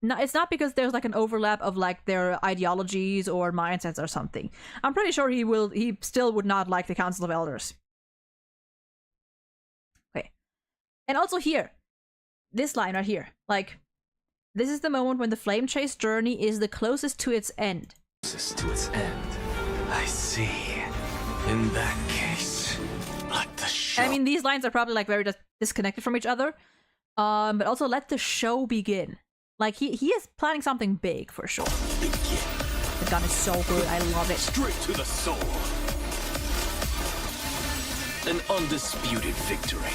no, it's not because there's like an overlap of like their ideologies or mindsets or something. I'm pretty sure he still would not like the Council of Elders. Okay. And also here, this line right here, like, this is the moment when the flame chase journey is the closest to its end. Closest to its end. I see. In that case, let the show. I mean, these lines are probably like very disconnected from each other. But also let the show begin. Like he is planning something big for sure. The gun is so good. I love it. Straight to the soul. An undisputed victory.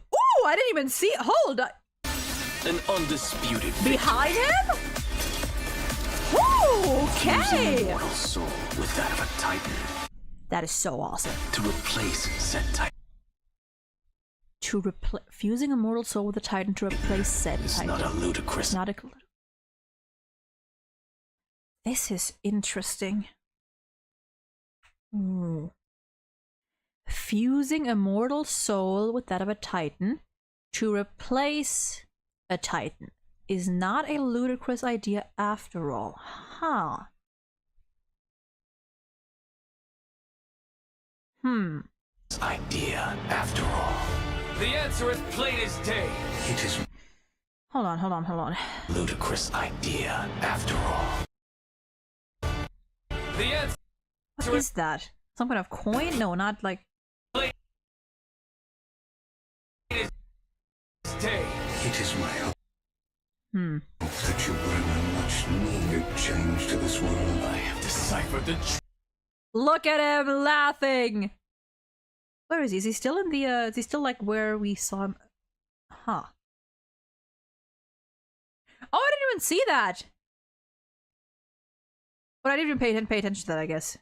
Ooh, I didn't even see. Hold on. An undisputed victory. Behind him? Ooh, okay. Fusing immortal soul with that of a titan. That is so awesome. To replace said titan. Fusing a mortal soul with a titan to replace said it's titan. Not a ludicrous. Not a. This is interesting. Ooh. Fusing a mortal soul with that of a titan to replace a titan is not a ludicrous idea after all. Huh. Idea after all. The answer is plain as day. It is. Hold on. Ludicrous idea after all. The answer. What is that? Some kind of coin? No, not like. Plain as day. It is my hope. That you bring a much needed change to this world. I have deciphered the truth. Look at him laughing. Where is he? Is he still in the, is he still like where we saw him? Huh. Oh, I didn't even see that! But I didn't even pay attention to that, I guess.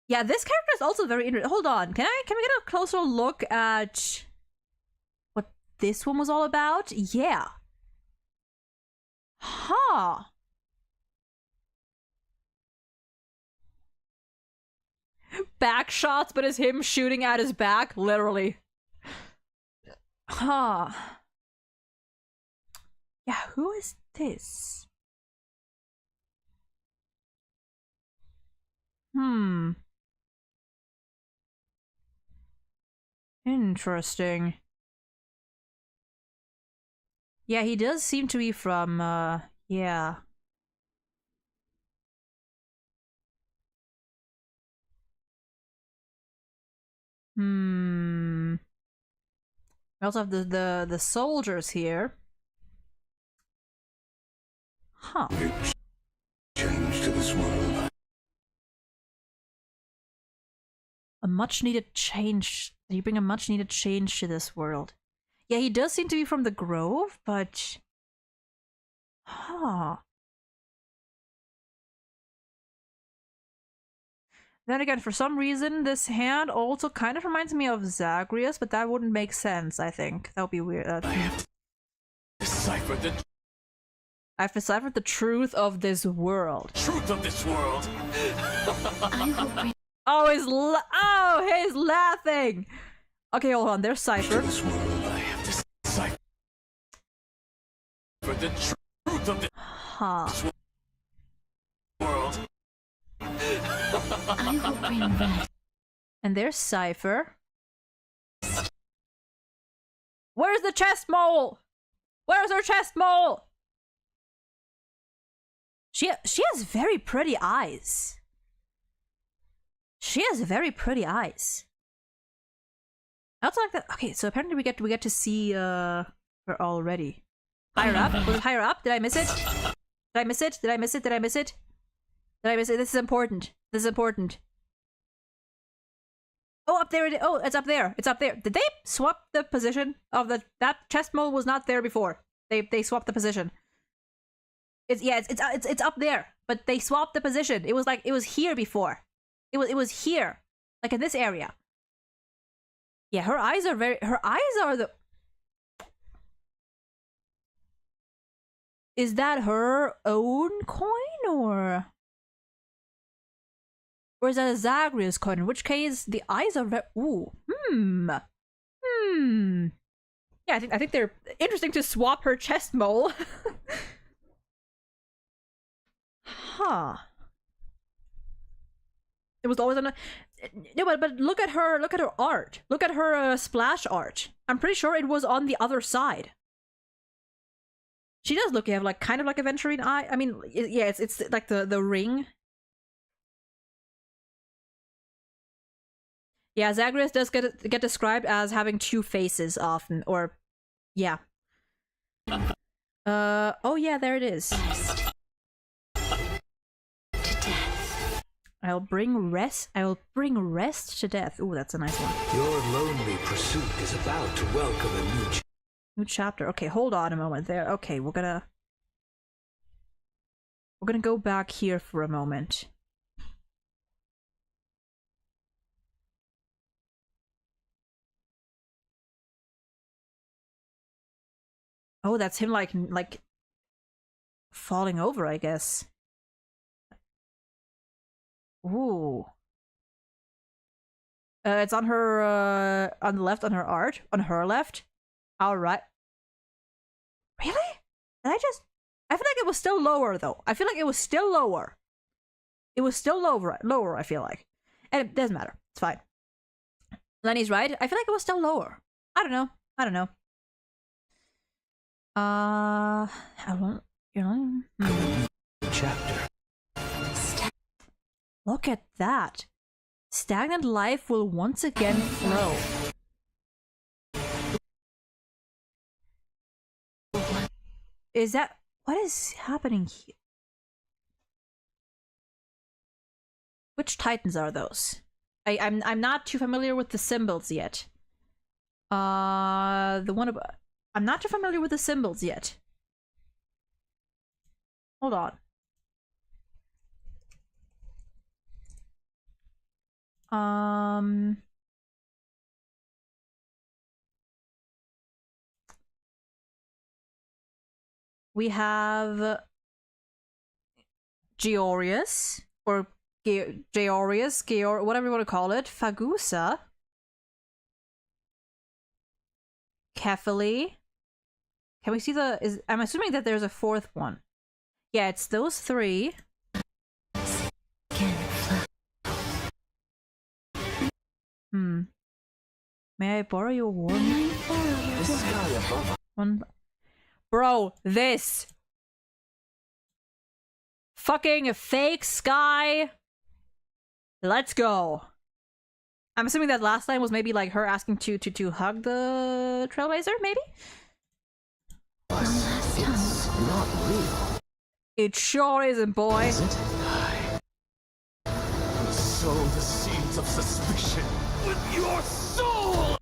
Yeah, this character is also very interesting. Hold on, can we get a closer look at what this one was all about? Yeah. Huh. Back shots, but it's him shooting at his back, literally. Huh. Yeah, who is this? Interesting. Yeah, he does seem to be from, yeah. We also have the soldiers here. Huh. Change to this world. A much needed change. You bring a much needed change to this world. Yeah, he does seem to be from the Grove, but... Huh. Then again, for some reason, this hand also kind of reminds me of Zagreus, but that wouldn't make sense, I think. That would be weird. I have deciphered the... I've deciphered the truth of this world. Truth of this world! Oh, he's laughing! Okay, hold on, there's Cypher. This world, I have deciphered the truth of this world. I will bring that. And there's Cypher. Where's the chest mole? Where's her chest mole? She has very pretty eyes. She has very pretty eyes. I also like that. Okay, so apparently we get to see her already. Higher up? Was it higher up? Did I miss it? Did I miss it? Did I miss it? Did I miss it? Did I miss it? This is important. This is important. Oh, up there! Oh, it's up there. It's up there. Did they swap the position of that chest mole? Was not there before. They swapped the position. It's up there, but they swapped the position. It was here before. It was here, like in this area. Yeah, her eyes are the... Is that her own coin, or is that a Zagreus coin? In which case, the eyes are very... Ooh. Yeah, I think they're interesting to swap her chest mole. Huh. It was always on a... No, but look at her art. Look at her splash art. I'm pretty sure it was on the other side. She does look, you have like kind of like a Venturine eye. I mean, yeah, it's like the ring. Yeah, Zagreus does get described as having two faces often, or yeah. Oh yeah, there it is. I'll bring rest to death. Ooh, that's a nice one. Your lonely pursuit is about to welcome a new chapter. Okay, hold on a moment there. Okay, we're gonna go back here for a moment. Oh, that's him like falling over, I guess. Ooh. It's on her on the left, on her art, on her left. All right. Really? Did I feel like it was still lower though. I feel like it was still lower. It was still lower, I feel like. And it doesn't matter. It's fine. Lenny's right. I feel like it was still lower. I don't know. Chapter. Look at that. Stagnant life will once again flow. Is that... What is happening here? Which titans are those? I'm not too familiar with the symbols yet. The one above... I'm not too familiar with the symbols yet. Hold on. We have Georius, or Georius, whatever you want to call it. Fagusa. Kefali. Can we see the... I'm assuming that there's a fourth one. Yeah, it's those three. May I borrow your warning? Bro, this fucking fake sky. Let's go. I'm assuming that last line was maybe like her asking to hug the Trailblazer, maybe? It's not real. It sure isn't, boy. Is it? Sow the seeds of suspicion with your soul!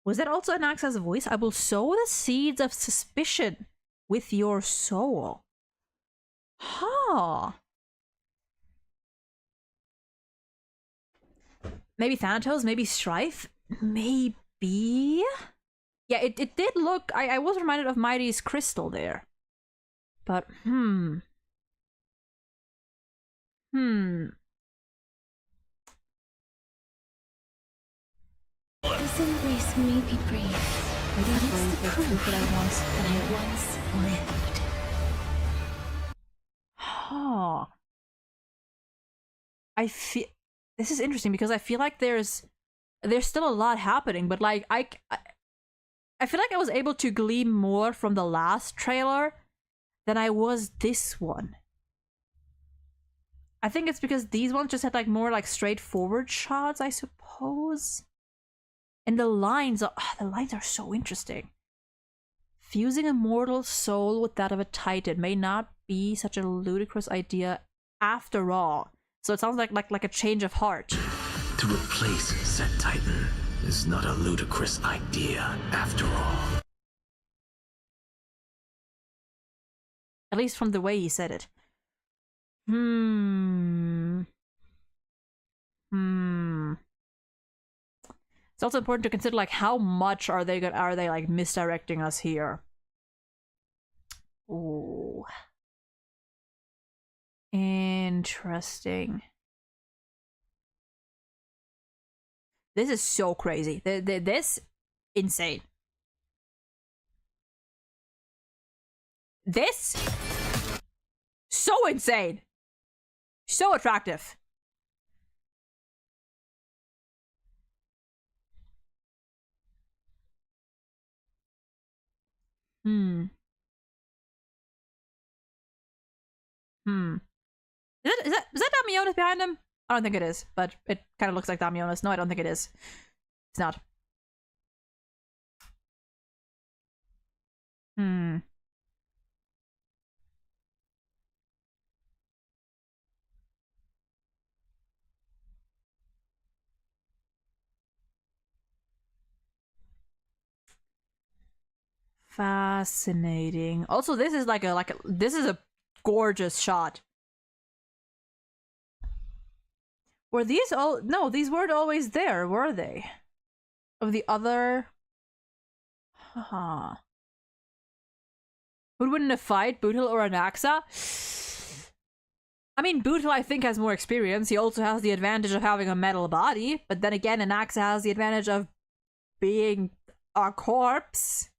Was that also an Axa's voice? I will sow the seeds of suspicion with your soul. Huh. Maybe Thanatos, maybe Strife? Maybe? Yeah, it did look... I was reminded of Mighty's crystal there. But, This embrace may be brief, but it's the proof that I once lived. Huh. I feel... This is interesting because I feel like there's still a lot happening, but like I feel like I was able to glean more from the last trailer than I was this one. I think it's because these ones just had like more like straightforward shots, I suppose. And the lines are so interesting. Fusing a mortal soul with that of a titan may not be such a ludicrous idea after all. So it sounds like a change of heart. To replace said titan is not a ludicrous idea after all. At least from the way he said it. It's also important to consider like how much are they like misdirecting us here. Ooh. Interesting. This is so crazy. This insane. This so insane. So attractive. Hmm. Is that Damionis behind him? I don't think it is, but it kind of looks like Damionis. No, I don't think it is. It's not. Hmm. Fascinating. Also, this is this is a gorgeous shot. Were these all? No, these weren't always there, were they? Of the other. Huh. Who'd win in a fight, Bootle or Anaxa? I mean, Bootle, I think, has more experience. He also has the advantage of having a metal body, but then again, Anaxa has the advantage of being a corpse.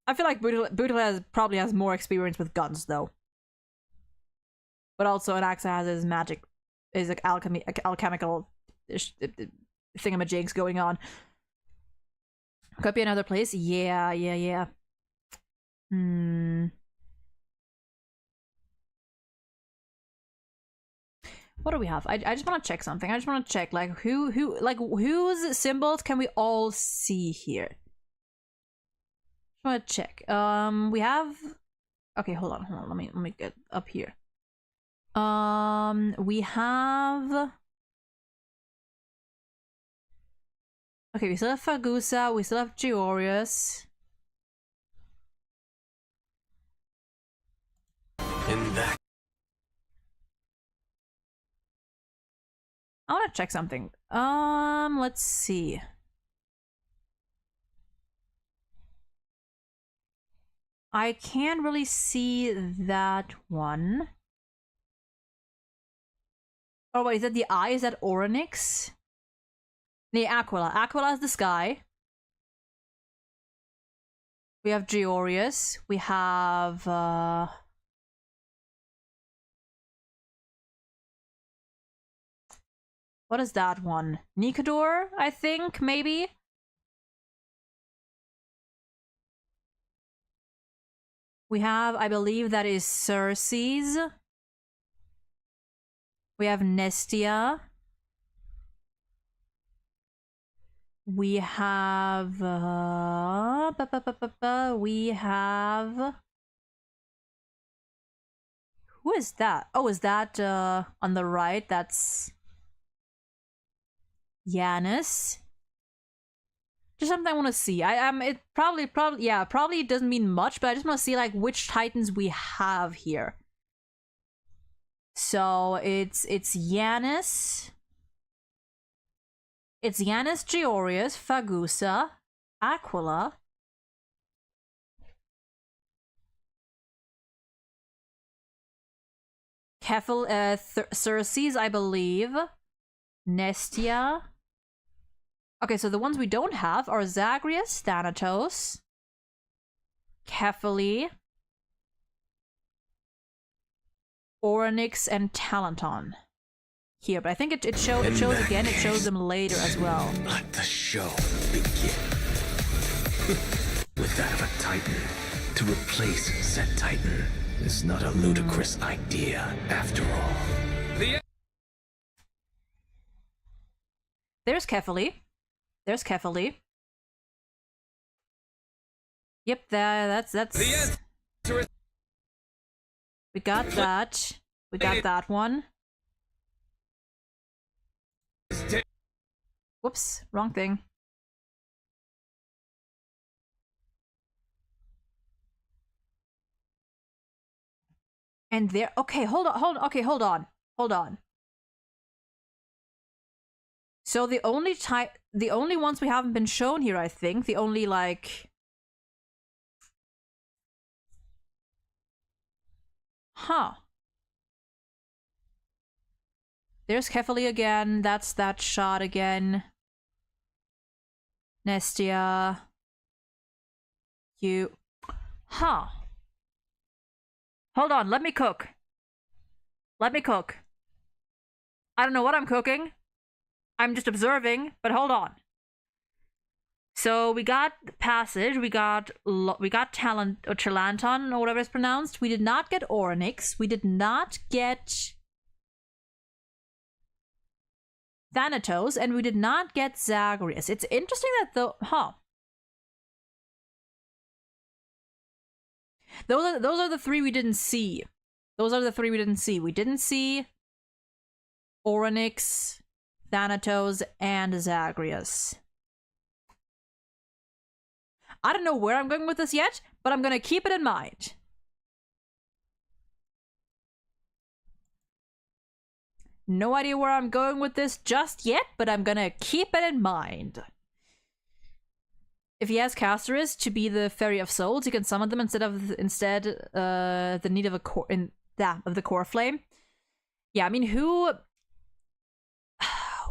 I feel like Bootle probably has more experience with guns, though. But also, Anaxa has his magic, his like alchemical thingamajigs going on. Could be another place. Yeah. What do we have? I just want to check something. I just want to check like whose symbols can we all see here? I want to check. We have. Okay, hold on. Let me get up here. We have. Okay, we still have Fagusa. We still have Georius. In that. I want to check something. Let's see. I can't really see that one. Oh wait, is that the eye? Is that Orynyx? The Aquila. Aquila is the sky. We have Georius. We have what is that one? Nikador, I think, maybe? We have, I believe that is Circe's. We have Nestia. We have we have who is that? Oh, is that on the right? That's Yanis. Just something I want to see. It probably doesn't mean much, but I just want to see like which Titans we have here. So it's Yanis. It's Yanis, Georius, Fagusa, Aquila. Kefil, Circe's, I believe. Nestia. Okay, so the ones we don't have are Zagreus, Thanatos, Kefili, Orynyx, and Talenton. Here, but I think it shows again. It shows them later as well. Let the show begin. With that of a Titan, to replace said Titan is not a ludicrous idea after all. There's Kefili. There's Kefili. Yep, that's. We got that. We got that one. Whoops, wrong thing. And there, okay, hold on. So the only ones we haven't been shown here, I think, the only like... Huh. There's Kefali again, that's that shot again. Nestia. You... Huh. Hold on, let me cook. Let me cook. I don't know what I'm cooking. I'm just observing, but hold on. So we got Passage, we got Talent or Chilanton or whatever it's pronounced. We did not get Orynyx. We did not get Thanatos, and we did not get Zagreus. It's interesting that those are the three we didn't see. Those are the three we didn't see. We didn't see Orynyx, Thanatos, and Zagreus. I don't know where I'm going with this yet, but I'm gonna keep it in mind. No idea where I'm going with this just yet, but I'm gonna keep it in mind. If he has Casterus to be the Fairy of Souls, you can summon them instead the need of a core of the core flame. Yeah, I mean, who...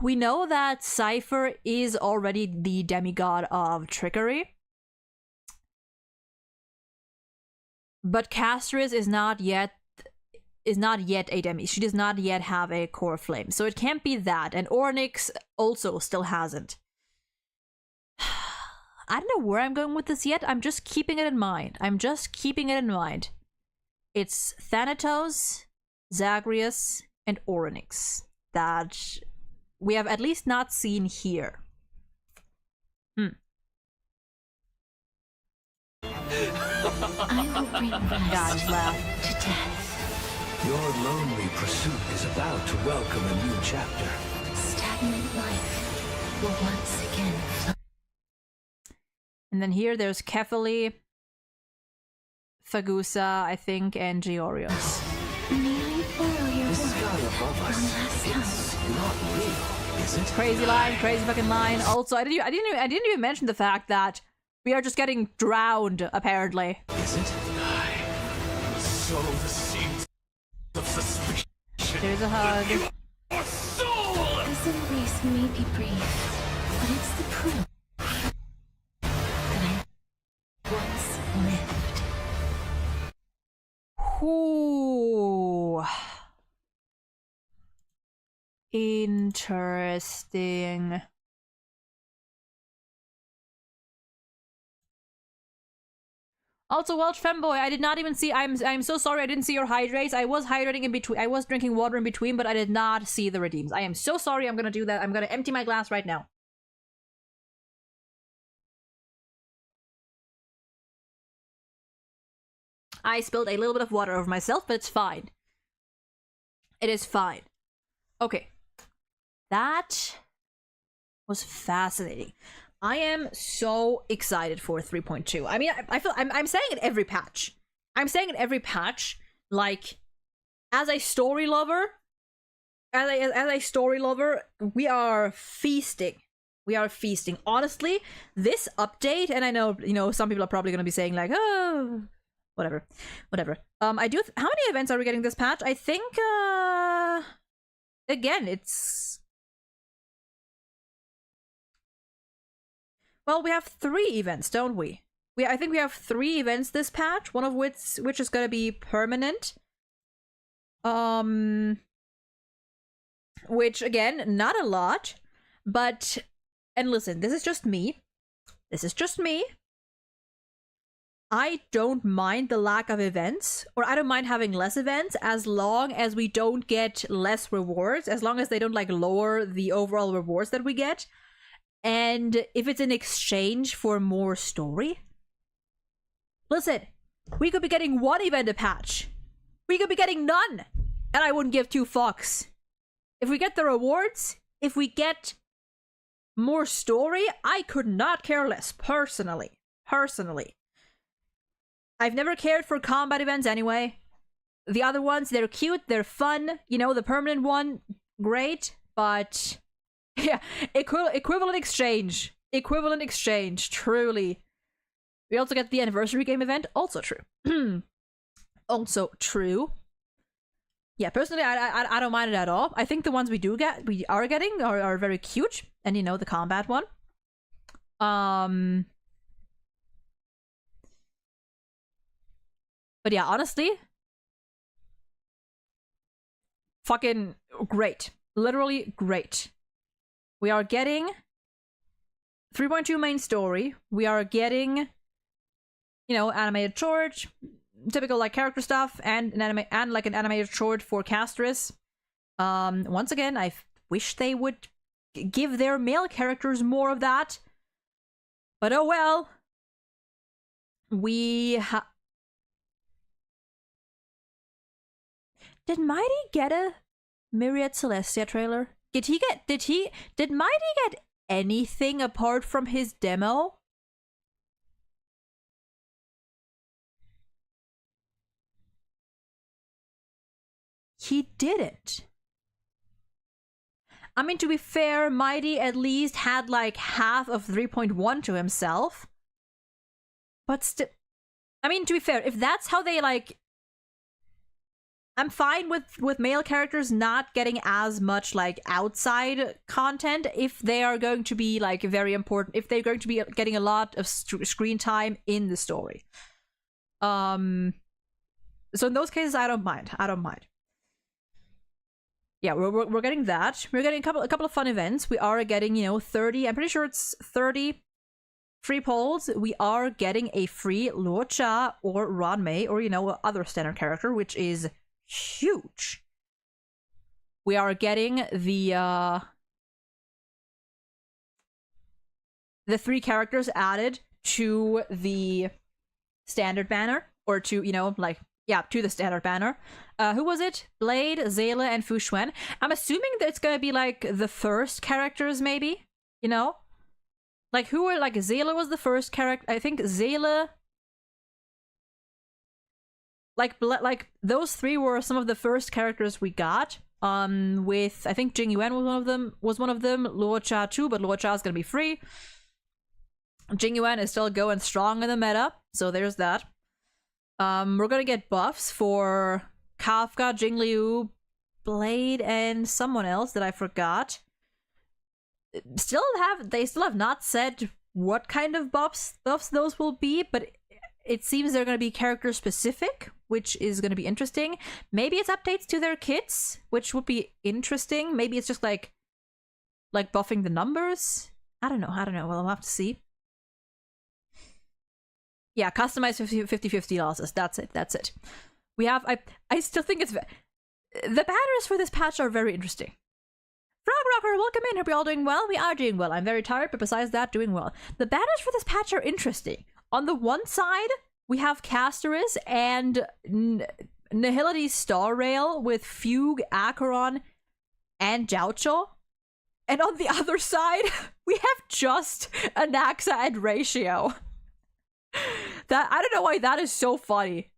We know that Cypher is already the demigod of trickery. But Casterus is not yet a demi. She does not yet have a core flame. So it can't be that. And Orynyx also still hasn't. I don't know where I'm going with this yet. I'm just keeping it in mind. It's Thanatos, Zagreus, and Orynyx that we have at least not seen here. I will bring Guys, laugh. to death. Your lonely pursuit is about to welcome a new chapter. Stagnant life will once again flow. And then here there's Kefali, Fagusa, I think, and Georios. May I borrow your The sky above us, it's not real, is it? Crazy line, crazy fucking line. Also, I didn't even mention the fact that we are just getting drowned, apparently. Is it? I sow the seeds of suspicion. There's a hug. Your soul! This embrace may be brief, but it's the proof that I once lived. Ooh. Interesting. Also, Welsh Femboy, I did not even see. I'm so sorry I didn't see your hydrates. I was hydrating in between. I was drinking water in between, but I did not see the redeems. I am so sorry. I'm gonna do that. I'm gonna empty my glass right now. I spilled a little bit of water over myself, but it's fine. It is fine. Okay. That was fascinating. I am so excited for 3.2. I mean, I feel I'm saying it every patch. I'm saying it every patch. Like, as a story lover, we are feasting. We are feasting. Honestly, this update, and I know, you know, some people are probably gonna be saying like, oh, whatever. I do. How many events are we getting this patch? I think. Again, it's. Well, we have 3 events, don't we? I think we have 3 events this patch, one of which is gonna be permanent. Which again, not a lot, but and listen, this is just me. I don't mind the lack of events, or I don't mind having less events as long as we don't get less rewards, as long as they don't like lower the overall rewards that we get. And if it's in exchange for more story, listen, we could be getting 1 event a patch. We could be getting none, and I wouldn't give 2 fucks. If we get the rewards, if we get more story, I could not care less, personally. I've never cared for combat events anyway. The other ones, they're cute, they're fun. You know, the permanent one, great, but Yeah, equivalent exchange. Equivalent exchange, truly. We also get the anniversary game event, also true. Also true. Yeah, personally, I don't mind it at all. I think the ones we are getting are very cute, and you know, the combat one. But yeah, honestly, fucking great. Literally great. We are getting 3.2 main story. We are getting, you know, animated short, typical like character stuff, and an animated short for Castris. Once again, I wish they would give their male characters more of that. But oh well. Did Mighty get a Myriad Celestia trailer? Did Mighty get anything apart from his demo? He didn't. I mean, to be fair, Mighty at least had like half of 3.1 to himself. But still, I mean, to be fair, if that's how they like, I'm fine with male characters not getting as much like outside content if they are going to be like very important, if they're going to be getting a lot of screen time in the story. So in those cases, I don't mind. Yeah, we're getting that. We're getting a couple of fun events. We are getting, you know, 30. I'm pretty sure it's 30 free polls. We are getting a free Luocha or Ranmei or, you know, other standard character, which is huge. We are getting the 3 characters added to the standard banner, or to, you know, like, yeah, to the standard banner. Who was it? Blade, Zayla, and Fu Xuan. I'm assuming that it's gonna be like the first characters, maybe, you know, like who were like Zayla was the first character. I think Zayla. Like those 3 were some of the first characters we got. With I think Jing Yuan was one of them. Luocha too, but Luocha is gonna be free. Jing Yuan is still going strong in the meta, so there's that. We're gonna get buffs for Kafka, Jingliu, Blade, and someone else that I forgot. They still have not said what kind of buffs those will be, but it seems they're going to be character specific, which is going to be interesting. Maybe it's updates to their kits, which would be interesting. Maybe it's just like buffing the numbers. I don't know. Well, I'll have to see. Yeah, customized 50-50 losses. That's it. We have, I still think the banners for this patch are very interesting. Frog Rocker, welcome in. Hope you're all doing well. We are doing well. I'm very tired, but besides that, doing well. The banners for this patch are interesting. On the one side, we have Casteris and Nihility's Star Rail with Fugue, Acheron, and Jiaocho. And on the other side, we have just Anaxa and Ratio. That, I don't know why that is so funny.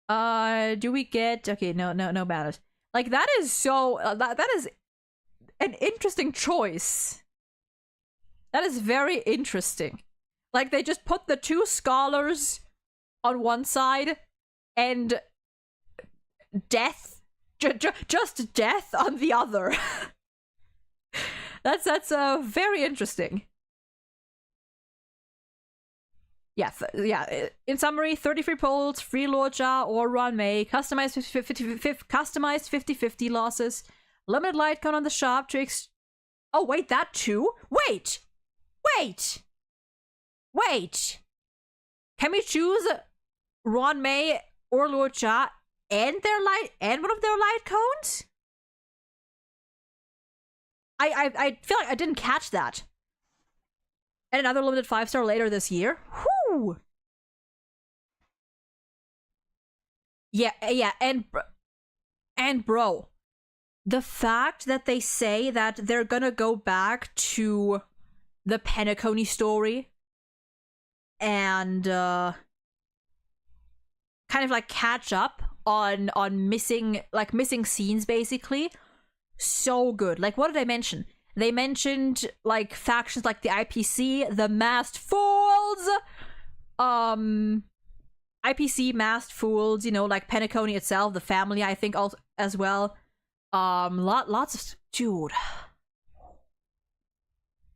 Do we get... Okay, no banners. Like, that is so... that is an interesting choice. That is very interesting. Like, they just put the 2 scholars on one side and death, just death on the other. that's very interesting. Yeah, in summary, 33 polls, free Luocha or Ranmei, customized 50-50 losses, limited light count on the shop to oh, wait, that too? Wait! Can we choose Ranmei or Luocha and one of their light cones? I feel like I didn't catch that. And another limited 5-star later this year. Whoo! Yeah, and bro, the fact that they say that they're gonna go back to the Penacony story and kind of like catch up on missing scenes, basically, So good. Like, what did I mention? They mentioned, like, factions like the IPC, the Masked Fools, IPC, Masked Fools, you know, like Penacony itself, the family, I think, also as well. Lots of... Dude.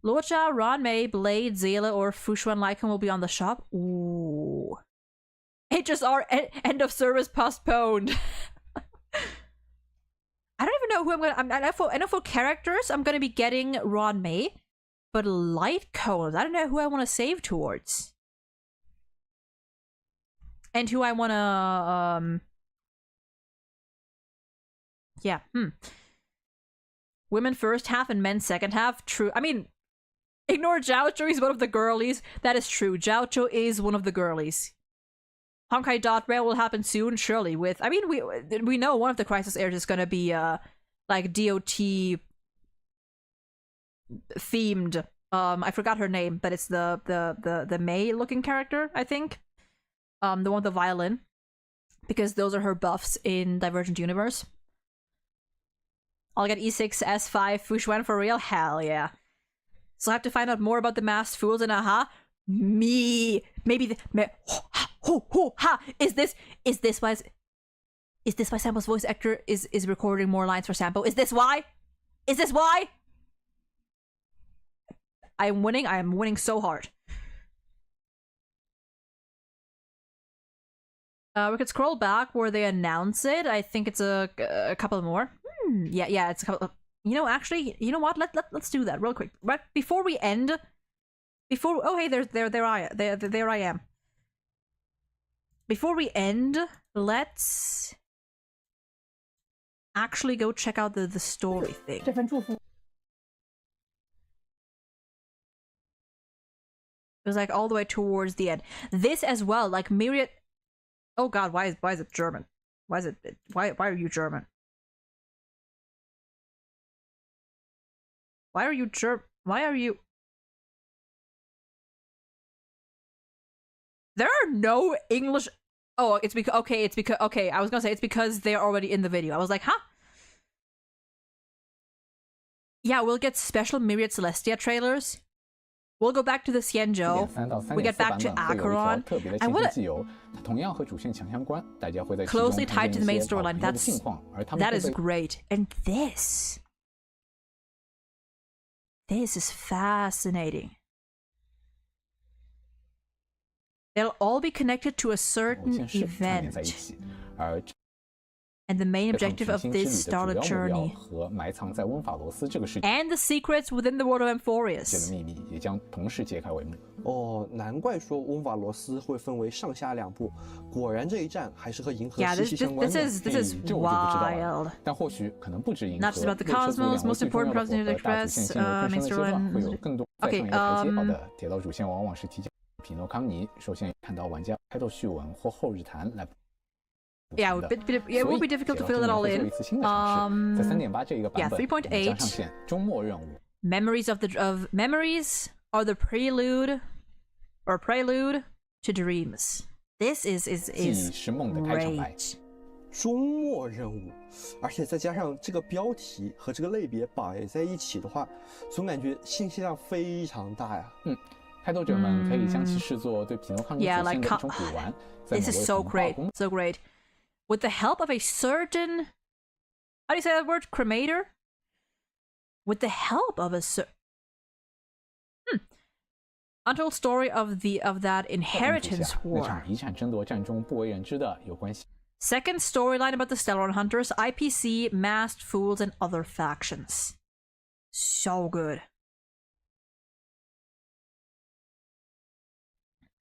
Luocha, Ranmei, Blade, Zela, or Fushuan Lycan will be on the shop. Ooh. HSR end of service postponed. I don't even know who I'm gonna... I know for characters, I'm gonna be getting Ranmei, but light cones, I don't know who I want to save towards. And who I want to... Yeah, Women first half and men second half. True. I mean, ignore Jiaocho, he's one of the girlies. That is true. Jiaocho is one of the girlies. Honkai Rail will happen soon, surely, with... I mean, we know one of the Crisis airs is gonna be, like, DOT... themed. I forgot her name, but it's the Mei-looking character, I think. The one with the violin. Because those are her buffs in Divergent Universe. I'll get E6, S5, Fushuan for real? Hell yeah. So I have to find out more about the Masked Fools and maybe is this why Sampo's voice actor is recording more lines for Sampo? Is this why? I'm winning so hard. We could scroll back where they announce it. I think it's a couple more. Yeah, it's a couple. You know, actually, you know what? Let's do that real quick. Right before we end. Oh hey, there I am. Before we end, let's actually go check out the story thing. It was like all the way towards the end. This as well, like myriad. Oh god, why is it German? Why are you German? Why are you... There are no English... Oh, it's because... Okay, I was gonna say it's because they're already in the video. I was like, huh? Yeah, we'll get special Myriad Celestia trailers. We'll go back to the Xianzhou. We get back to Acheron. I want to closely tied to the main storyline. That is great. And this is fascinating. They'll all be connected to a certain event. And the main objective of this Starlit Journey. And the secrets within the world of Amphorius. 哦，难怪说温法罗斯会分为上下两部，果然这一战还是和银河息息相关的。This is wild. 但或许可能不止银河。 Not just about the cosmos, most important President Express, main storyline. 会有更多再上一个台阶。好的，铁道主线往往是提前匹诺康尼，首先看到玩家开拓序文或后日谈来。 Yeah, it will be difficult to fill it all in. Yeah, 3.8. Memories are the prelude to dreams. This is great. 周末任务，而且再加上这个标题和这个类别摆在一起的话，总感觉信息量非常大呀。开拓者们可以将其视作对匹诺康尼主线的一种补完。This is so great, so great. With the help of a certain, how do you say that word? Cremator? With the help of a untold story of that inheritance war. Second storyline about the Stellar Hunters, IPC, Masked Fools, and other factions. So good.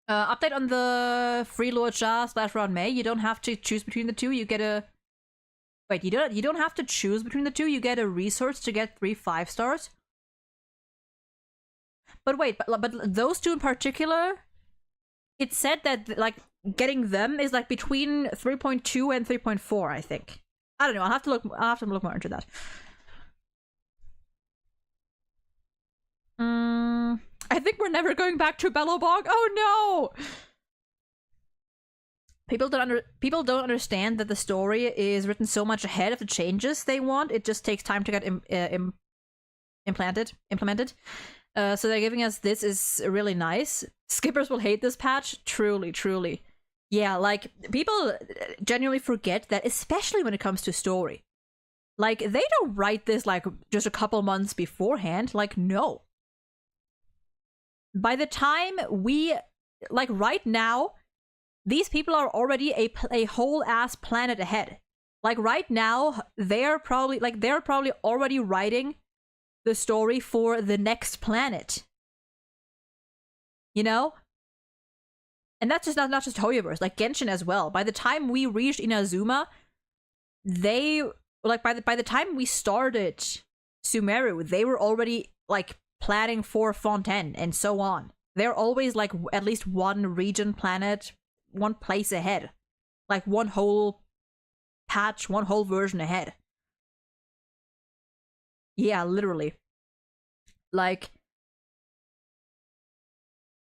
Update on the free Luocha / Ranmei. You don't have to choose between the two. You get a... Wait, you don't have to choose between the two. You get a resource to get 3 5-stars. But wait, but those two in particular, it said that like getting them is like between 3.2 and 3.4, I think. I don't know. I'll have to look more into that. I think we're never going back to Bellowbog. Oh no! People don't understand that the story is written so much ahead of the changes they want. It just takes time to get implemented. So they're giving us this is really nice. Skippers will hate this patch. Truly. Yeah, like, people genuinely forget that, especially when it comes to story. Like, they don't write this, like, just a couple months beforehand. Like, no. By the time we... Like, right now, these people are already a whole-ass planet ahead. Like, right now, they're probably already writing the story for the next planet. You know? And that's just not just Hoyoverse, like Genshin as well. By the time we reached Inazuma, they like by the time we started Sumeru, they were already like planning for Fontaine and so on. They're always like at least one region, planet, one place ahead. Like one whole patch, one whole version ahead. Yeah, literally. Like,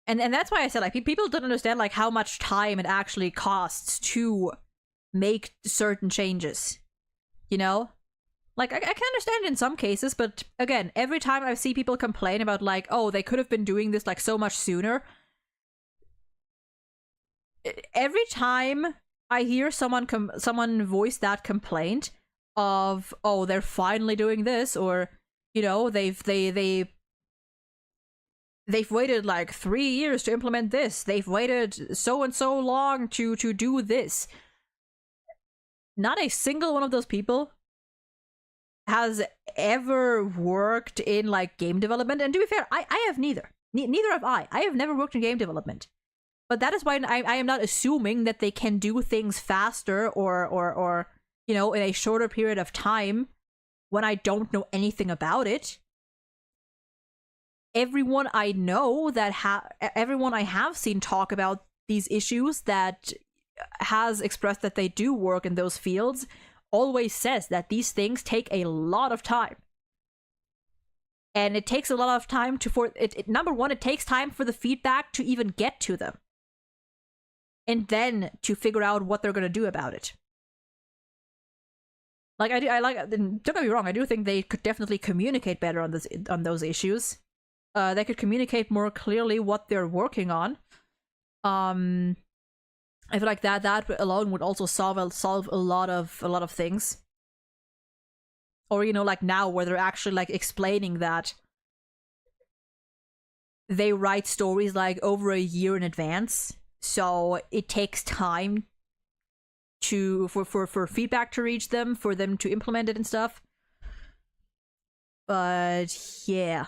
and that's why I said, like, people don't understand, like, how much time it actually costs to make certain changes. You know? Like, I can understand it in some cases, but again, every time I see people complain about, like, oh, they could have been doing this, like, so much sooner. Every time I hear someone voice that complaint of, oh, they're finally doing this, or, you know, they've waited like 3 years to implement this. They've waited so and so long to do this. Not a single one of those people has ever worked in like game development. And to be fair, I have neither. Neither have I. I have never worked in game development. But that is why I am not assuming that they can do things faster or you know, in a shorter period of time when I don't know anything about it. Everyone I know everyone I have seen talk about these issues that has expressed that they do work in those fields always says that these things take a lot of time. And it takes a lot of time number one, it takes time for the feedback to even get to them. And then to figure out what they're going to do about it. Like, don't get me wrong, I do think they could definitely communicate better on those issues. They could communicate more clearly what they're working on. I feel like that alone would also solve a lot of things. Or, you know, like now where they're actually like explaining that they write stories like over a year in advance, so it takes time for feedback to reach them, for them to implement it and stuff. But yeah.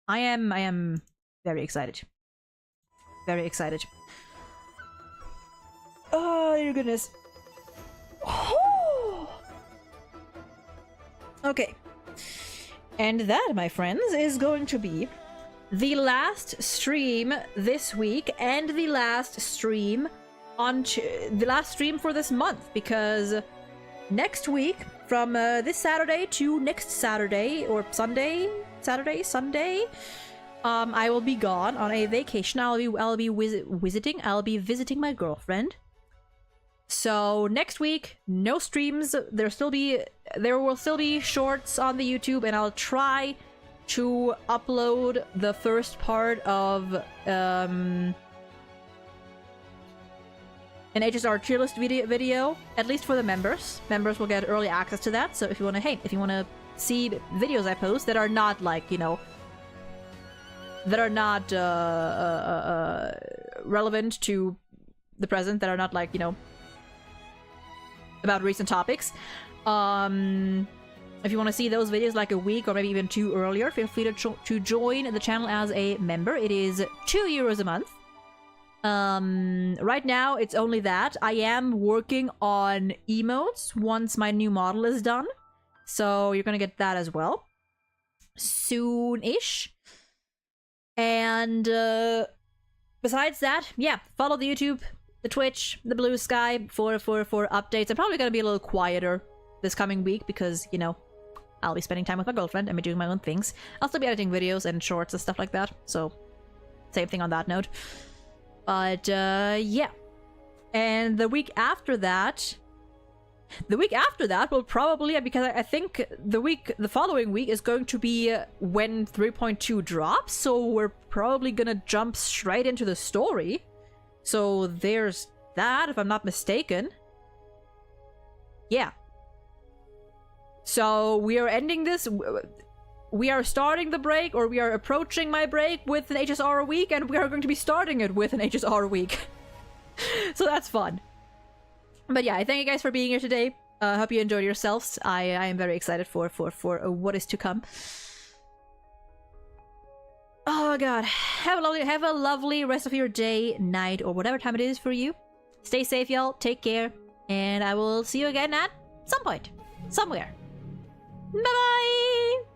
I am very excited. Very excited. Oh, your goodness. Okay. And that, my friends, is going to be the last stream this week and the last stream for this month, because next week, from this Saturday to next Saturday, or Sunday, I will be gone on a vacation. I'll be visiting my girlfriend. So next week, no streams. There will still be shorts on the YouTube, and I'll try to upload the first part of an HSR tier list video, at least for the members. Members will get early access to that. So if you want to see videos I post that are not like, you know, that are not relevant to the present, that are not like, you know, about recent topics. If you want to see those videos like a week or maybe even 2 earlier, feel free to join the channel as a member. It is €2 a month. Right now it's only that. I am working on emotes once my new model is done, so you're gonna get that as well soon-ish. And besides that, yeah, follow the YouTube, the Twitch, the Blue Sky for updates. I'm probably gonna be a little quieter this coming week because, you know, I'll be spending time with my girlfriend and be doing my own things. I'll still be editing videos and shorts and stuff like that, so same thing on that note. But yeah. And the week after that will probably, because I think the following week is going to be when 3.2 drops, so we're probably gonna jump straight into the story. So there's that, if I'm not mistaken. Yeah. So we are ending this. We are starting the break, or we are approaching my break with an HSR week, and we are going to be starting it with an HSR week. So that's fun. But yeah, I thank you guys for being here today. Hope you enjoyed yourselves. I am very excited for what is to come. Oh god. Have a lovely rest of your day, night, or whatever time it is for you. Stay safe, y'all. Take care. And I will see you again at some point. Somewhere. Bye-bye!